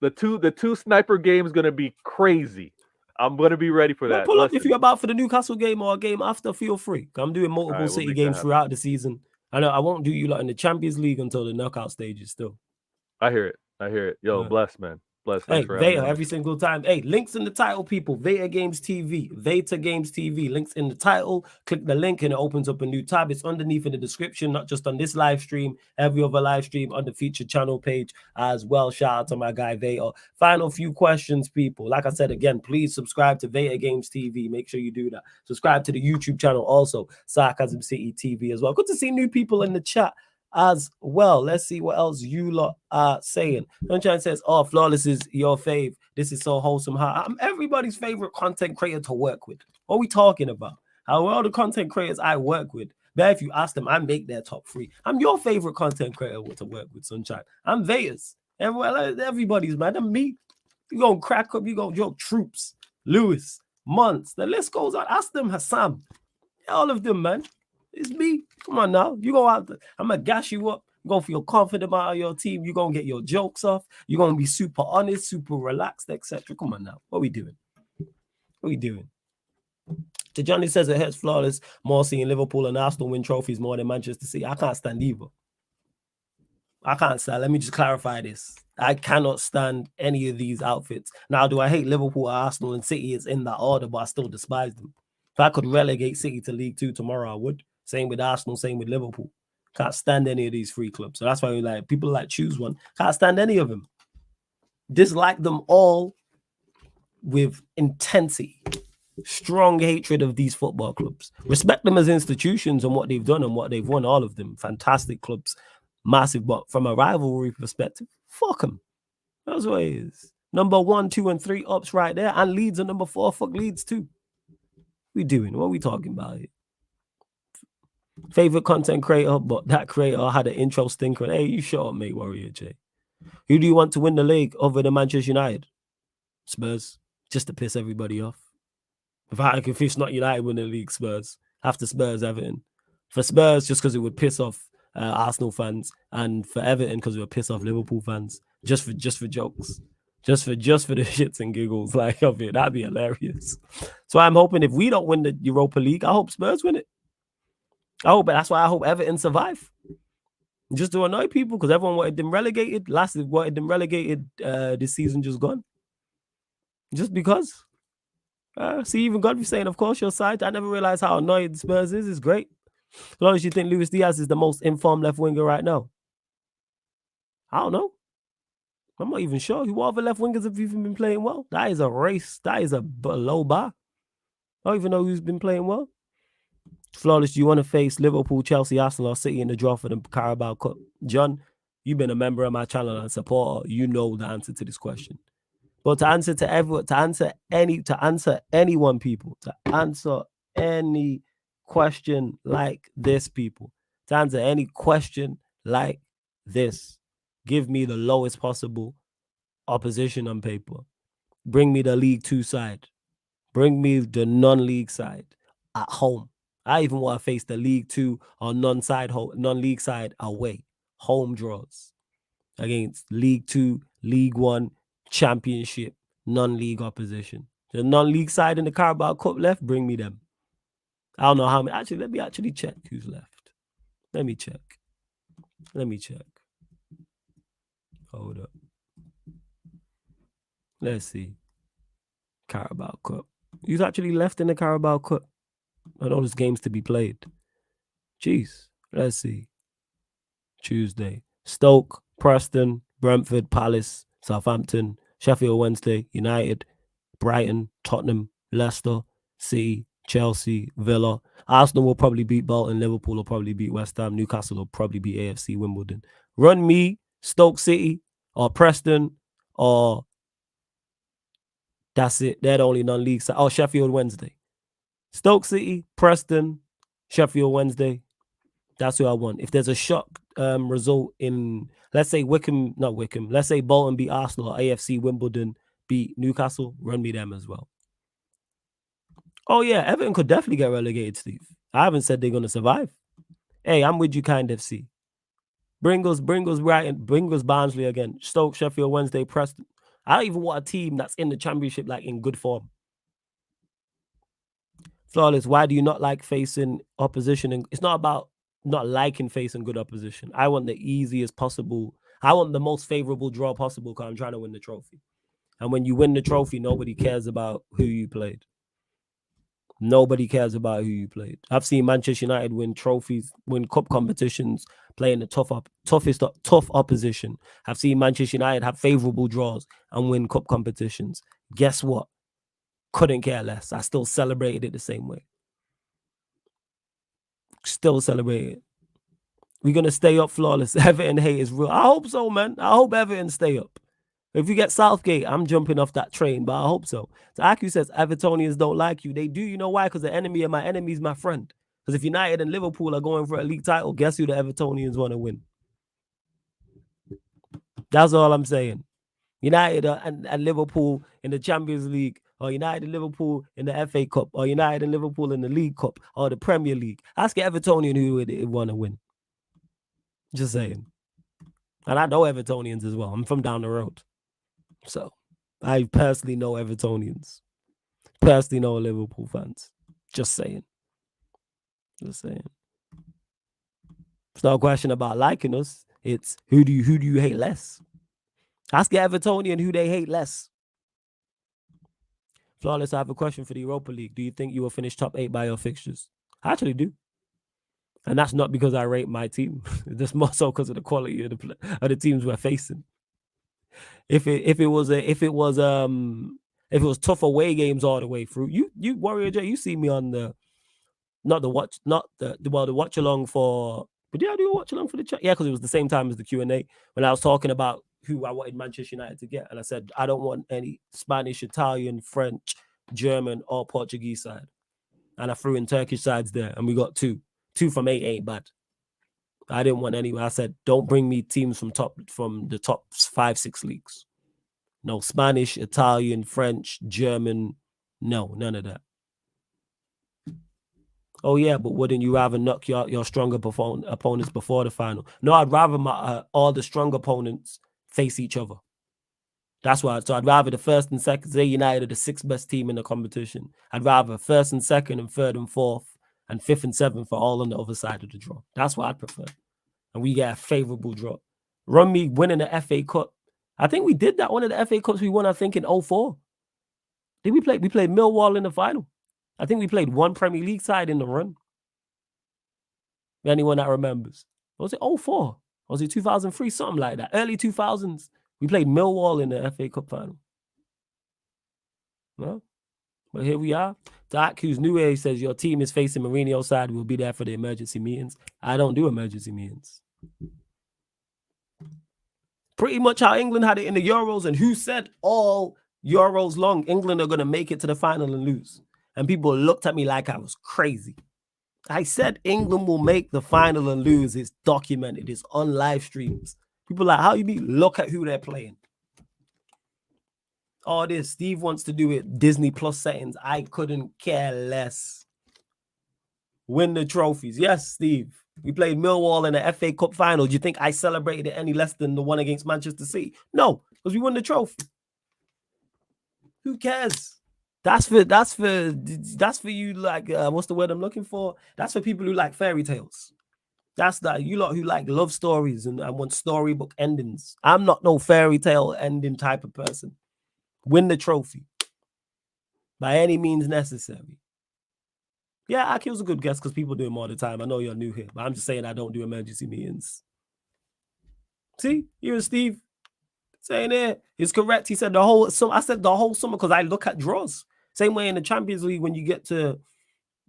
the two sniper game is going to be crazy. I'm going to be ready for that. Pull up if you're about for the Newcastle game or a game after, feel free. I'm doing multiple City games throughout the season. I know I won't do you lot in the Champions League until the knockout stages still. I hear it. Yo, bless, man. Bless. Hey, Veta every single time. Hey, links in the title, people. Veta Games TV. Veta Games TV. Links in the title. Click the link and it opens up a new tab. It's underneath in the description, not just on this live stream, every other live stream on the featured channel page as well. Shout out to my guy Veta. Final few questions, people. Like I said again, please subscribe to Veta Games TV. Make sure you do that. Subscribe to the YouTube channel also, Sarcasm City TV as well. Good to see new people in the chat as well. Let's see what else you lot are saying. Sunshine says, "Oh, Flawless is your fave. This is so wholesome. I'm everybody's favorite content creator to work with. What are we talking about? How all the content creators I work with, but if you ask them, I make their top 3. I'm your favorite content creator to work with, Sunshine. I'm Vegas. Everybody's, man. I'm me. You gonna crack up, you gonna joke Troops, Lewis, Months. The list goes on. Ask them, Hassan. All of them, man. It's me. Come on now. You go out there. I'm going to gas you up. You're going to feel confident about your team. You're going to get your jokes off. You're going to be super honest, super relaxed, etc. Come on now. What are we doing? To Johnny says it hurts Flawless more seeing Liverpool and Arsenal win trophies more than Manchester City. I can't stand either. I can't stand. Let me just clarify this. I cannot stand any of these outfits. Now, do I hate Liverpool, Arsenal, and City? It's in that order, but I still despise them. If I could relegate City to League 2 tomorrow, I would. Same with Arsenal, same with Liverpool. Can't stand any of these three clubs. So that's why we like people like choose one. Can't stand any of them. Dislike them all with intensity. Strong hatred of these football clubs. Respect them as institutions and what they've done and what they've won. All of them. Fantastic clubs. Massive. But from a rivalry perspective, fuck them. That's what it is. Number 1, 2, and 3 ups right there. And Leeds are number 4. Fuck Leeds too. We doing? What are we talking about here? Favorite content creator, but that creator had an intro stinker. Hey, you shut up, mate, Warrior J. Who do you want to win the league over the Manchester United? Spurs, just to piss everybody off. If it's not United win the league, Spurs. After Spurs, Everton. For Spurs, just because it would piss off Arsenal fans, and for Everton, because it would piss off Liverpool fans. Just for jokes. Just for the shits and giggles like of it. That'd be hilarious. So I'm hoping if we don't win the Europa League, I hope Spurs win it. That's why I hope Everton survive. Just to annoy people, because everyone wanted them relegated. This season just gone. Just because. See, even Godfrey saying, of course, your side. I never realized how annoyed Spurs is. It's great. As long as you think Luis Diaz is the most informed left winger right now. I don't know. I'm not even sure. What other left wingers have even been playing well? That is a race. That is a low bar. I don't even know who's been playing well. Flawless, do you want to face Liverpool, Chelsea, Arsenal, or City in the draw for the Carabao Cup? John, you've been a member of my channel and supporter. You know the answer to this question. But to answer any question like this, people, to answer any question like this, give me the lowest possible opposition on paper. Bring me the League 2 side. Bring me the non-league side at home. I even want to face the League 2 or non-league side away. Home draws against League 2, League 1, Championship, non-league opposition. The non-league side in the Carabao Cup left, bring me them. I don't know how many. Actually, let me actually check who's left. Let me check. Hold up. Let's see. Carabao Cup. Who's actually left in the Carabao Cup? I know there's games to be played. Jeez. Let's see. Tuesday. Stoke, Preston, Brentford, Palace, Southampton, Sheffield Wednesday, United, Brighton, Tottenham, Leicester, City, Chelsea, Villa. Arsenal will probably beat Bolton. Liverpool will probably beat West Ham. Newcastle will probably beat AFC Wimbledon. Run me, Stoke City, or Preston, or that's it. They're the only non-league side. Oh, Sheffield Wednesday. Stoke City, Preston, Sheffield Wednesday. That's who I want. If there's a shock result in, let's say let's say Bolton beat Arsenal or AFC Wimbledon beat Newcastle, run me them as well. Oh yeah, Everton could definitely get relegated, Steve. I haven't said they're going to survive. Hey, I'm with you, kind FC. Bring us Brighton, bring us Barnsley again. Stoke, Sheffield Wednesday, Preston. I don't even want a team that's in the Championship like in good form. Flawless, why do you not like facing opposition? And it's not about not liking facing good opposition. I want the easiest possible. I want the most favorable draw possible because I'm trying to win the trophy. And when you win the trophy, nobody cares about who you played. Nobody cares about who you played. I've seen Manchester United win trophies, win cup competitions, playing the tough opposition. I've seen Manchester United have favorable draws and win cup competitions. Guess what? Couldn't care less. I still celebrated it the same way. Still celebrate it. We're going to stay up, Flawless. Everton hate is real. I hope so, man. I hope Everton stay up. If you get Southgate, I'm jumping off that train, but I hope so. So Aku says Evertonians don't like you. They do. You know why? Because the enemy of my enemy is my friend. Because if United and Liverpool are going for a league title, guess who the Evertonians want to win? That's all I'm saying. United and Liverpool in the Champions League, or United and Liverpool in the FA Cup, or United and Liverpool in the League Cup, or the Premier League. Ask Evertonian who would want to win. Just saying. And I know Evertonians as well. I'm from down the road. So I personally know Evertonians. Personally know Liverpool fans. Just saying. It's not a question about liking us. It's who do you hate less? Ask the Evertonian who they hate less. Flawless, I have a question for the Europa League. Do you think you will finish top 8 by your fixtures? I actually do. And that's not because I rate my team. It's more so because of the quality of the teams we're facing. If it was tough away games all the way through, you Warrior J, you see me on the watch along for. But did I do a watch along for the chat? Yeah, because it was the same time as the Q&A when I was talking about who I wanted Manchester United to get, and I said I don't want any Spanish, Italian, French, German, or Portuguese side, and I threw in Turkish sides there, and we got two from 8 ain't bad. I didn't want anyone. I said, don't bring me teams from the top 5-6 leagues. No Spanish, Italian, French, German. No, none of that. Oh yeah, but wouldn't you rather knock your stronger opponents before the final? No, I'd rather all the strong opponents face each other. That's why. So I'd rather the first and second. Say United are the 6th best team in the competition. I'd rather first and second and third and fourth and 5th and 7th are all on the other side of the draw. That's what I'd prefer. And we get a favorable draw. Run me winning the FA Cup. I think we did that. One of the FA Cups we won, I think, in 2004. Did we play? We played Millwall in the final. I think we played one Premier League side in the run. Anyone that remembers. Was it 2004? Was it 2003? Something like that. Early 2000s. We played Millwall in the FA Cup final. Well, but here we are. Doc, who's new here, says your team is facing Mourinho's side. We'll be there for the emergency meetings. I don't do emergency meetings. Pretty much how England had it in the Euros, and who said all Euros long England are going to make it to the final and lose. And people looked at me like I was crazy. I said England will make the final and lose. It's documented. It's on live streams. People are like, how you mean? Look at who they're playing. All this. Steve wants to do it Disney Plus settings. I couldn't care less. Win the trophies. Yes, Steve. We played Millwall in the FA Cup final. Do you think I celebrated it any less than the one against Manchester City? No, because we won the trophy. Who cares? That's for you, like, what's the word I'm looking for? That's for people who like fairy tales. That's that you lot who like love stories and want storybook endings. I'm not no fairy tale ending type of person. Win the trophy by any means necessary. Yeah, Akil's a good guest because people do them all the time. I know you're new here, but I'm just saying I don't do emergency meetings. See, you and Steve saying it is correct. He said the whole summer because I look at draws. Same way in the Champions League when you get to,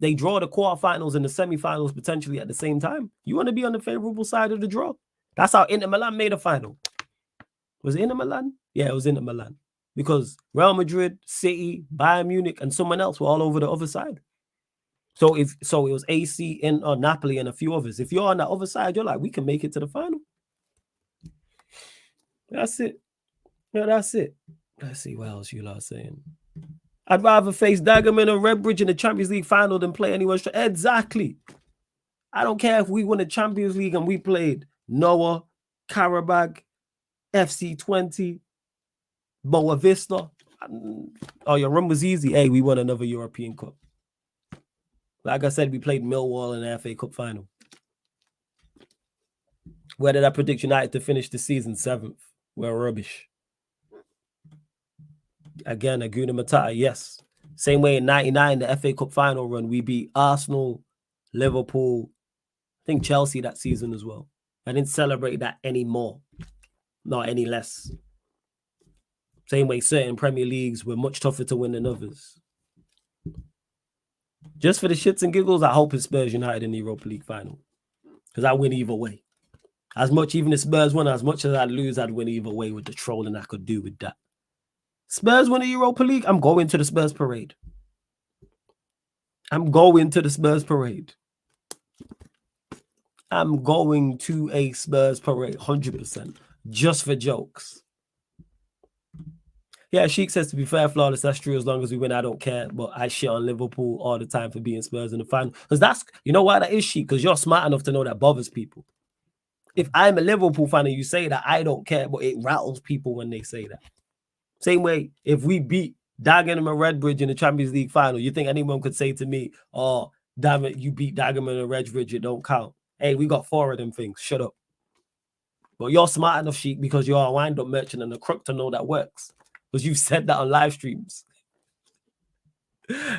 they draw the quarterfinals and the semifinals potentially at the same time. You want to be on the favorable side of the draw. That's how Inter Milan made a final. Was it Inter Milan? Yeah, it was Inter Milan. Because Real Madrid, City, Bayern Munich, and someone else were all over the other side. So it was AC, Napoli, and a few others. If you're on that other side, you're like, we can make it to the final. That's it. Yeah, that's it. Let's see what else you lot are saying. I'd rather face Dagenham and Redbridge in the Champions League final than play anyone. Exactly. I don't care if we won the Champions League and we played Noah, Karabag, FC20, Boa Vista. Oh, your run was easy. Hey, we won another European Cup. Like I said, we played Millwall in the FA Cup final. Where did I predict United to finish the season? 7th. We're rubbish. Again, Aguna Matata, yes. Same way in 99, the FA Cup final run, we beat Arsenal, Liverpool, I think Chelsea that season as well. I didn't celebrate that anymore. Not any less. Same way certain Premier Leagues were much tougher to win than others. Just for the shits and giggles, I hope it's Spurs United in the Europa League final. Because I win either way. As much, even if Spurs won, as much as I'd lose, I'd win either way with the trolling I could do with that. Spurs win the Europa League, I'm going to the Spurs parade. I'm going to the Spurs parade. I'm going to a Spurs parade, 100%. Just for jokes. Yeah, Sheik says, to be fair, flawless, that's true. As long as we win, I don't care. But I shit on Liverpool all the time for being Spurs in the final. Because that's, you know why that is, Sheik? Because you're smart enough to know that bothers people. If I'm a Liverpool fan and you say that, I don't care. But it rattles people when they say that. Same way, if we beat Dagenham and Redbridge in the Champions League final, you think anyone could say to me, oh, damn it, you beat Dagenham and Redbridge, it don't count. Hey, we got 4 of them things. Shut up. But you're smart enough, Sheik, because you're a wind-up merchant and a crook to know that works. Because you've said that on live streams.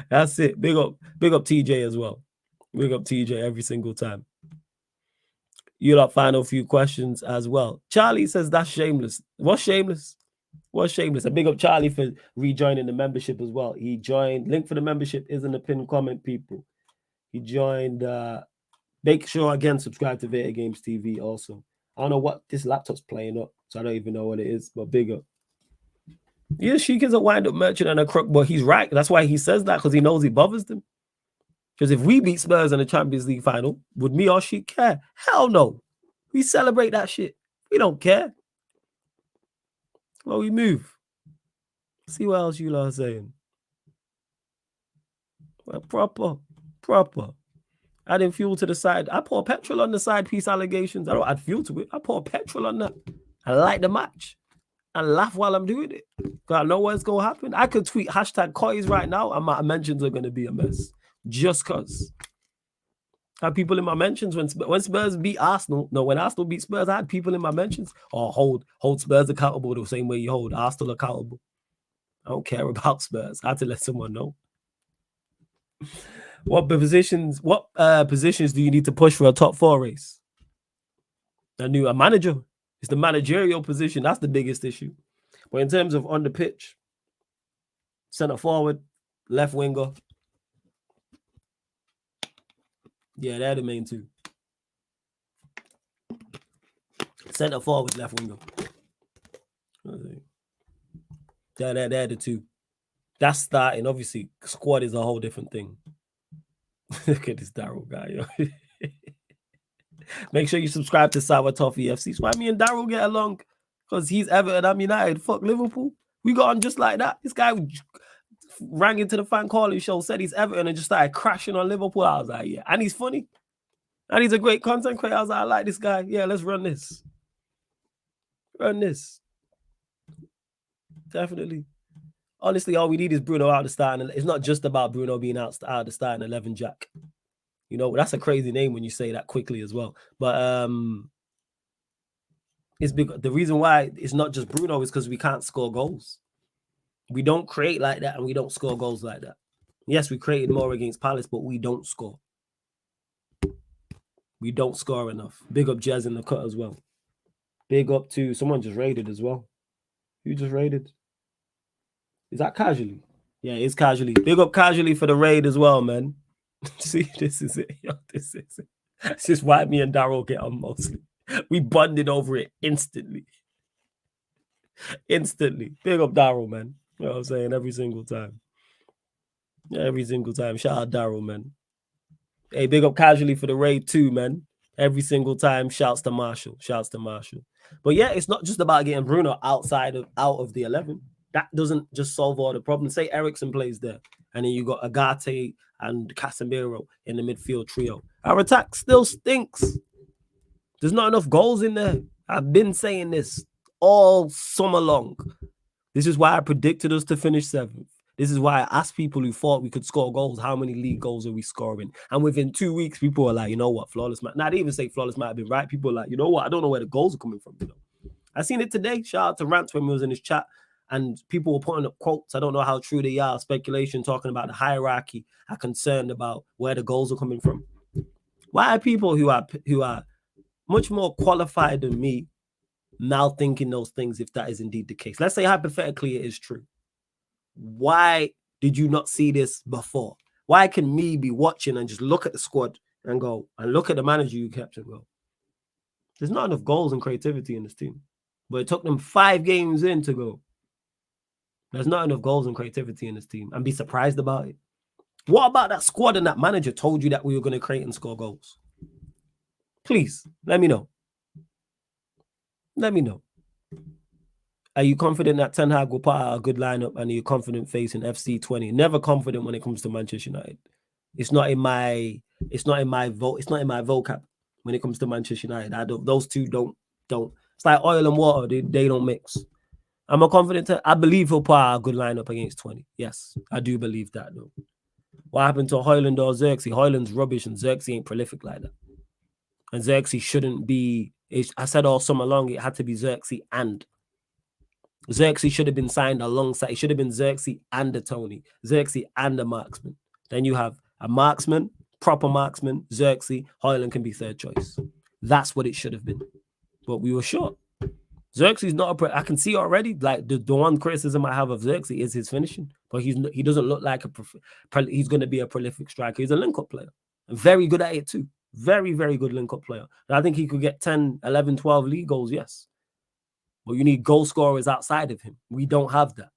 That's it. Big up TJ as well. Big up TJ every single time. You lot find a few questions as well. Charlie says that's shameless. What's shameless? What's shameless? A big up Charlie for rejoining the membership as well. He joined. Link for the membership is in the pinned comment, people. He joined. Make sure again subscribe to Veta Games TV also. I don't know what this laptop's playing up, so I don't even know what it is, but big up. Yeah, Sheik is a wind-up merchant and a crook, but he's right. That's why he says that, because he knows he bothers them. Because if we beat Spurs in the Champions League final, would me or Sheik care? Hell no. We celebrate that shit. We don't care. Well, we move. See what else you lot are saying. Well, proper. Adding fuel to the side. I pour petrol on the side piece allegations. I don't add fuel to it. I pour petrol on that. I like the match. And laugh while I'm doing it. Because I know what's going to happen. I could tweet hashtag Coys right now and my mentions are going to be a mess. Just because. I had people in my mentions when Spurs beat Arsenal. No, when Arsenal beat Spurs, I had people in my mentions. Or hold Spurs accountable the same way you hold Arsenal accountable. I don't care about Spurs. I had to let someone know. What positions do you need to push for a top 4 race? A manager. It's the managerial position. That's the biggest issue. But in terms of on the pitch, center forward, left winger. Yeah, they're the main two. Center forward, left winger. They're the two. That's starting. Obviously, squad is a whole different thing. Look at this Daryl guy, yo. Make sure you subscribe to Sour Toffee FC. So why me and Daryl get along? Because he's Everton, I'm United. Fuck Liverpool. We got on just like that. This guy rang into the fan calling show, said he's Everton, and just started crashing on Liverpool. I was like, yeah. And he's funny. And he's a great content creator. I was like, I like this guy. Yeah, let's run this. Run this. Definitely. Honestly, all we need is Bruno out the starting. It's not just about Bruno being out the starting 11, Jack. You know, that's a crazy name when you say that quickly as well. But it's big. The reason why it's not just Bruno is because we can't score goals. We don't create like that and we don't score goals like that. Yes, we created more against Palace, but we don't score. We don't score enough. Big up Jazz in the cut as well. Big up to someone just raided as well. Who just raided? Is that Casually? Yeah, it's Casually. Big up Casually for the raid as well, man. See, this is it. Yo, this is it. This is why me and Daryl get on mostly. We bonded over it instantly. Instantly. Big up Daryl, man. You know what I'm saying? Every single time. Yeah, every single time. Shout out Daryl, man. Hey, big up Casually for the raid too, man. Every single time. Shouts to Marshall. But yeah, it's not just about getting Bruno out of the 11. That doesn't just solve all the problems. Say Eriksen plays there, and then you got Agate and Casemiro in the midfield trio. Our attack still stinks. There's not enough goals in there. I've been saying this all summer long. This is why I predicted us to finish 7th. This is why I asked people who thought we could score goals, how many league goals are we scoring? And within 2 weeks, people were like, you know what, flawless might. Not even say flawless might have been right. People are like, you know what, I don't know where the goals are coming from. You know, I seen it today. Shout out to Rants when he was in his chat. And people were putting up quotes. I don't know how true they are. Speculation talking about the hierarchy. Are concerned about where the goals are coming from. Why are people who are much more qualified than me now thinking those things if that is indeed the case? Let's say hypothetically it is true. Why did you not see this before? Why can me be watching and just look at the squad and go, and look at the manager you kept and go, there's not enough goals and creativity in this team. But it took them 5 games in to go, there's not enough goals and creativity in this team, and be surprised about it. What about that squad and that manager told you that we were going to create and score goals? Please, let me know. Let me know. Are you confident that Ten Hag will put out a good lineup, and are you confident facing FC20? Never confident when it comes to Manchester United. It's not in my vocab when it comes to Manchester United. Those two don't. It's like oil and water. They don't mix. I'm a confident. I believe he'll put out a good lineup against 20. Yes, I do believe that though. What happened to Højlund or Xerxes? Højlund's rubbish and Xerxes ain't prolific like that. And Xerxes shouldn't be. I said all summer long it had to be Xerxes and. Xerxes should have been signed alongside. It should have been Xerxes and a Tony. Xerxes and a marksman. Then you have a marksman, proper marksman, Xerxes. Højlund can be third choice. That's what it should have been. But we were short. Xerxes not I can see already, like the one criticism I have of Xerxes is his finishing, but he doesn't look like he's going to be a prolific striker. He's a link-up player, and very good at it too. Very, very good link-up player. And I think he could get 10, 11, 12 league goals, yes. But you need goal scorers outside of him. We don't have that.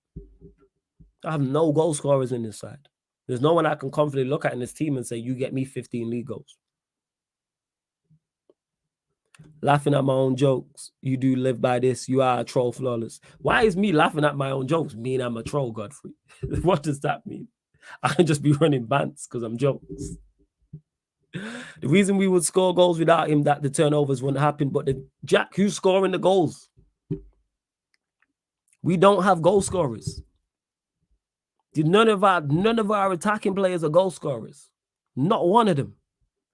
I have no goal scorers in this side. There's no one I can confidently look at in this team and say, you get me 15 league goals. Laughing at my own jokes. You do live by this. You are a troll flawless. Why is me laughing at my own jokes mean I'm a troll, Godfrey? What does that mean? I can just be running bants because I'm jokes. The reason we would score goals without him, that the turnovers wouldn't happen. But Jack, who's scoring the goals? We don't have goal scorers. None of our attacking players are goal scorers. Not one of them.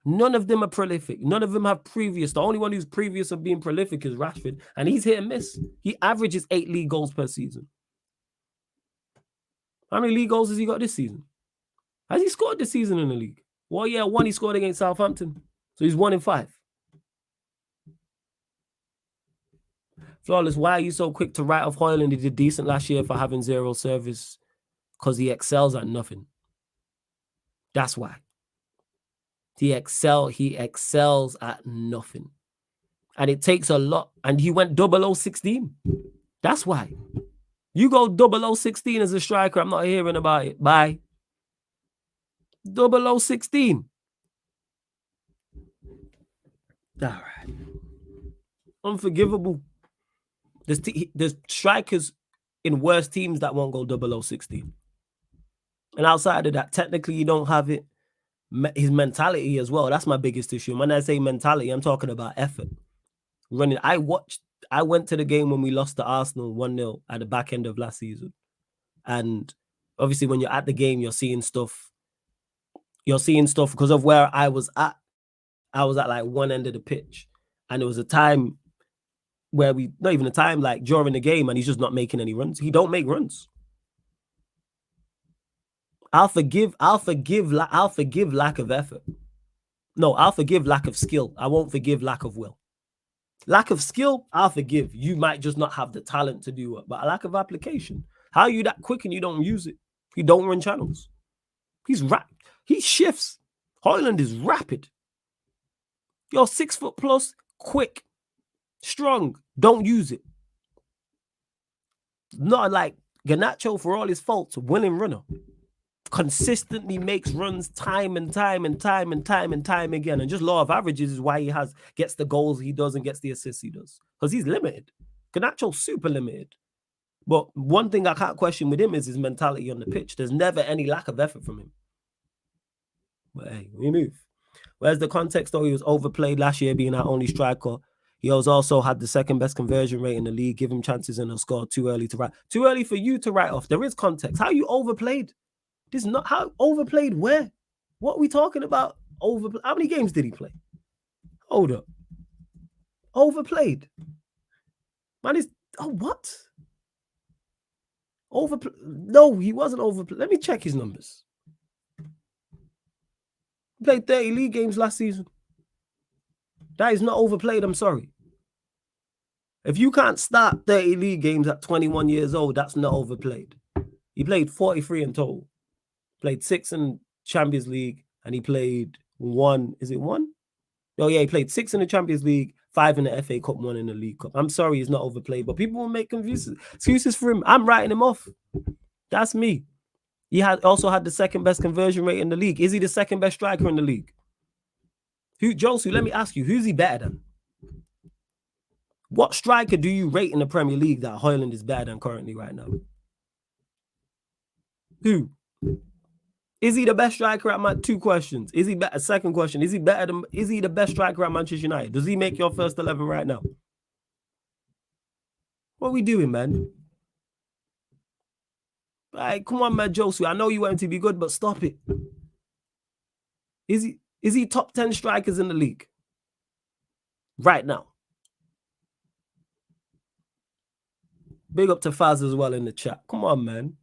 None of them are prolific. None of them have previous. The only one who's previous of being prolific is Rashford, and he's hit and miss. He averages 8 league goals per season. How many league goals has he got this season? Has he scored this season in the league? Well, yeah, one he scored against Southampton. So he's 1 in 5. Flawless, why are you so quick to write off Højlund? He did decent last year for having 0 service because he excels at nothing. That's why. He excels at nothing. And it takes a lot. And he went 0016. That's why. You go 0016 as a striker, I'm not hearing about it. Bye. 0016. All right. Unforgivable. There's strikers in worse teams that won't go 0016. And outside of that, technically you don't have it. His mentality as well. That's my biggest issue. When I say mentality, I'm talking about effort. Running. I went to the game when we lost to Arsenal 1-0 at the back end of last season. And obviously when you're at the game, you're seeing stuff. You're seeing stuff because of where I was at. I was at like one end of the pitch. And there was a time where not even a time, like during the game, and he's just not making any runs. He don't make runs. I'll forgive lack of effort. No, I'll forgive lack of skill. I won't forgive lack of will. Lack of skill, I'll forgive. You might just not have the talent to do it, but a lack of application. How are you that quick and you don't use it? You don't run channels. He shifts. Højlund is rapid. You're 6 foot plus, quick, strong. Don't use it. Not like Garnacho, for all his faults, winning runner. Consistently makes runs time and time again. And just law of averages is why he gets the goals he does and gets the assists he does. Because he's limited. Garnacho's super limited. But one thing I can't question with him is his mentality on the pitch. There's never any lack of effort from him. But hey, we move. Where's the context though? He was overplayed last year being our only striker. He also had the second best conversion rate in the league. Give him chances and he'll score too early to write. Too early for you to write off. There is context. How you overplayed? This is not how overplayed where? What are we talking about? How many games did he play? Hold up. Overplayed. Man is what? No, he wasn't overplayed. Let me check his numbers. He played 30 league games last season. That is not overplayed, I'm sorry. If you can't start 30 league games at 21 years old, that's not overplayed. He played 43 in total. Played 6 in Champions League, and he played 1. Is it 1? Oh, yeah, he played 6 in the Champions League, 5 in the FA Cup, 1 in the League Cup. I'm sorry he's not overplayed, but people will make excuses for him. I'm writing him off. That's me. He also had the second best conversion rate in the league. Is he the second best striker in the league? Josu, let me ask you, who's he better than? What striker do you rate in the Premier League that Højlund is better than currently right now? Who? Is he the best striker at 2 questions? Is he better? Second question, is he the best striker at Manchester United? Does he make your first 11 right now? What are we doing, man? Right, come on, man, Josu. I know you want him to be good, but stop it. Is he top 10 strikers in the league? Right now. Big up to Faz as well in the chat. Come on, man.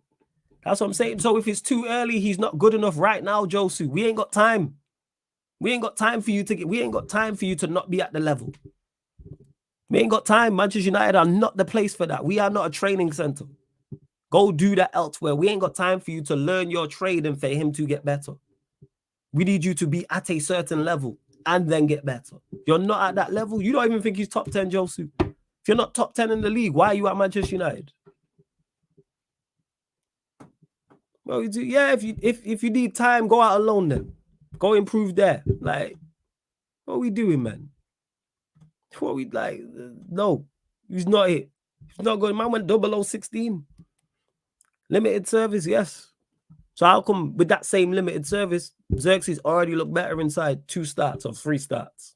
That's what I'm saying. So if it's too early, he's not good enough right now, Josu. We ain't got time. We ain't got time for you to not be at the level. We ain't got time. Manchester United are not the place for that. We are not a training center. Go do that elsewhere. We ain't got time for you to learn your trade and for him to get better. We need you to be at a certain level and then get better. You're not at that level. You don't even think he's top 10, Josu. If you're not top 10 in the league, why are you at Manchester United? Well, yeah, if you need time, go out alone then. Go improve there. Like, what are we doing, man? What we like? No, he's not it. He's not going. Man went 0016. Limited service, yes. So how come with that same limited service, Xerxes already looked better inside 2 starts or 3 starts?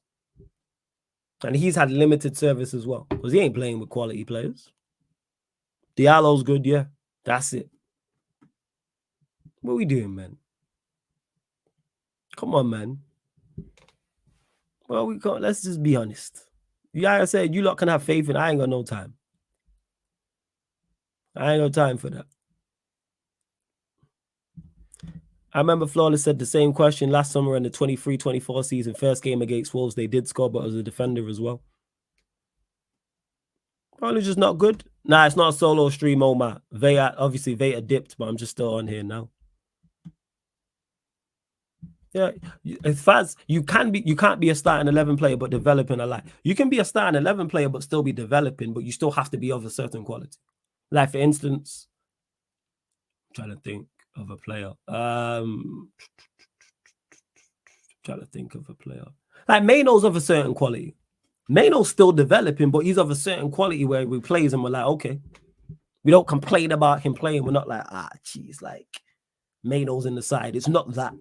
And he's had limited service as well because he ain't playing with quality players. Diallo's good, yeah. That's it. What are we doing, man? Come on, man. Well, we can't. Let's just be honest. Yeah, I said you lot can have faith, and I ain't got no time. I ain't got time for that. I remember Flawless said the same question last summer in the 23-24 season. First game against Wolves, they did score, but as a defender as well. Probably just not good. Nah, it's not a solo stream, Omar. Obviously, Veta dipped, but I'm just still on here now. Yeah, as far as you can't be a starting 11 player but developing a lot. You can be a starting 11 player but still be developing, but you still have to be of a certain quality. Like, for instance, I'm trying to think of a player. Like Maino's of a certain quality. Maino's still developing, but he's of a certain quality where we plays and we're like, okay. We don't complain about him playing. We're not like, geez, like Maino's in the side. It's not that.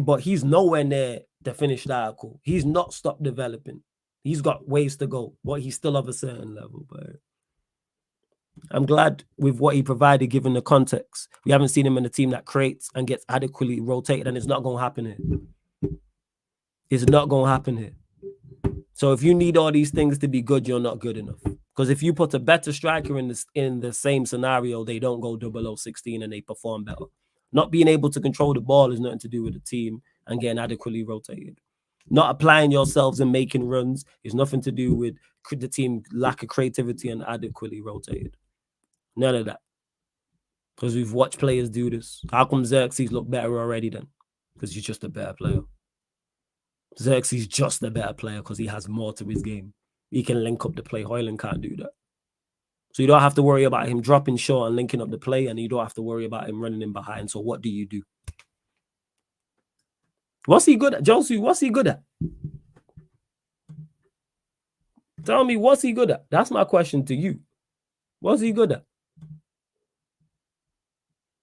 But he's nowhere near the finished article. He's not stopped developing. He's got ways to go, but he's still of a certain level. But I'm glad with what he provided, given the context. We haven't seen him in a team that creates and gets adequately rotated, and it's not going to happen here. It's not going to happen here. So if you need all these things to be good, you're not good enough. Because if you put a better striker in the same scenario, they don't go 0016 and they perform better. Not being able to control the ball is nothing to do with the team and getting adequately rotated. Not applying yourselves and making runs is nothing to do with the team lack of creativity and adequately rotated. None of that. Because we've watched players do this. How come Xerxes look better already then? Because he's just a better player. Xerxes just a better player because he has more to his game. He can link up the play. Højlund can't do that. So you don't have to worry about him dropping short and linking up the play, and you don't have to worry about him running in behind. So what do you do? What's he good at? Josu, what's he good at? Tell me, what's he good at? That's my question to you. What's he good at?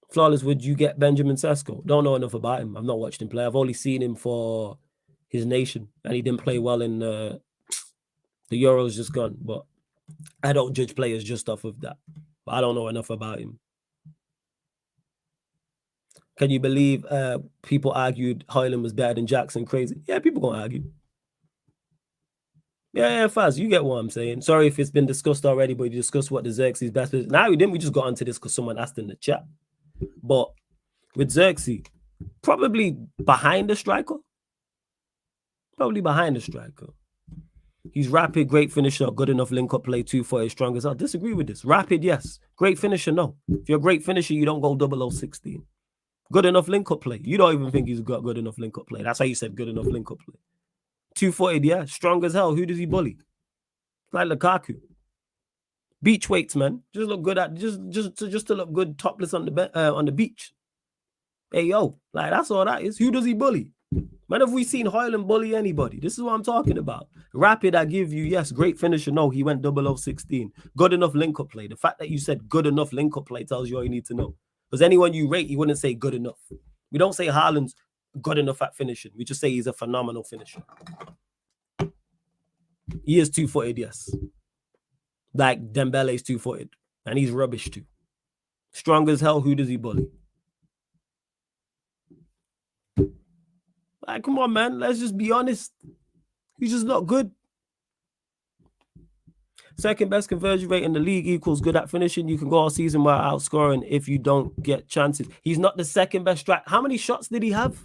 Flawless, would you get Benjamin Sesko? Don't know enough about him. I've not watched him play. I've only seen him for his nation, and he didn't play well in the Euros just gone. But I don't judge players just off of that. But I don't know enough about him. Can you believe people argued Højlund was better than Jackson? Crazy. Yeah, people gonna argue. Yeah, Faz, you get what I'm saying. Sorry if it's been discussed already, but you discussed what the Xerxes best is. Now we didn't. We just got onto this because someone asked in the chat. But with Xerxes, probably behind the striker. Probably behind the striker. He's rapid, great finisher, good enough link-up play, 2-4, strong as I disagree with this. Rapid, yes. Great finisher, no. If you're a great finisher, you don't go 0016. Good enough link-up play. You don't even think he's got good enough link-up play. That's how you said good enough link-up play. 2-footed, yeah. Strong as hell. Who does he bully? Like Lukaku. Beach weights, man. Just look good at just to look good topless on the beach. Hey, yo. Like, that's all that is. Who does he bully? When have we seen Højlund bully anybody? This is what I'm talking about. Rapid, I give you, yes, great finisher. No, he went 0016. Good enough link-up play. The fact that you said good enough link-up play tells you all you need to know. Because anyone you rate, you wouldn't say good enough. We don't say Haaland's good enough at finishing. We just say he's a phenomenal finisher. He is 2-footed, yes. Like Dembele's 2-footed. And he's rubbish too. Strong as hell, who does he bully? Like, come on, man. Let's just be honest. He's just not good. Second best conversion rate in the league equals good at finishing. You can go all season while outscoring if you don't get chances. He's not the second best strike. How many shots did he have?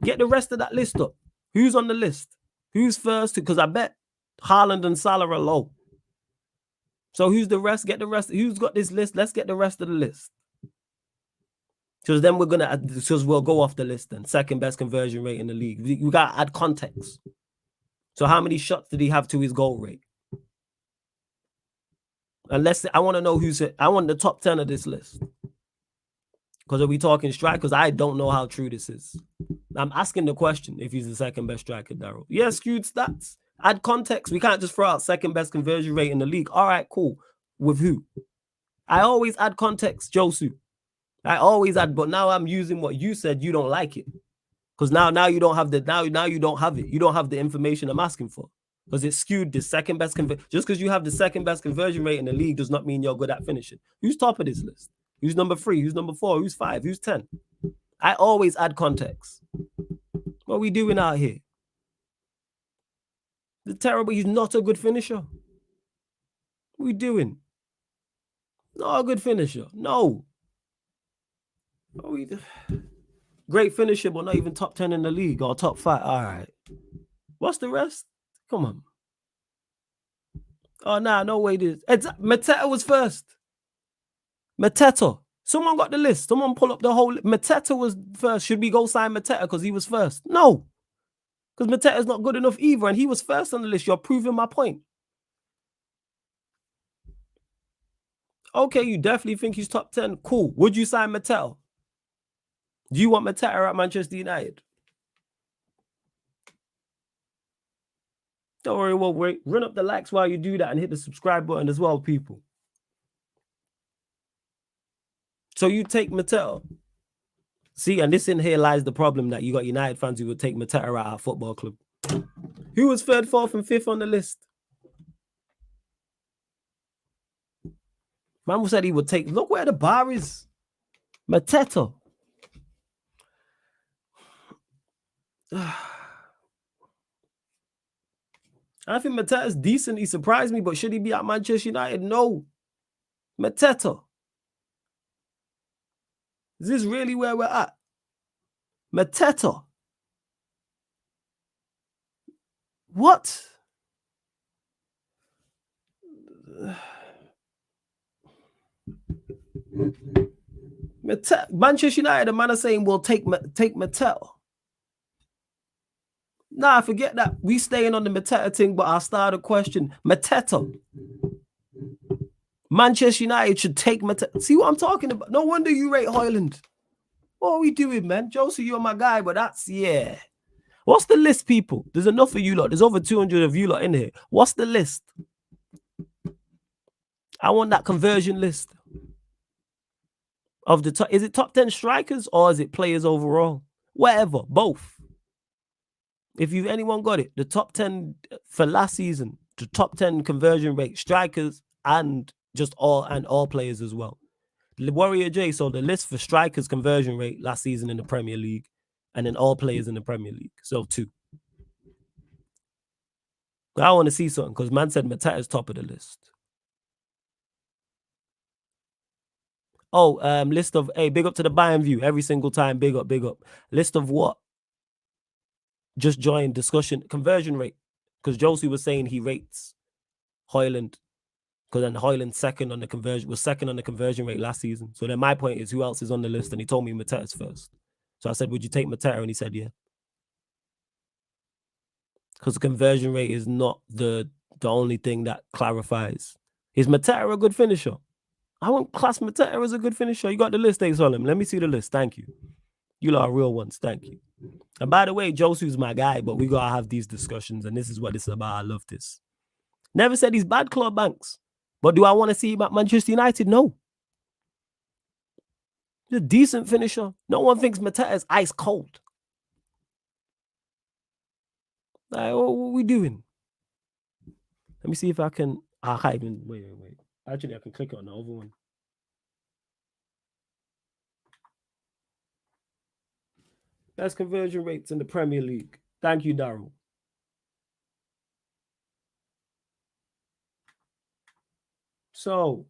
Get the rest of that list up. Who's on the list? Who's first? Because I bet Haaland and Salah are low. So who's the rest? Get the rest. Who's got this list? Let's get the rest of the list. Because then we'll go off the list then. Second best conversion rate in the league. We got to add context. So how many shots did he have to his goal rate? Unless I want to know I want the top 10 of this list. Because are we talking strikers? I don't know how true this is. I'm asking the question if he's the second best striker, Daryl. Yeah, skewed stats. Add context. We can't just throw out second best conversion rate in the league. All right, cool. With who? I always add context, Josu. I always add, but now I'm using what you said. You don't like it. Because now you don't have now you don't have it. You don't have the information I'm asking for. Because it's skewed the second best conversion. Just because you have the second best conversion rate in the league does not mean you're good at finishing. Who's top of this list? Who's number 3? Who's number 4? Who's 5? Who's 10? I always add context. What are we doing out here? The terrible, he's not a good finisher. What are we doing? Not a good finisher. No. Great finisher, but not even top 10 in the league or top 5. All right. What's the rest? Come on. Oh, nah, no way. Mateta was first. Mateta. Someone got the list. Someone pull up the whole. Mateta was first. Should we go sign Mateta because he was first? No. Because Mateta's not good enough either, and he was first on the list. You're proving my point. Okay, you definitely think he's top 10. Cool. Would you sign Mateta? Do you want Mateta at Manchester United? Don't worry, we'll wait. Run up the likes while you do that and hit the subscribe button as well, people. So you take Mateta. See, and this in here lies the problem that you got United fans who would take Mateta at our football club. Who was 3rd, 4th, and 5th on the list? Man said he would take. Look where the bar is. Mateta. I think Mateta is decent. He surprised me, but should he be at Manchester United? No. Mateta. Is this really where we're at? Mateta. What? Manchester United, the man are saying we'll take Mateta. Nah, forget that. We staying on the Mateta thing, but I'll start a question. Mateta. Manchester United should take Mateta. See what I'm talking about? No wonder you rate Højlund. What are we doing, man? Josie, you're my guy, but that's, yeah. What's the list, people? There's enough of you lot. There's over 200 of you lot in here. What's the list? I want that conversion list. Of the top. Is it top 10 strikers or is it players overall? Whatever, both. If you've anyone got it, the top 10 for last season, the top 10 conversion rate, strikers and just all players as well. Warrior J, so the list for strikers conversion rate last season in the Premier League and then all players in the Premier League. So 2. I want to see something because man said Mateta is top of the list. Oh, list of, hey, big up to the Bayern view every single time. Big up, big up. List of what? Just join discussion. Conversion rate. Because Josie was saying he rates Højlund. Because then Højlund was second on the conversion rate last season. So then my point is, who else is on the list? And he told me Mateta's first. So I said, would you take Mateta? And he said, yeah. Because the conversion rate is not the only thing that clarifies. Is Mateta a good finisher? I won't class Mateta as a good finisher. You got the list, Solomon. Let me see the list. Thank you. You lot are real ones. Thank you. And by the way, Josu's my guy, but we got to have these discussions. And this is what this is about. I love this. Never said he's bad, Claude Banks. But do I want to see him at Manchester United? No. He's a decent finisher. No one thinks Mateta is ice cold. Like, what are we doing? Let me see if I can. I can't even. Wait. Actually, I can click on the other one. Best conversion rates in the Premier League. Thank you, Daryl. So,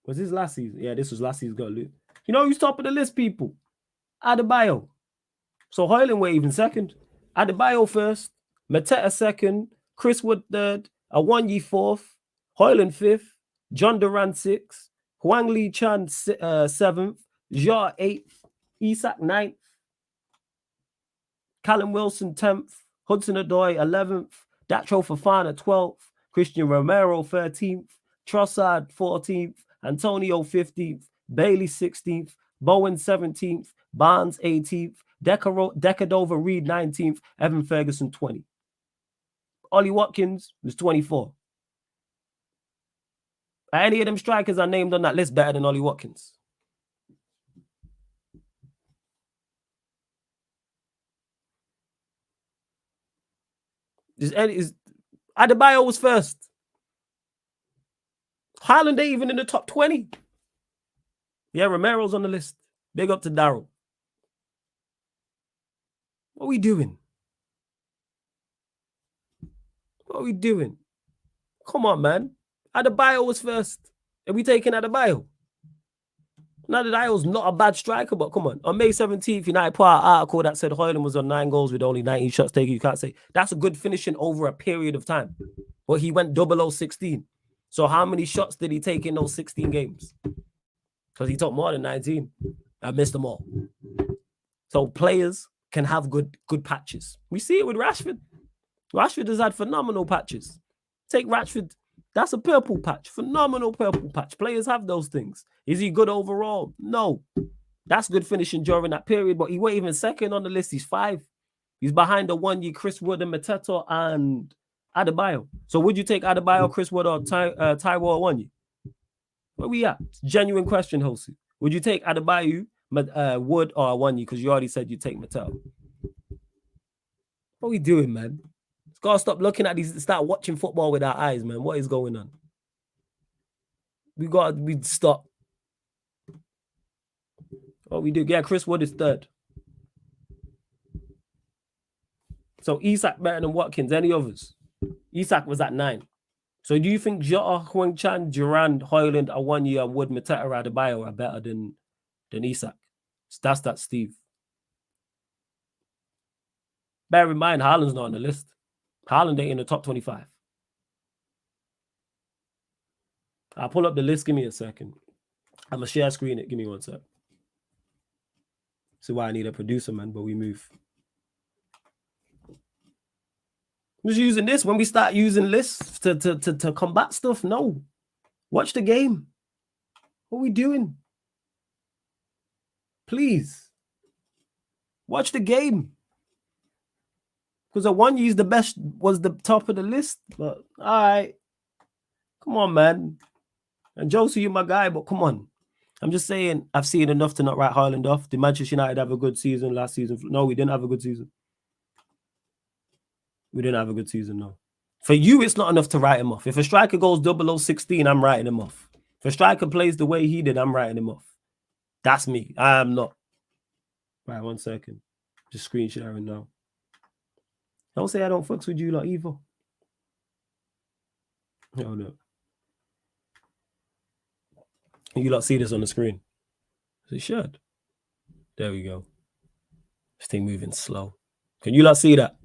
was this last season? Yeah, this was last season. You know who's top of the list, people? Adebayo. So Hoyland were even second. Adebayo first, Mateta second, Chris Wood third, Awanyi fourth, Hoyland fifth, John Duran sixth, Huang Lee Chan seventh, Jia eighth, Isak ninth, Callum Wilson 10th, Hudson Odoi 11th, Datro Fofana 12th, Christian Romero 13th, Trossard 14th, Antonio 15th, Bailey 16th, Bowen 17th, Barnes 18th, Decadova Reed 19th, Evan Ferguson 20. Ollie Watkins was 24. Are any of them strikers I named on that list better than Ollie Watkins? Adebayo was first. Haaland ain't even in the top 20. Yeah, Romero's on the list. Big up to Daryl. What are we doing? What are we doing? Come on, man. Adebayo was first. Are we taking Adebayo? Now that Adebayo's not a bad striker, but come on. On May 17th, United put out an article that said Hoyland was on 9 goals with only 19 shots taken. You can't say that's a good finishing over a period of time. But he went 0016. So how many shots did he take in those 16 games? Because he took more than 19. I missed them all. So players can have good patches. We see it with Rashford. Rashford has had phenomenal patches. Take Rashford. That's a purple patch. Phenomenal purple patch. Players have those things. Is he good overall? No. That's good finishing during that period, but he wasn't even second on the list. He's 5. He's behind the 1 year Chris Wood and Mateta and Adebayo. So would you take Adebayo, Chris Wood, or Taiwo 1 year? Where we at? Genuine question, Hosi. Would you take Adebayo, Wood, or 1 year? Because you already said you take Mateta. What are we doing, man? Gotta stop looking at these, start watching football with our eyes, man. What is going on? We stop. What we do? Yeah, Chris Wood is third. So Isak better than Watkins. Any others? Isak was at 9. So do you think Jota, Huang Chan, Durand, Hoyland, Awanya, Wood, Mateta, Adebayo are better than Isak? That's Steve. Bear in mind, Haaland's not on the list. Haaland ain't in the top 25. I'll pull up the list. Give me a second. I'm going to share screen it. Give me 1 sec. See why I need a producer, man, but we move. I'm just using this. When we start using lists to combat stuff, no. Watch the game. What are we doing? Please. Watch the game. Because the 1 year's the best, was the top of the list. But, all right. Come on, man. And Josie, you're my guy, but come on. I'm just saying, I've seen enough to not write Haaland off. Did Manchester United have a good season last season? No, we didn't have a good season. We didn't have a good season, no. For you, it's not enough to write him off. If a striker goes 0016, I'm writing him off. If a striker plays the way he did, I'm writing him off. That's me. I am not. Right, 1 second. Just screen sharing now. Don't say I don't fucks with you like either. No, no. You lot see this on the screen? It should. There we go. This thing moving slow. Can you lot see that?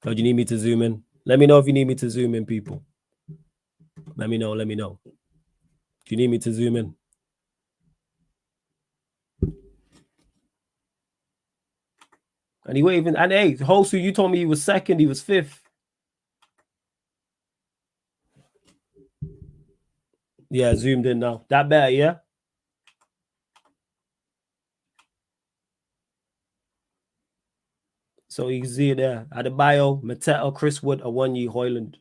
Or do you need me to zoom in? Let me know if you need me to zoom in, people. Let me know. Let me know. Do you need me to zoom in? And he waving. And hey, Hosu, you told me he was second. He was 5th. Yeah, zoomed in now. That better, yeah? So you can see it there. Adebayo, Mateta, Chris Wood, Awanya, Hoyland.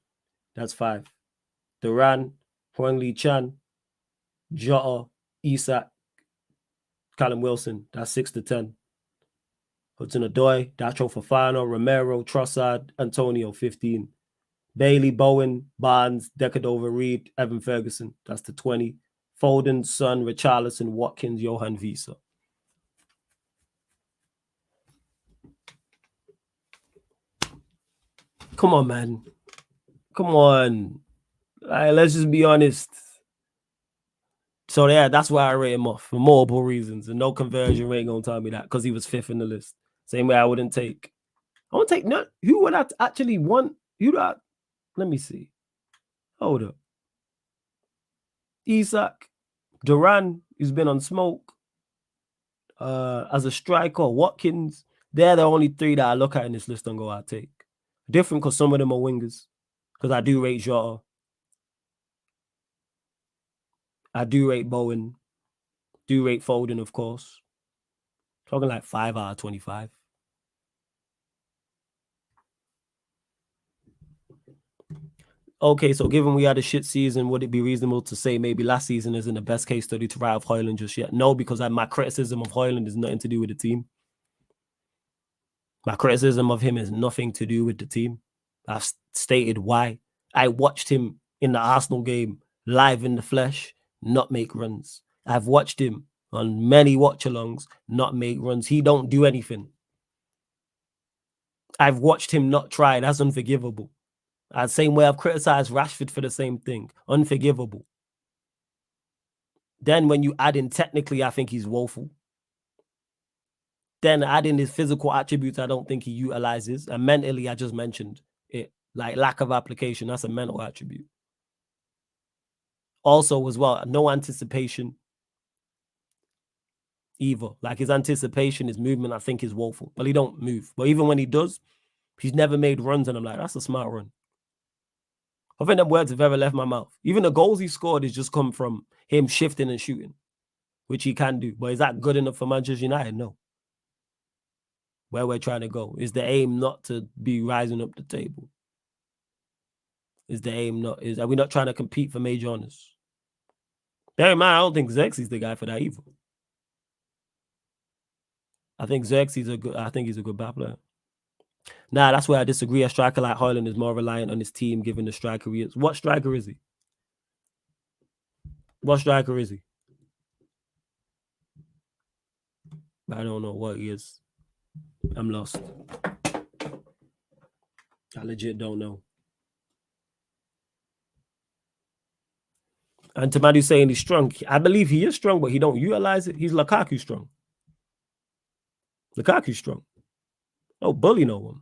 That's 5. Duran, Huang Lee Chan, Jota, Isak, Callum Wilson. That's 6 to 10. Hudson Odoi, Datro Fofana, Romero, Trossard, Antonio, 15. Bailey, Bowen, Barnes, Decadova, Reed, Evan Ferguson. That's the 20. Foden, Son, Richarlison, Watkins, Johan Visa. Come on, man. Come on. All right, let's just be honest. So, yeah, that's why I rate him off for multiple reasons. And no conversion rate going to tell me that because he was 5th in the list. Same way I wouldn't take. I won't take none. Who would I actually want? Let me see. Hold up. Isak, Duran, who's been on smoke. As a striker, Watkins. They're the only three that I look at in this list and go, I'll take. Different because some of them are wingers. Because I do rate Jota. I do rate Bowen. Do rate Foden, of course. Talking like 5 out of 25. Okay, so given we had a shit season, would it be reasonable to say maybe last season isn't the best case study to write off Højlund just yet? No, because my criticism of Højlund is nothing to do with the team. My criticism of him is nothing to do with the team. I've stated why. I watched him in the Arsenal game live in the flesh, not make runs. I've watched him on many watch-alongs, not make runs. He don't do anything. I've watched him not try. That's unforgivable. The same way I've criticized Rashford for the same thing. Unforgivable. Then when you add in technically, I think he's woeful. Then add in his physical attributes, I don't think he utilizes. And mentally, I just mentioned it. Like lack of application, that's a mental attribute. Also, as well, no anticipation either. Like his anticipation, his movement, I think is woeful. Well, he don't move. But even when he does, he's never made runs. And I'm like, that's a smart run. I think them words have ever left my mouth. Even the goals he scored has just come from him shifting and shooting, which he can do. But is that good enough for Manchester United? No. Where we're trying to go. Is the aim not to be rising up the table? Is the aim not? Are we not trying to compete for major honors? Bear in mind, I don't think Xerxes the guy for that either. I think Xerxes he's a good back player. Nah, that's where I disagree. A striker like Højlund is more reliant on his team, given the striker he is. What striker is he? What striker is he? I don't know what he is. I'm lost. I legit don't know. And to Madu saying he's strong, I believe he is strong, but he don't utilize it. He's Lukaku strong. Lukaku strong. Oh, bully no one.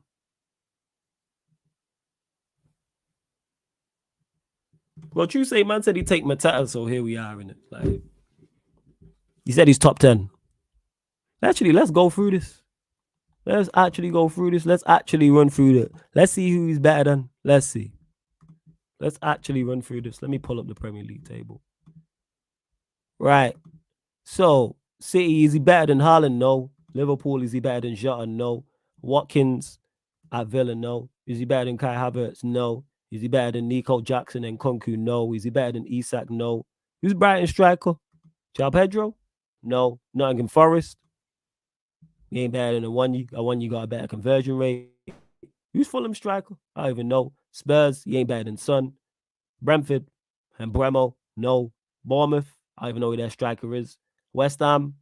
Well, you say man said he'd take Matata, so here we are in it. Like he said he's top 10. Actually, let's go through this. Let's actually go through this. Let's actually run through it. Let's see who he's better than. Let's see. Let's actually run through this. Let me pull up the Premier League table. Right. So, City, is he better than Haaland? No. Liverpool, is he better than Jota? No. Watkins at Villa? No. Is he better than Kai Havertz? No. Is he better than Nico Jackson and Kunku? No. Is he better than Isak? No. Who's Brighton striker? João Pedro? No. Nottingham Forest? He ain't better than Awoniyi got a better conversion rate. Who's Fulham striker? I don't even know. Spurs, he ain't better than Son. Brentford and Bremo, no. Bournemouth, I don't even know who their striker is. West Ham,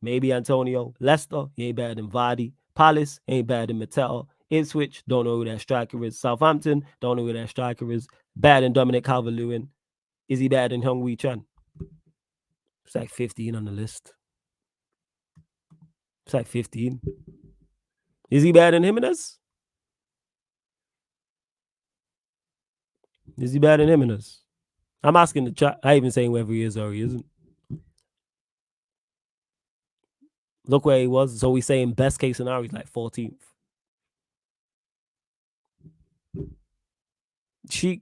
maybe Antonio. Leicester, he ain't better than Vardy. Palace, ain't better than Mateta. Ipswich, don't know who their striker is. Southampton, don't know who their striker is. Better than Dominic Calvert-Lewin. Is he better than Heung-Wee Chan? It's like 15 on the list. It's like 15. Is he better than Jimenez? Is he better than Jimenez? I'm asking the chat. I ain't even saying whether he is or he isn't. Look where he was. So we saying best case scenario, he's like 14th.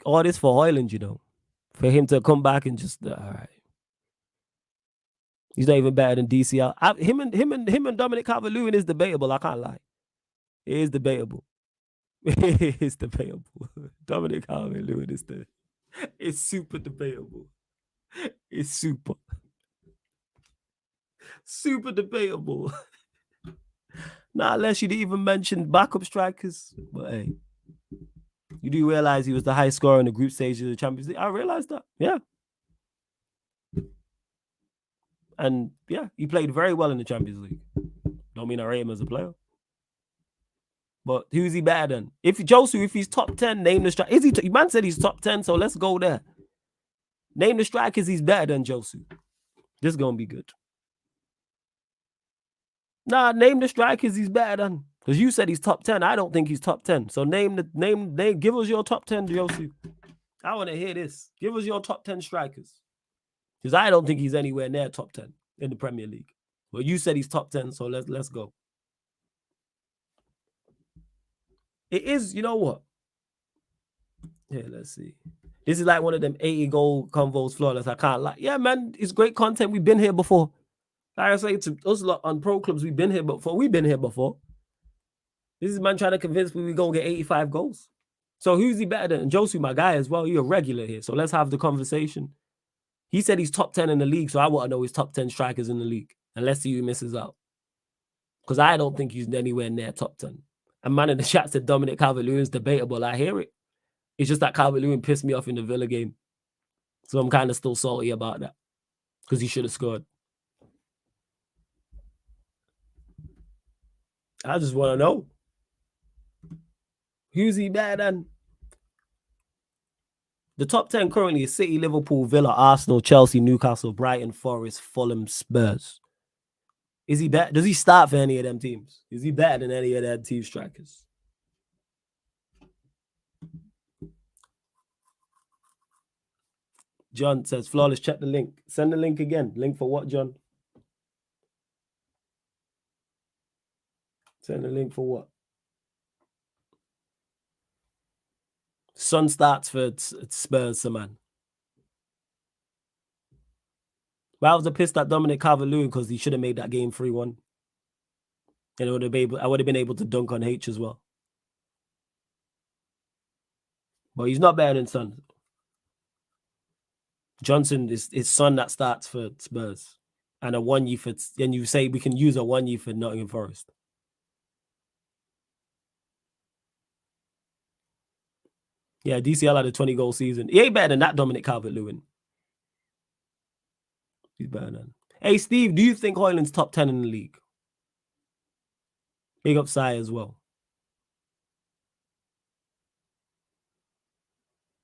All this for Højlund, you know. For him to come back and just, all right. He's not even better than DCL. Him and Dominic Calvert-Lewin is debatable. I can't lie. It is debatable. It is debatable. Dominic Calvert-Lewin is it's super debatable. It's super debatable. Not unless you didn't even mention backup strikers. But hey, you do realize he was the highest scorer in the group stage of the Champions League. I realized that. Yeah. And yeah, he played very well in the Champions League. Don't mean I rate him as a player. But who's he better than? If he's top 10, name the strike. Man said he's top 10, so let's go there. Name the strikers he's better than Josu. This is gonna be good. Nah, name the strikers he's better than. Because you said he's top 10. I don't think he's top 10. So name, give us your top 10, Josie. I want to hear this. Give us your top 10 strikers. Because I don't think he's anywhere near top 10 in the Premier League. Well, you said he's top 10, so let's go. It is, you know what? Yeah, let's see. This is like one of them 80-goal convos flawless. I can't lie. Yeah, man, it's great content. We've been here before. Like I say to us lot on pro clubs, we've been here before. We've been here before. This is man trying to convince me we go get 85 goals. So who's he better than? Josu, my guy as well. You're a regular here. So let's have the conversation. He said he's top 10 in the league, so I want to know his top 10 strikers in the league. And let's see who misses out. Because I don't think he's anywhere near top 10. And man in the chat said Dominic Calvert-Lewin's debatable. I hear it. It's just that Calvert-Lewin pissed me off in the Villa game. So I'm kind of still salty about that. Because he should have scored. I just want to know. Who's he better than? The top 10 currently is City, Liverpool, Villa, Arsenal, Chelsea, Newcastle, Brighton, Forest, Fulham, Spurs. Is he better? Does he start for any of them teams? Is he better than any of their team strikers? John says, flawless, check the link. Send the link again. Link for what, John? Send the link for what? Son starts for Spurs, man. But I was pissed at Dominic Calvert-Lewin because he should have made that game 3-1. And I would have been able to dunk on H as well. But he's not better than Son. Johnson is his Son that starts for Spurs. And a 1 year for, and you say we can use a 1 year for Nottingham Forest. Yeah, DCL had a 20-goal season. He ain't better than that Dominic Calvert-Lewin. He's better than. Hey, Steve, do you think Højlund's top 10 in the league? Big up Sai as well.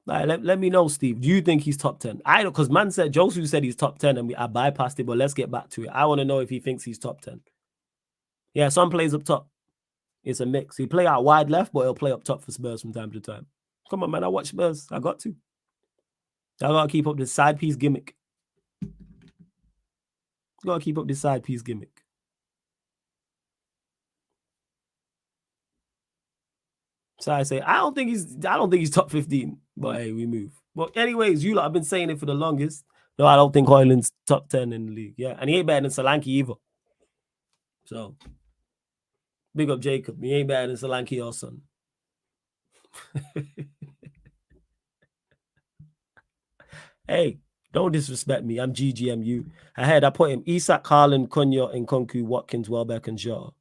Right, let me know, Steve. Do you think he's top 10? I don't, because man said, Josu said he's top 10 and I bypassed it, but let's get back to it. I want to know if he thinks he's top 10. Yeah, Son plays up top. It's a mix. He play out wide left, but he'll play up top for Spurs from time to time. Come on, man. I watch Spurs. I got to. I got to keep up this side piece gimmick. Got to keep up this side piece gimmick. So I say, I don't think he's top 15. But hey, we move. But anyways, you lot have been saying it for the longest. No, I don't think Højlund's top 10 in the league. Yeah, and he ain't better than Solanke either. So, big up Jacob. He ain't better than Solanke or Son. Hey, don't disrespect me. I'm GGMU. I put him Isak, Haaland, Cunha, Nkunku, Watkins, Welbeck, and Shaw.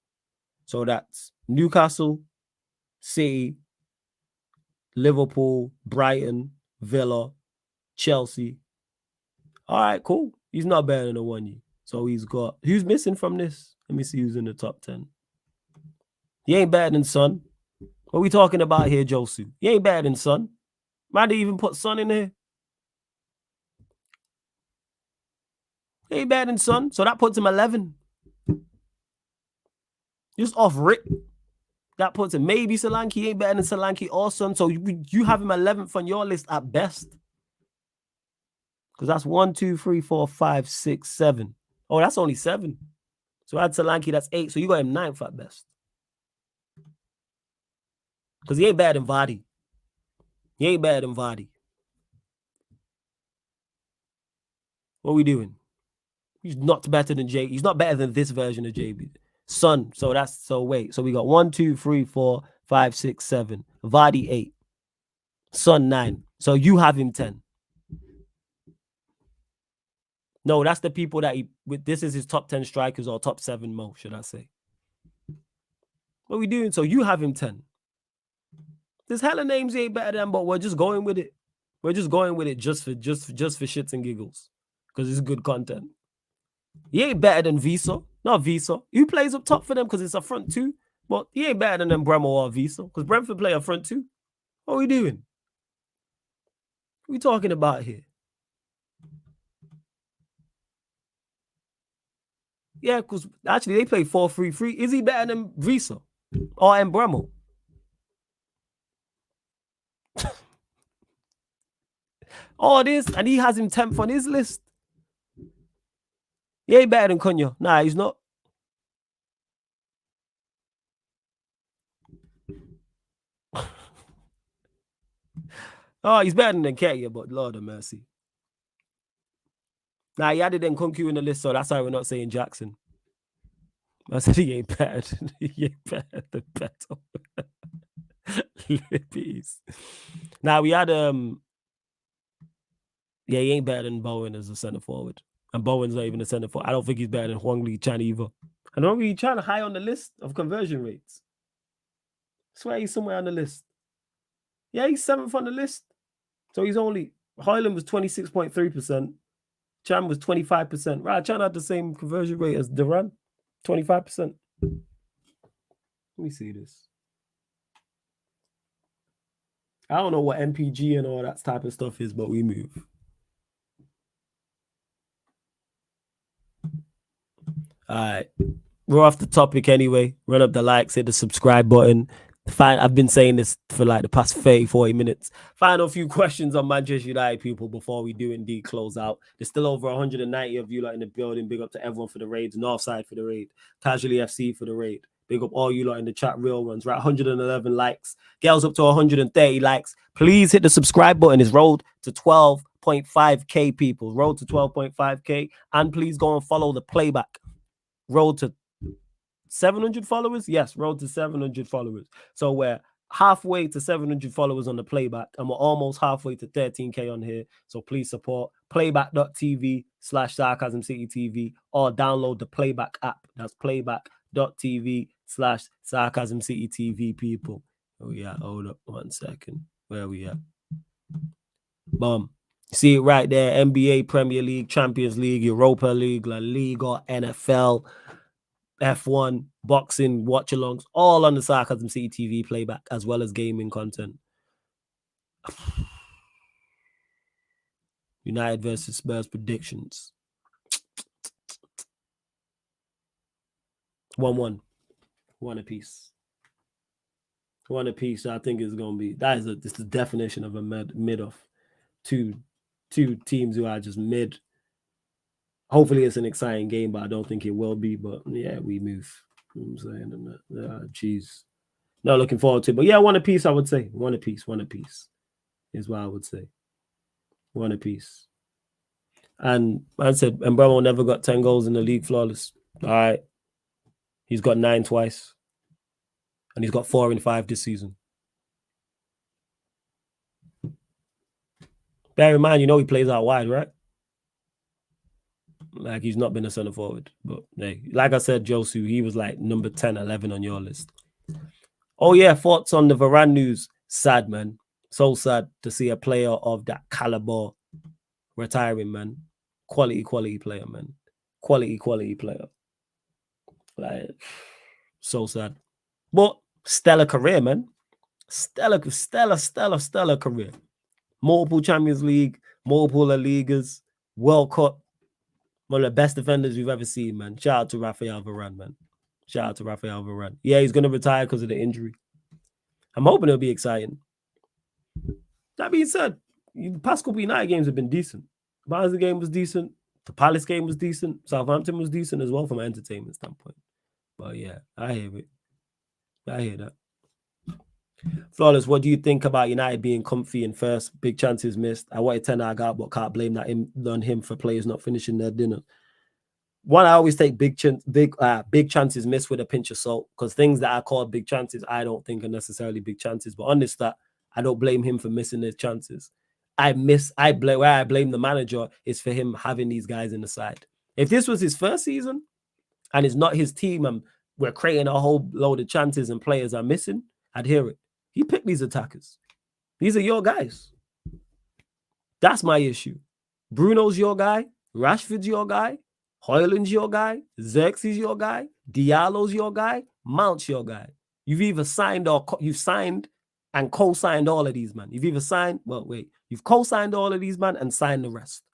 So that's Newcastle, City, Liverpool, Brighton, Villa, Chelsea. All right, cool. He's not better than a 1 year. So he's got, who's missing from this? Let me see who's in the top 10. He ain't better than Son. What are we talking about here, Josu? He ain't better than Son. Might even put Son in here. He ain't better than Son. So that puts him 11. Just off rip. That puts him, maybe Solanke ain't better than Solanke or Son. So you have him 11th on your list at best. Because that's 1, 2, 3, 4, 5, 6, 7. Oh, that's only 7. So add Solanke, that's 8. So you got him 9th at best. Because he ain't better than Vardy. He ain't better than Vardy. What are we doing? He's not better than J. He's not better than this version of JB. Son. So wait. So we got 1, 2, 3, 4, 5, 6, 7. Vardy 8. Son 9. So you have him 10. No, that's the people that this is his top 10 strikers or top 7 mo, should I say. What are we doing? So you have him 10. There's hella names he ain't better than, but we're just going with it. We're just going with it just for shits and giggles. Because it's good content. He ain't better than Visa. Not Visa. Who plays up top for them because it's a front two? But he ain't better than them Bremo or Visa. Because Brentford play a front two. What are we doing? What are we talking about here? Yeah, because actually they play 4-3-3. Is he better than Visa or Embremo? All this, and he has him 10th on his list. He ain't better than Cunha. Nah, he's not. Oh, he's better than Ketia, but Lord of mercy. Nah, he added Nkunku in the list, so that's why we're not saying Jackson. I said he ain't better than, he ain't better than Beto. Lippies. Now we had yeah, he ain't better than Bowen as a centre forward. And Bowen's not even a centre forward. I don't think he's better than Huang Li Chan either. I don't think he's trying to high on the list of conversion rates. I swear he's somewhere on the list. Yeah, he's 7th on the list. So he's only Hoyland was 26.3%. Chan was 25%. Right, Chan had the same conversion rate as Duran. 25%. Let me see this. I don't know what MPG and all that type of stuff is, but we move. All right. We're off the topic anyway. Run up the likes, hit the subscribe button. Fine, I've been saying this for like the past 30, 40 minutes. Final few questions on Manchester United, people, before we do indeed close out. There's still over 190 of you lot in the building. Big up to everyone for the raids. Northside for the raid. Casually FC for the raid. Big up all you lot in the chat, real ones. Right, 111 likes. Girls up to 130 likes. Please hit the subscribe button. It's rolled to 12.5k, people. Road to 12.5k. And please go and follow the playback. Road to 700 followers? Yes, road to 700 followers. So we're halfway to 700 followers on the playback, and we're almost halfway to 13k on here. So please support playback.tv/sarcasmcitytv or download the playback app. That's playback.tv/sarcasmcitytv, people. Oh yeah, hold up 1 second. Where we at? Boom. See it right there. NBA, Premier League, Champions League, Europa League, La Liga, NFL, F1, boxing, watch-alongs, all on the Sarcasm City TV playback, as well as gaming content. United versus Spurs predictions. 1-1. One apiece. One apiece. I think it's going to be, it's the definition of a mid-off. Two teams who are just mid. Hopefully it's an exciting game, but I don't think it will be. But yeah, we move. You know what I'm saying? Jeez. Not looking forward to it. But yeah, one apiece, I would say. One apiece is what I would say. One apiece. And I said, Mbemo never got 10 goals in the league flawless. All right. He's got 9 twice. And he's got 4 in 5 this season. Bear in mind, you know he plays out wide, right? Like, he's not been a center forward. But hey, like I said, Josu, he was like number 10, 11 on your list. Oh, yeah, thoughts on the Varane news. Sad, man. So sad to see a player of that caliber retiring, man. Quality player, man. Quality player. Like, so sad. But stellar career, man. Stellar career. Multiple Champions League, multiple La Ligas, World Cup. One of the best defenders we've ever seen, man. Shout out to Rafael Varane, man. Shout out to Rafael Varane. Yeah, he's going to retire because of the injury. I'm hoping it'll be exciting. That being said, the past couple United games have been decent. Barnsley game was decent. The Palace game was decent. Southampton was decent as well from an entertainment standpoint. But yeah, I hear it. I hear that. Flawless, what do you think about United being comfy in first? Big chances missed. I wanted 10 out, but can't blame that on him for players not finishing their dinner. One, I always take big chances missed with a pinch of salt, because things that I call big chances, I don't think are necessarily big chances. But on this stat, I don't blame him for missing his chances. Where I blame the manager is for him having these guys in the side. If this was his first season and it's not his team and we're creating a whole load of chances and players are missing, I'd hear it. He picked these attackers. These are your guys. That's my issue. Bruno's your guy. Rashford's your guy. Højlund's your guy. Xerxes your guy. Diallo's your guy. Mount's your guy. You've either signed or you've signed and co-signed all of these, man. You've either signed, you've co-signed all of these, man, and signed the rest.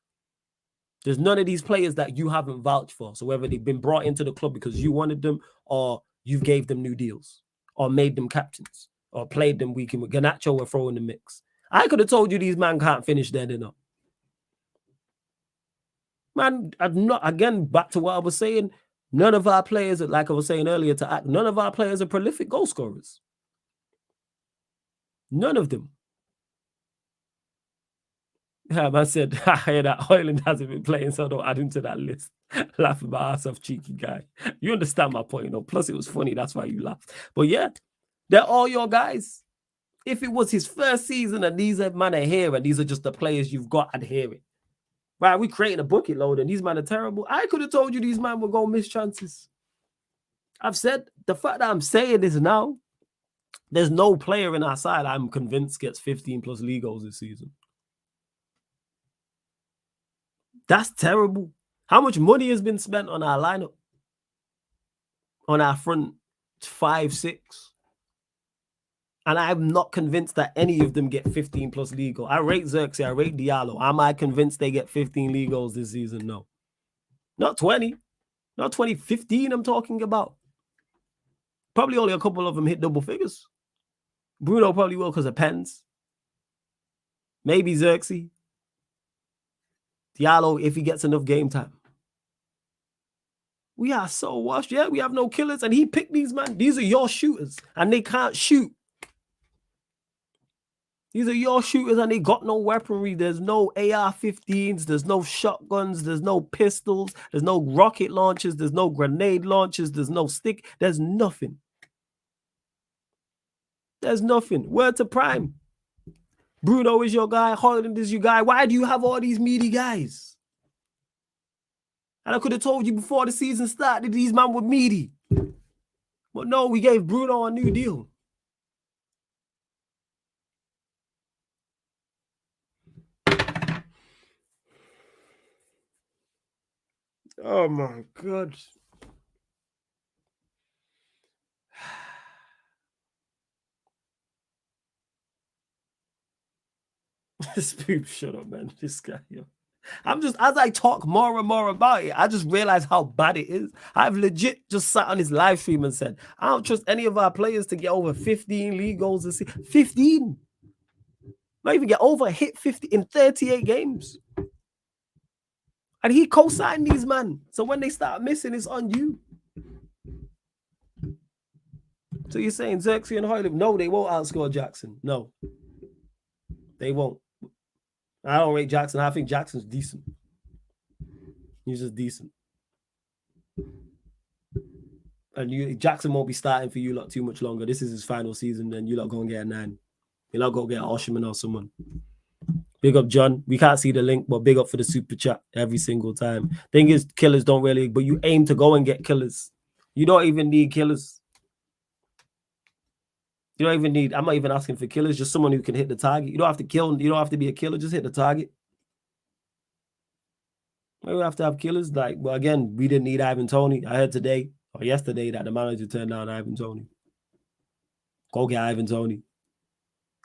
There's none of these players that you haven't vouched for. So whether they've been brought into the club because you wanted them, or you gave them new deals, or made them captains, or played them weekend with Garnacho or throw in the mix. I could have told you these men can't finish their dinner. Man, I'm not, again, back to what I was saying, none of our players, like I was saying earlier to act, none of our players are prolific goal scorers. None of them. Yeah, man said, I hear that Hoyland hasn't been playing, so don't add him to that list. Laughing my ass off, cheeky guy. You understand my point, Plus, it was funny. That's why you laughed. But yeah, they're all your guys. If it was his first season and these men are here and these are just the players you've got, I'd hear it. Right, we creating a bucket load and these men are terrible. I could have told you these men were going to miss chances. I've said, the fact that I'm saying this now, there's no player in our side I'm convinced gets 15 plus league goals this season. That's terrible. How much money has been spent on our lineup? On our front 5, 6? And I'm not convinced that any of them get 15 plus league goals. I rate Xerxes, I rate Diallo. Am I convinced they get 15 league goals this season? No. Not 20. Not 20, 15 I'm talking about. Probably only a couple of them hit double figures. Bruno probably will because of pens. Maybe Xerxes. Diallo, if he gets enough game time. We are so washed. Yeah, we have no killers. And he picked these, man. These are your shooters. And they can't shoot. These are your shooters and they got no weaponry. There's no AR-15s. There's no shotguns. There's no pistols. There's no rocket launchers. There's no grenade launchers. There's no stick. There's nothing. There's nothing. Word to Prime. Bruno is your guy. Hoyland is your guy. Why do you have all these meaty guys? And I could have told you before the season started these men were meaty. But no, we gave Bruno a new deal. Oh my God. Spoop, shut up, man. This guy, yo. I'm just, as I talk more and more about it, I just realize how bad it is. I've legit just sat on his live stream and said, I don't trust any of our players to get over 15 league goals this season. 15. Not even get over, hit 50 in 38 games. And he co-signed these, man. So when they start missing, it's on you. So you're saying Xerxes and Hoyland? No, they won't outscore Jackson. No. They won't. I don't rate Jackson. I think Jackson's decent. He's just decent. And Jackson won't be starting for you lot too much longer. This is his final season. Then you lot go and get a 9. You lot go get Osherman or someone. Big up, John. We can't see the link, but big up for the super chat every single time. Thing is, killers don't really, but you aim to go and get killers. You don't even need killers. You don't even need, I'm not even asking for killers, just someone who can hit the target. You don't have to kill, you don't have to be a killer, just hit the target. We have to have killers. Like, well, again, we didn't need Ivan Toney. I heard today or yesterday that the manager turned down Ivan Toney. Go get Ivan Toney.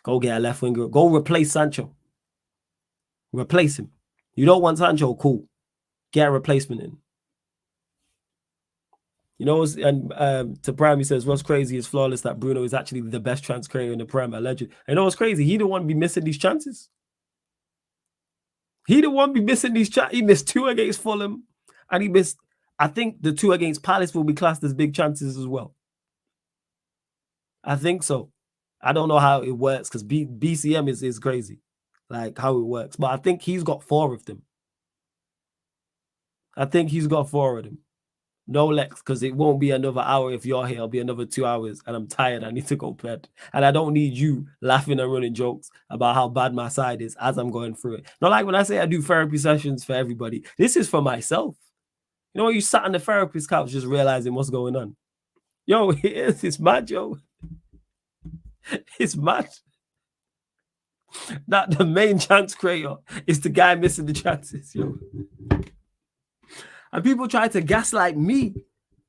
Go get a left winger. Go replace Sancho. Replace him. You don't want Sancho? Cool. Get a replacement in. You know, and to Prime, he says, what's crazy is flawless that Bruno is actually the best chance creator in the Prem, allegedly. You know what's crazy? He didn't want to be missing these chances. He didn't want to be missing these chances. He missed 2 against Fulham, and he missed, I think the 2 against Palace will be classed as big chances as well. I think so. I don't know how it works because BCM is crazy, like how it works. But I think he's got 4 of them. I think he's got 4 of them. No, Lex, because it won't be another hour if you're here. It'll be another 2 hours, and I'm tired. I need to go bed. And I don't need you laughing and running jokes about how bad my side is as I'm going through it. Not like when I say I do therapy sessions for everybody. This is for myself. You know, when you sat on the therapist couch just realizing what's going on. Yo, it's mad, yo. It's mad. That the main chance creator is the guy missing the chances, yo. And people try to gaslight me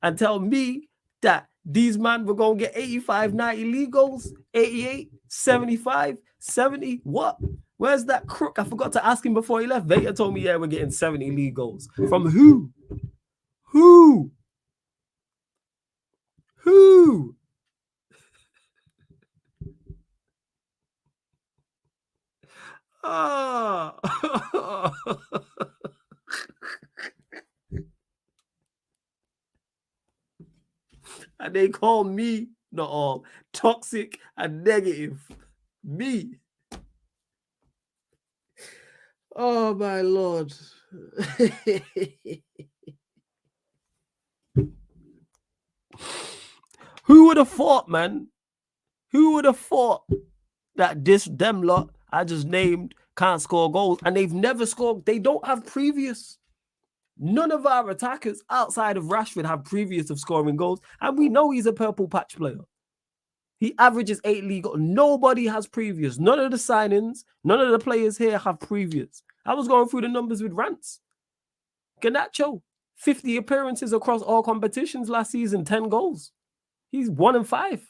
and tell me that these men were going to get 85, 90 league goals, 88, 75, 70. What? Where's that crook? I forgot to ask him before he left. Veta told me, yeah, we're getting 70 league goals. From who? Who? Who? Oh. And they call me not all toxic and negative. Me. Oh my Lord. Who would have thought, man? Who would have thought that them lot I just named can't score goals, and they've never scored? They don't have previous. None of our attackers outside of Rashford have previous of scoring goals, and we know he's a purple patch player. He averages 8 league goals. Nobody has previous. None of the signings, none of the players here have previous. I was going through the numbers with Rants. Garnacho, 50 appearances across all competitions last season, 10 goals. He's 1 and 5.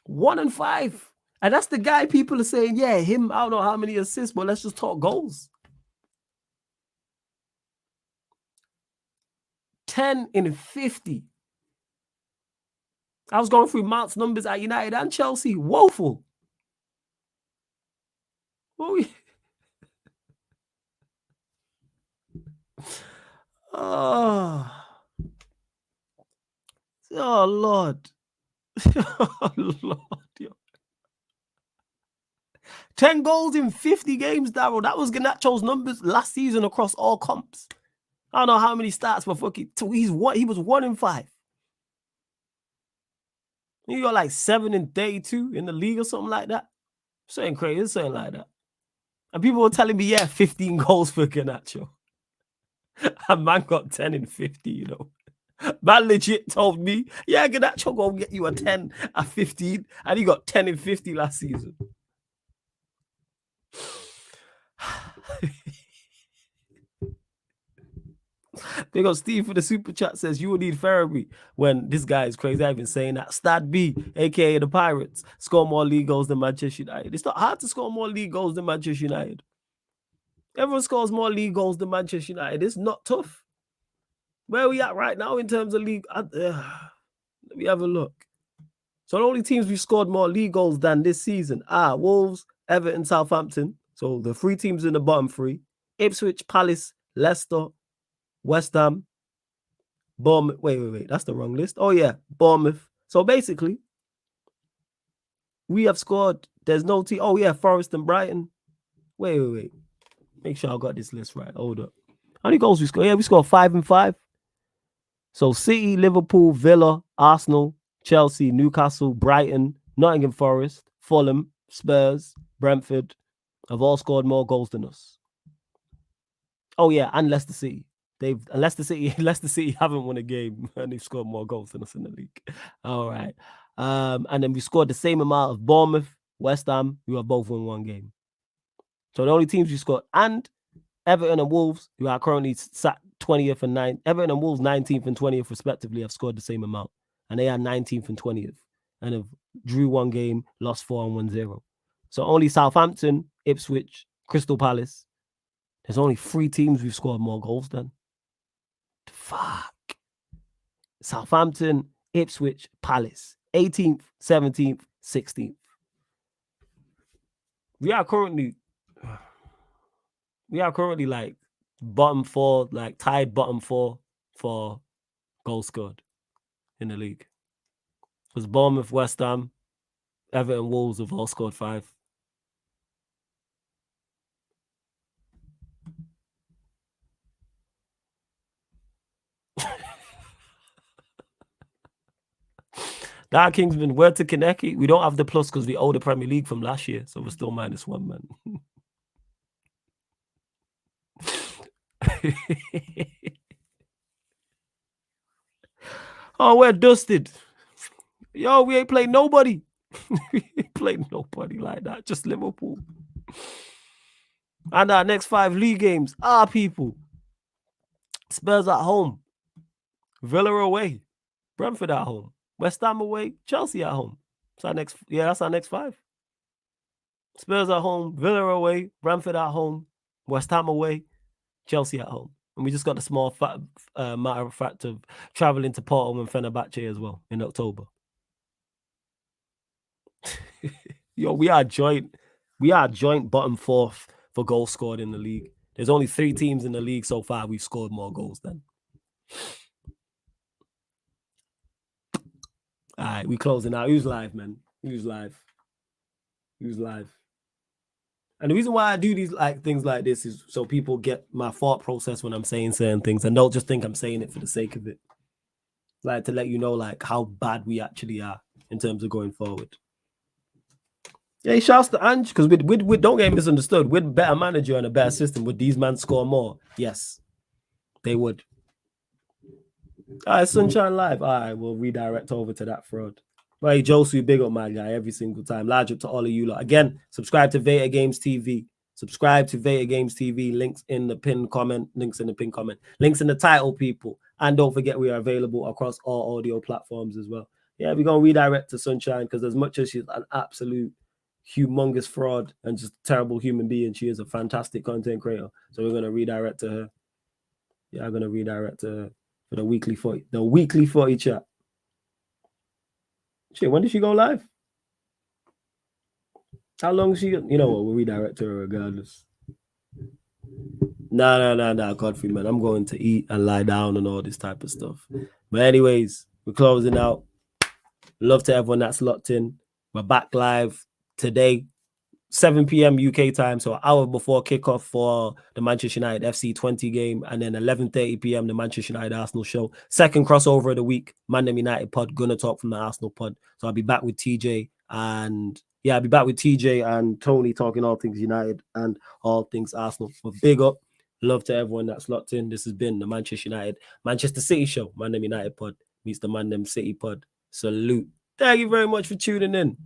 1 and 5. And that's the guy people are saying, yeah, him, I don't know how many assists, but let's just talk goals. 10 in 50. I was going through Mount's numbers at United and Chelsea. Woeful. Oh, oh Lord. Oh, Lord. 10 goals in 50 games, Darryl. That was Garnacho's numbers last season across all comps. I don't know how many stats were fucking. He was 1 in 5. He got like 7 in 32 in the league or something like that. Something crazy, something like that. And people were telling me, yeah, 15 goals for Garnacho. And man got 10 in 50, you know. Man legit told me, yeah, Garnacho gonna get you a 10 at 15. And he got 10 in 50 last season. They got Steve for the super chat says you will need therapy when this guy is crazy. I've been saying that. Stad B, aka the Pirates, score more league goals than Manchester United. It's not hard to score more league goals than Manchester United. Everyone scores more league goals than Manchester United. It's not tough. Where are we at right now in terms of league? Let me have a look. So the only teams we've scored more league goals than this season are Wolves, Everton, Southampton. So the 3 teams in the bottom 3. Ipswich, Palace, Leicester, West Ham, Bournemouth. Wait. That's the wrong list. Oh, yeah. Bournemouth. So basically, we have scored. There's no team. Oh, yeah. Forest and Brighton. Wait. Make sure I got this list right. Hold up. How many goals we scored? Yeah, we scored 5 and 5. So City, Liverpool, Villa, Arsenal, Chelsea, Newcastle, Brighton, Nottingham Forest, Fulham, Spurs, Brentford have all scored more goals than us. Oh, yeah. And Leicester City. Leicester City haven't won a game and they've scored more goals than us in the league. All right. And then we scored the same amount of Bournemouth, West Ham, who have both won 1 game. So the only teams we scored, and Everton and Wolves, who are currently sat 20th and 9th, Everton and Wolves 19th and 20th respectively have scored the same amount. And they are 19th and 20th and have drew 1 game, lost 4 and 1-0. So only Southampton, Ipswich, Crystal Palace. There's only 3 teams we've scored more goals than. Fuck. Southampton, Ipswich, Palace. 18th, 17th, 16th. We are currently like bottom 4, like tied bottom 4 for goals scored in the league. Because Bournemouth, West Ham, Everton, Wolves have all scored 5. That Kingsman, word to Kaneki. We don't have the plus because we owe the Premier League from last year. So we're still -1, man. Oh, we're dusted. Yo, we ain't played nobody. We ain't played nobody like that. Just Liverpool. And our next 5 league games are people. Spurs at home. Villa away. Brentford at home. West Ham away. Chelsea at home. That's our next 5. Spurs at home, Villa away, Brentford at home, West Ham away, Chelsea at home. And we just got the small matter of fact of traveling to Porto and Fenerbahce as well in October. Yo, we are joint bottom fourth for goals scored in the league. There's only 3 teams in the league so far we've scored more goals than. All right, we closing out. Who's live, man? Who's live? And the reason why I do these things like this is so people get my thought process when I'm saying certain things and don't just think I'm saying it for the sake of it. Like to let you know how bad we actually are in terms of going forward. Yeah, shouts to Ange, because we don't get misunderstood. With better manager and a better system, would these men score more? Yes, they would. All right, Sunshine Live. All right, we'll redirect over to that fraud. Right, Josu, big up my guy every single time. Large up to all of you lot. Again, subscribe to Veta Games TV. Subscribe to Veta Games TV. Links in the pinned comment. Links in the title, people. And don't forget we are available across all audio platforms as well. Yeah, we're going to redirect to Sunshine because as much as she's an absolute humongous fraud and just a terrible human being, she is a fantastic content creator. So we're going to redirect to her. Yeah, I'm going to redirect to her for the weekly footy chat. Shit, when did she go live? How long is she? You know what? We'll redirect to her regardless. Nah, Godfrey, man. I'm going to eat and lie down and all this type of stuff. But anyways, we're closing out. Love to everyone that's locked in. We're back live today, 7 p.m. UK time, so an hour before kickoff for the Manchester United FC 20 game, and then 11:30 p.m. the Manchester United Arsenal show. Second crossover of the week, Mandem United pod, gonna talk from the Arsenal pod. So I'll be back with TJ and Tony talking all things United and all things Arsenal. But big up, love to everyone that's locked in. This has been the Manchester City show. Mandem United pod meets the Mandem City pod. Salute. Thank you very much for tuning in.